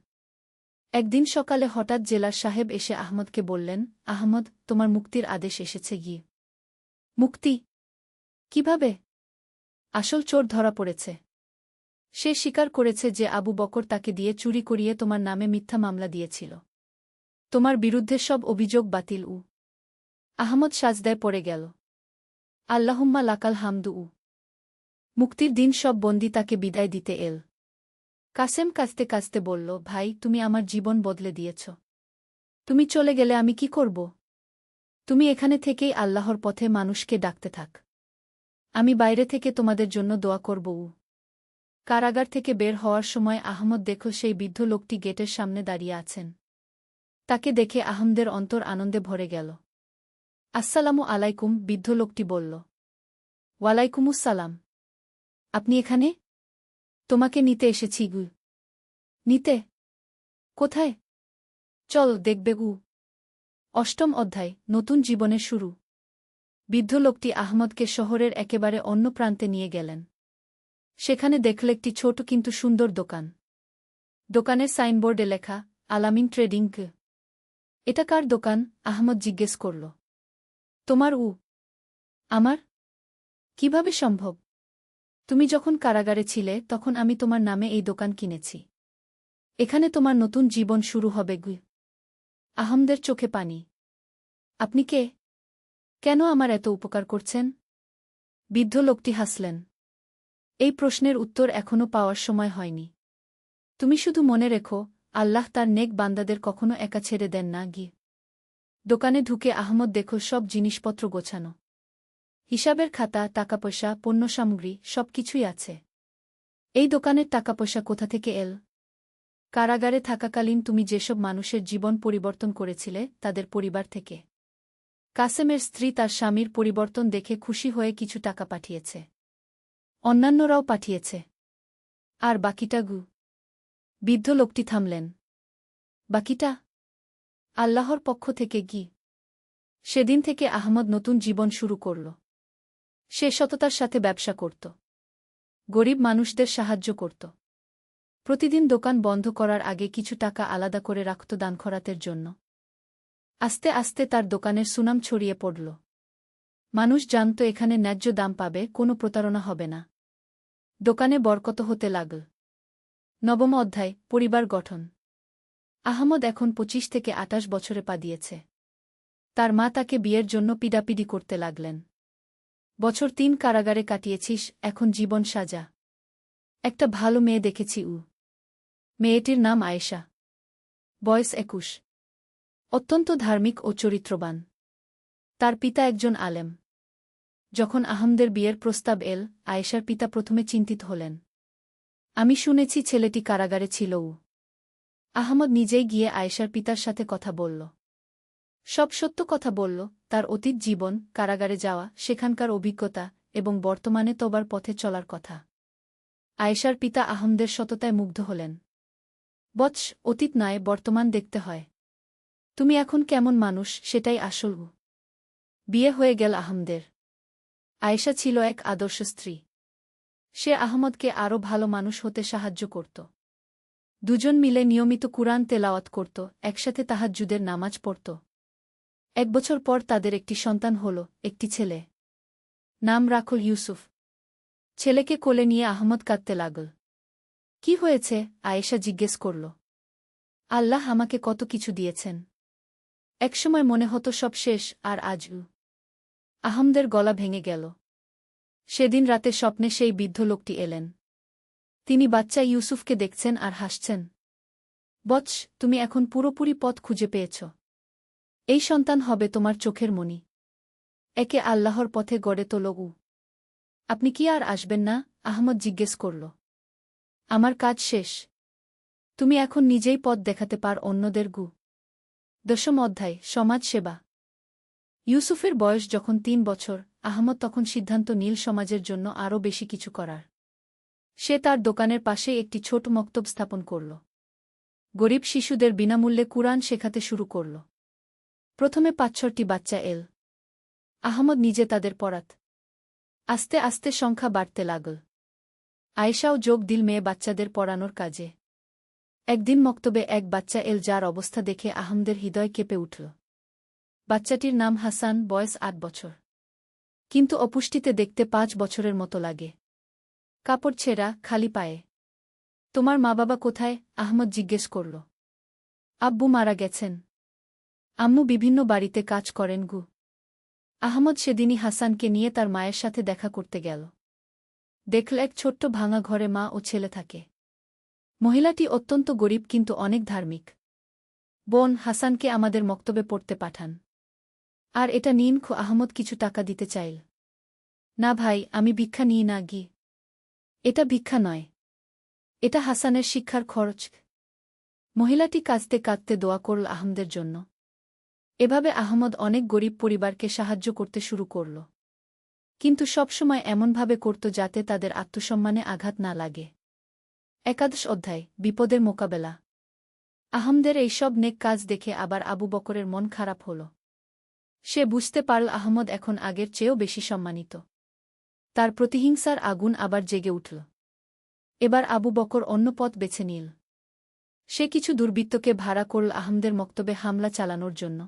একদিন সকালে হঠাৎ জেলার সাহেব এসে আহমদকে বললেন, আহমদ, তোমার মুক্তির আদেশ এসেছে গিয়ে। মুক্তি? কিভাবে? আসল চোর ধরা পড়েছে। সে স্বীকার করেছে যে আবু বকর তাকে দিয়ে চুরি করিয়ে তোমার নামে মিথ্যা মামলা দিয়েছিল। তোমার বিরুদ্ধে সব অভিযোগ বাতিল। আহমদ সাজদায় পড়ে গেল। আল্লাহুম্মা লাকাল হামদু। মুক্তির দিন সব বন্দী তাকে বিদায় দিতে এল। কাসেম কাঁদতে কাঁদতে বলল, ভাই, তুমি আমার জীবন বদলে দিয়েছ। তুমি চলে গেলে আমি কি করব? তুমি এখানে থেকেই আল্লাহর পথে মানুষকে ডাকতে থাক। আমি বাইরে থেকে তোমাদের জন্য দোয়া করব। কারাগার থেকে বের হওয়ার সময় আহমদ দেখল সেই বৃদ্ধ লোকটি গেটের সামনে দাঁড়িয়ে আছেন। তাকে দেখে আহমদের অন্তর আনন্দে ভরে গেল। আসসালামু আলাইকুম, বৃদ্ধ লোকটি বলল। ওয়ালাইকুমুসসালাম। আপনি এখানে? তোমাকে নিতে এসেছি গু। নিতে? কোথায়? চল, দেখবে গু। অষ্টম অধ্যায়, নতুন জীবনের শুরু। বৃদ্ধ লোকটি আহমদকে শহরের একেবারে অন্য প্রান্তে নিয়ে গেলেন। সেখানে দেখল একটি ছোট কিন্তু সুন্দর দোকান। দোকানের সাইনবোর্ডে লেখা, আলামিন ট্রেডিং। এটা কার দোকান? আহমদ জিজ্ঞেস করল। তোমার। আমার? কিভাবে সম্ভব? তুমি যখন কারাগারে ছিলে তখন আমি তোমার নামে এই দোকান কিনেছি। এখানে তোমার নতুন জীবন শুরু হবে গু। আহমদের চোখে পানি। আপনি কে? কেন আমার এত উপকার করছেন? বৃদ্ধ লোকটি হাসলেন। এই প্রশ্নের উত্তর এখনো পাওয়ার সময় হয়নি। তুমি শুধু মনে রেখো, আল্লাহ তার নেক বান্দাদের কখনো একা ছেড়ে দেন না গি। দোকানে ঢুকে আহমদ দেখল সব জিনিসপত্র গোছানো। হিসাবের খাতা, টাকাপয়সা, পণ্যসামগ্রী সবকিছুই আছে। এই দোকানের টাকাপয়সা কোথা থেকে এল? কারাগারে থাকাকালীন তুমি যেসব মানুষের জীবন পরিবর্তন করেছিলে তাদের পরিবার থেকে। কাসেমের স্ত্রী তার স্বামীর পরিবর্তন দেখে খুশি হয়ে কিছু টাকা পাঠিয়েছে। অন্যান্যরাও পাঠিয়েছে। আর বাকিটা গু? বৃদ্ধ লোকটি থামলেন। বাকিটা? আল্লাহর পক্ষ থেকে গি। সেদিন থেকে আহমদ নতুন জীবন শুরু করল। সে সততার সাথে ব্যবসা করত। গরিব মানুষদের সাহায্য করত। প্রতিদিন দোকান বন্ধ করার আগে কিছু টাকা আলাদা করে রাখত দান খরাতের জন্য। আস্তে আস্তে তার দোকানের সুনাম ছড়িয়ে পড়ল। মানুষ জানত এখানে ন্যায্য দাম পাবে, কোনো প্রতারণা হবে না। দোকানে বরকত হতে লাগল। নবম অধ্যায়, পরিবার গঠন। আহমদ এখন ২৫ থেকে ২৮ বছরে পা দিয়েছে। তার মা তাকে বিয়ের জন্য পিডাপিডি করতে লাগলেন। বছর ৩ কারাগারে কাটিয়েছিস, এখন জীবন সাজা। একটা ভালো মেয়ে দেখেছি। মেয়েটির নাম আয়েশা। বয়স ২১। অত্যন্ত ধার্মিক ও চরিত্রবান। তার পিতা একজন আলেম। যখন আহমদের বিয়ের প্রস্তাব এল, আয়েশার পিতা প্রথমে চিন্তিত হলেন। আমি শুনেছি ছেলেটি কারাগারে ছিল। আহমদ নিজেই গিয়ে আয়েশার পিতার সাথে কথা বলল। সব সত্য কথা বলল, তার অতীত জীবন, কারাগারে যাওয়া, সেখানকার অভিজ্ঞতা এবং বর্তমানে তবার পথে চলার কথা। আয়েশার পিতা আহমদের সততায় মুগ্ধ হলেন। বৎস, অতীত নয়, বর্তমান দেখতে হয়। তুমি এখন কেমন মানুষ সেটাই আসল। বিয়ে হয়ে গেল আহমদের। আয়েশা ছিল এক আদর্শ স্ত্রী। সে আহমদকে আরও ভালো মানুষ হতে সাহায্য করত। দুজন মিলে নিয়মিত কুরআন তেলাওয়াত করত, একসাথে তাহাজ্জুদের নামাজ পড়ত। ১ বছর পর তাদের একটি সন্তান হল, একটি ছেলে। নাম রাখল ইউসুফ। ছেলেকে কোলে নিয়ে আহমদ কাঁদতে লাগল। কি হয়েছে? আয়েশা জিজ্ঞেস করল। আল্লাহ আমাকে কত কিছু দিয়েছেন। একসময় মনে হতো সব শেষ, আর আজ। আহমদের গলা ভেঙে গেল। সেদিন রাতে স্বপ্নে সেই বৃদ্ধ লোকটি এলেন। তিনি বাচ্চা ইউসুফকে দেখছেন আর হাসছেন। বৎস, তুমি এখন পুরোপুরি পথ খুঁজে পেয়েছ। এই সন্তান হবে তোমার চোখের মণি। একে আল্লাহর পথে গড়ে তোলো। আপনি কি আর আসবেন না? আহমদ জিজ্ঞেস করল। আমার কাজ শেষ। তুমি এখন নিজেই পথ দেখাতে পার অন্যদের। ১০ম অধ্যায়, সমাজ সেবা। ইউসুফের বয়স যখন ৩ বছর, আহমদ তখন সিদ্ধান্ত নীল সমাজের জন্য আরও বেশি কিছু করার। সে তার দোকানের পাশেই একটি ছোট মক্তব স্থাপন করল। গরিব শিশুদের বিনামূল্যে কুরআন শেখাতে শুরু করল। প্রথমে ৫-৬টি বাচ্চা এল। আহমদ নিজে তাদের পড়াত। আস্তে আস্তে সংখ্যা বাড়তে লাগল। আয়েশাও যোগ দিল মেয়ে বাচ্চাদের পড়ানোর কাজে। একদিন মক্তবে এক বাচ্চা এল যার অবস্থা দেখে আহমদের হৃদয় কেঁপে উঠল। বাচ্চাটির নাম হাসান, বয়স ৮ বছর। কিন্তু অপুষ্টিতে দেখতে ৫ বছরের মতো লাগে। কাপড় ছেঁড়া, খালি পায়ে। তোমার মা বাবা কোথায়? আহমদ জিজ্ঞেস করল। আব্বু মারা গেছেন। আম্মু বিভিন্ন বাড়িতে কাজ করেন গু। আহমদ সেদিনই হাসানকে নিয়ে তার মায়ের সাথে দেখা করতে গেল। দেখল এক ছোট্ট ভাঙা ঘরে মা ও ছেলে থাকে। মহিলাটি অত্যন্ত গরিব কিন্তু অনেক ধার্মিক। বোন, হাসানকে আমাদের মক্তবে পড়তে পাঠান। আর এটা নিন। আহমদ কিছু টাকা দিতে চাইল। না ভাই, আমি ভিক্ষা নিই না গি। এটা ভিক্ষা নয়। এটা হাসানের শিক্ষার খরচ। মহিলাটি কাঁদতে কাঁদতে দোয়া করল আহমদের জন্য। এভাবে আহমদ অনেক গরিব পরিবারকে সাহায্য করতে শুরু করল। কিন্তু সবসময় এমনভাবে করত যাতে তাদের আত্মসম্মানে আঘাত না লাগে। একাদশ অধ্যায়, বিপদের মোকাবেলা। আহমদের এই সব নেক কাজ দেখে আবার আবু বকরের মন খারাপ হল। সে বুঝতে পারল আহমদ এখন আগের চেয়েও বেশি সম্মানিত। তার প্রতিহিংসার আগুন আবার জেগে উঠল। এবার আবু বকর অন্য পথ বেছে নিল। সে কিছু দুর্বৃত্তকে ভাড়া করল আহমদের মক্তবে হামলা চালানোর জন্য।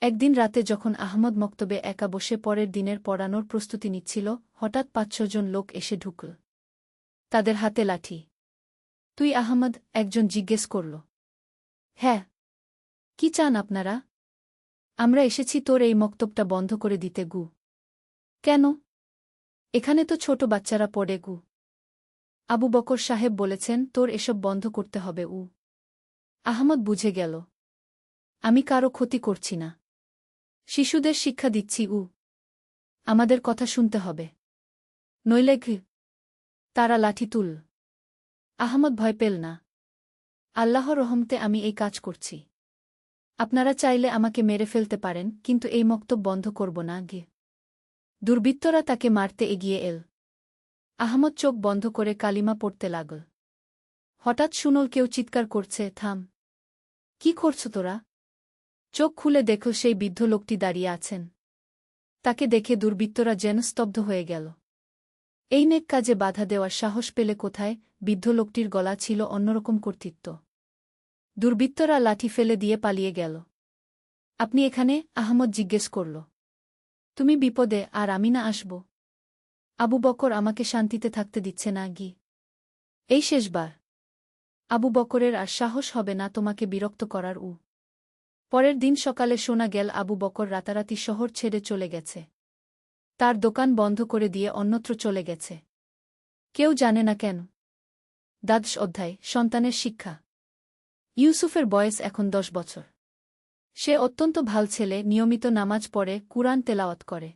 একদিন রাতে যখন আহমদ মক্তবে একা বসে পরের দিনের পড়ানোর প্রস্তুতি নিচ্ছিল, হঠাৎ ৫-৬ জন লোক এসে ঢুকল। তাদের হাতে লাঠি। তুই আহমদ? একজন জিজ্ঞেস করল। হ্যাঁ। কি চান আপনারা? আমরা এসেছি তোর এই মক্তবটা বন্ধ করে দিতে গু। কেন? এখানে তো ছোট বাচ্চারা পড়ে গু। আবু বকর সাহেব বলেছেন তোর এসব বন্ধ করতে হবে। আহমদ বুঝে গেল। আমি কারো ক্ষতি করছি না। শিশুদের শিক্ষা দিচ্ছি। আমাদের কথা শুনতে হবে। নইলে তারা লাঠি তুল। আহমদ ভয় পেল না। আল্লাহর রহমতে আমি এই কাজ করছি। আপনারা চাইলে আমাকে মেরে ফেলতে পারেন, কিন্তু এই মক্তব বন্ধ করব না গে। দুর্বৃত্তরা তাকে মারতে এগিয়ে এল। আহমদ চোখ বন্ধ করে কালিমা পড়তে লাগল। হঠাৎ শুনল কেউ চিৎকার করছে, থাম। কি করছ তোরা? চোখ খুলে দেখল সেই বৃদ্ধ লোকটি দাঁড়িয়ে আছেন। তাকে দেখে দুর্বৃত্তরা যেন স্তব্ধ হয়ে গেল। এই নেক কাজে বাধা দেওয়ার সাহস পেলে কোথায়? বৃদ্ধ লোকটির গলা ছিল অন্যরকম কর্তৃত্ব। দুর্বৃত্তরা লাঠি ফেলে দিয়ে পালিয়ে গেল। আপনি এখানে? আহমদ জিজ্ঞেস করল। তুমি বিপদে, আর আমি না আসব? আবু বকর আমাকে শান্তিতে থাকতে দিচ্ছে না গি। এই শেষবার। আবু বকরের আর সাহস হবে না তোমাকে বিরক্ত করার। পরের দিন সকালে শোনা গেল আবু বকর রাতারাতি শহর ছেড়ে চলে গেছে। তার দোকান বন্ধ করে দিয়ে অন্যত্র চলে গেছে। কেউ জানে না কেন। দ্বাদশ অধ্যায়, সন্তানের শিক্ষা। ইউসুফের বয়স এখন ১০ বছর। সে অত্যন্ত ভাল ছেলে, নিয়মিত নামাজ পড়ে, কুরআন তেলাওয়াত করে।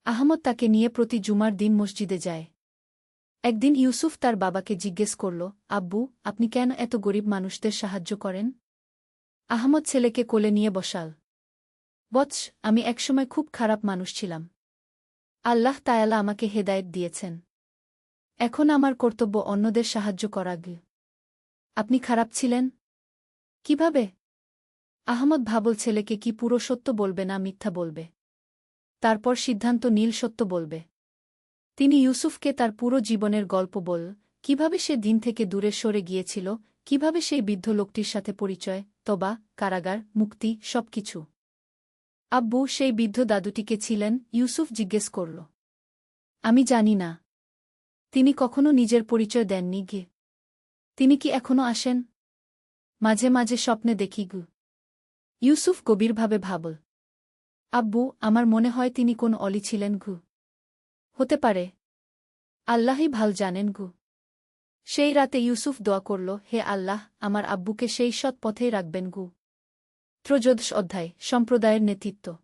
আহমদ তাকে নিয়ে প্রতি জুমার দিন মসজিদে যায়। একদিন ইউসুফ তার বাবাকে জিজ্ঞেস করল, আব্বু, আপনি কেন এত গরিব মানুষদের সাহায্য করেন? আহমদ ছেলেকে কোলে নিয়ে বসাল। বৎস, আমি একসময় খুব খারাপ মানুষ ছিলাম। আল্লাহ তায়ালা আমাকে হেদায়েত দিয়েছেন। এখন আমার কর্তব্য অন্যদের সাহায্য করা। আপনি খারাপ ছিলেন? কিভাবে? আহমদ ভাবল ছেলেকে কি পুরো সত্য বলবে না মিথ্যা বলবে। তারপর সিদ্ধান্ত নীল সত্য বলবে। তিনি ইউসুফকে তার পুরো জীবনের গল্প বলল, কিভাবে সে দিন থেকে দূরে সরে গিয়েছিল, কিভাবে সেই বৃদ্ধ লোকটির সাথে পরিচয়, তবা, কারাগার, মুক্তি, সবকিছু। আব্বু, সেই বৃদ্ধ দাদুটিকে ছিলেন? ইউসুফ জিজ্ঞেস করল। আমি জানি না। তিনি কখনো নিজের পরিচয় দেননি গে। তিনি কি এখনো আসেন? মাঝে মাঝে স্বপ্নে দেখি গু। ইউসুফ গভীরভাবে ভাবল। আব্বু, আমার মনে হয় তিনি কোন অলি ছিলেন গু। হতে পারে। আল্লাহই ভাল জানেন গু। সেই রাতে ইউসুফ দোয়া করল, হে আল্লাহ, আমার আব্বুকে সেই সৎ পথেই রাখবেন গু। ত্রয়োদশ অধ্যায়, সম্প্রদায়ের নেতৃত্ব।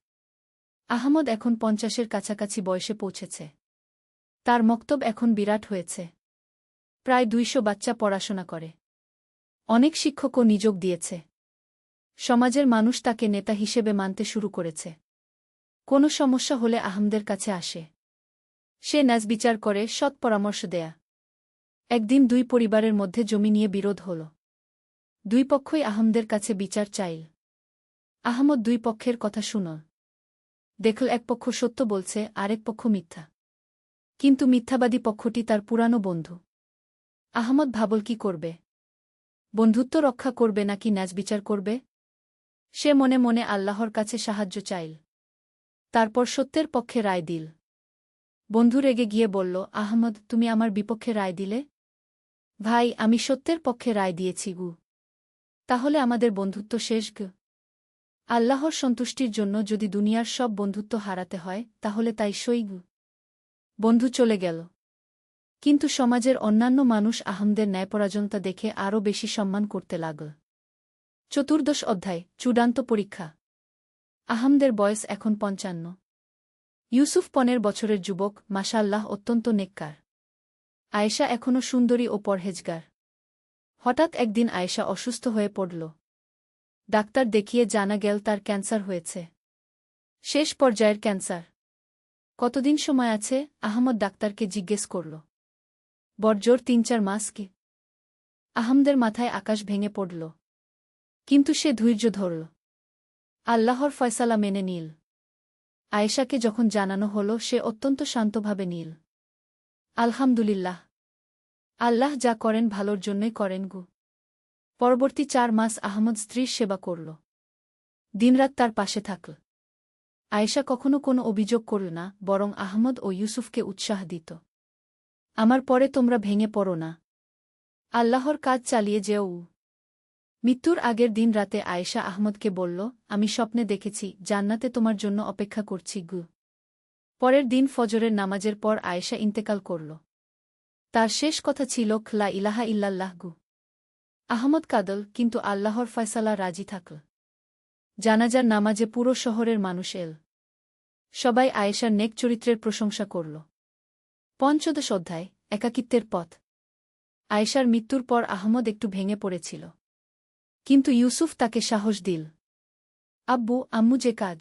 আহমদ এখন ৫০-এর কাছাকাছি বয়সে পৌঁছেছে। তার মক্তব এখন বিরাট হয়েছে। প্রায় ২০০ বাচ্চা পড়াশোনা করে। অনেক শিক্ষকও নিযোগ দিয়েছে। সমাজের মানুষ তাকে নেতা হিসেবে মানতে শুরু করেছে। কোনো সমস্যা হলে আহমদের কাছে আসে। সে ন্যায় বিচার করে, সৎ পরামর্শ দেয়া। একদিন দুই পরিবারের মধ্যে জমি নিয়ে বিরোধ হল। দুই পক্ষই আহমদের কাছে বিচার চাইল। আহমদ দুই পক্ষের কথা শুনল। দেখল এক পক্ষ সত্য বলছে, আরেক পক্ষ মিথ্যা। কিন্তু মিথ্যাবাদী পক্ষটি তার পুরানো বন্ধু। আহমদ ভাবল কি করবে, বন্ধুত্ব রক্ষা করবে নাকি ন্যায় বিচার করবে। সে মনে মনে আল্লাহর কাছে সাহায্য চাইল। তারপর সত্যের পক্ষে রায় দিল। বন্ধু রেগে গিয়ে বলল, আহমদ, তুমি আমার বিপক্ষে রায় দিলে। ভাই, আমি সত্যের পক্ষে রায় দিয়েছি গু। তাহলে আমাদের বন্ধুত্ব শেষ গ। আল্লাহর সন্তুষ্টির জন্য যদি দুনিয়ার সব বন্ধুত্ব হারাতে হয় তাহলে তাই সই গু। বন্ধু চলে গেল। কিন্তু সমাজের অন্যান্য মানুষ আহমদের ন্যায়পরায়ণতা দেখে আরও বেশি সম্মান করতে লাগল। চতুর্দশ অধ্যায়, চূড়ান্ত পরীক্ষা। আহমদের বয়স এখন ৫৫। ইউসুফ ১৫ বছরের যুবক, মাশাআল্লাহ অত্যন্ত নেককার। আয়েশা এখনও সুন্দরী ও পরহেজগার। হঠাৎ একদিন আয়েশা অসুস্থ হয়ে পড়ল। ডাক্তার দেখিয়ে জানা গেল তার ক্যান্সার হয়েছে। শেষ পর্যায়ের ক্যান্সার। কতদিন সময় আছে? আহমদ ডাক্তারকে জিজ্ঞেস করল। বড়জোর ৩-৪ মাস কি? আহমদের মাথায় আকাশ ভেঙে পড়ল। কিন্তু সে ধৈর্য ধরল। আল্লাহর ফয়সালা মেনে নিল। আয়েশাকে যখন জানানো হল সে অত্যন্ত শান্তভাবে নিল। আলহামদুলিল্লাহ, আল্লাহ যা করেন ভালোর জন্যই করেন গু। পরবর্তী ৪ মাস আহমদ স্ত্রীর সেবা করল। দিনরাত তার পাশে থাকল। আয়েশা কখনো কোনো অভিযোগ করল না, বরং আহমদ ও ইউসুফকে উৎসাহ দিত। আমার পরে তোমরা ভেঙে পড়ো না, আল্লাহর কাজ চালিয়ে যেও। মৃত্যুর আগের দিন রাতে আয়েশা আহমদকে বলল, আমি স্বপ্নে দেখেছি জান্নাতে তোমার জন্য অপেক্ষা করছি গু। পরের দিন ফজরের নামাজের পর আয়েশা ইন্তেকাল করল। তার শেষ কথা ছিল, লা ইলাহা ইল্লাল্লাহ গু। আহমদ কাঁদল, কিন্তু আল্লাহর ফয়সালা রাজি থাকল। জানাজার নামাজে পুরো শহরের মানুষ এল। সবাই আয়েশার নেক চরিত্রের প্রশংসা করল। পঞ্চদশ অধ্যায়, একাকিত্বের পথ। আয়েশার মৃত্যুর পর আহমদ একটু ভেঙে পড়েছিল। কিন্তু ইউসুফ তাকে সাহস দিল। আব্বু, আম্মু যে কাজ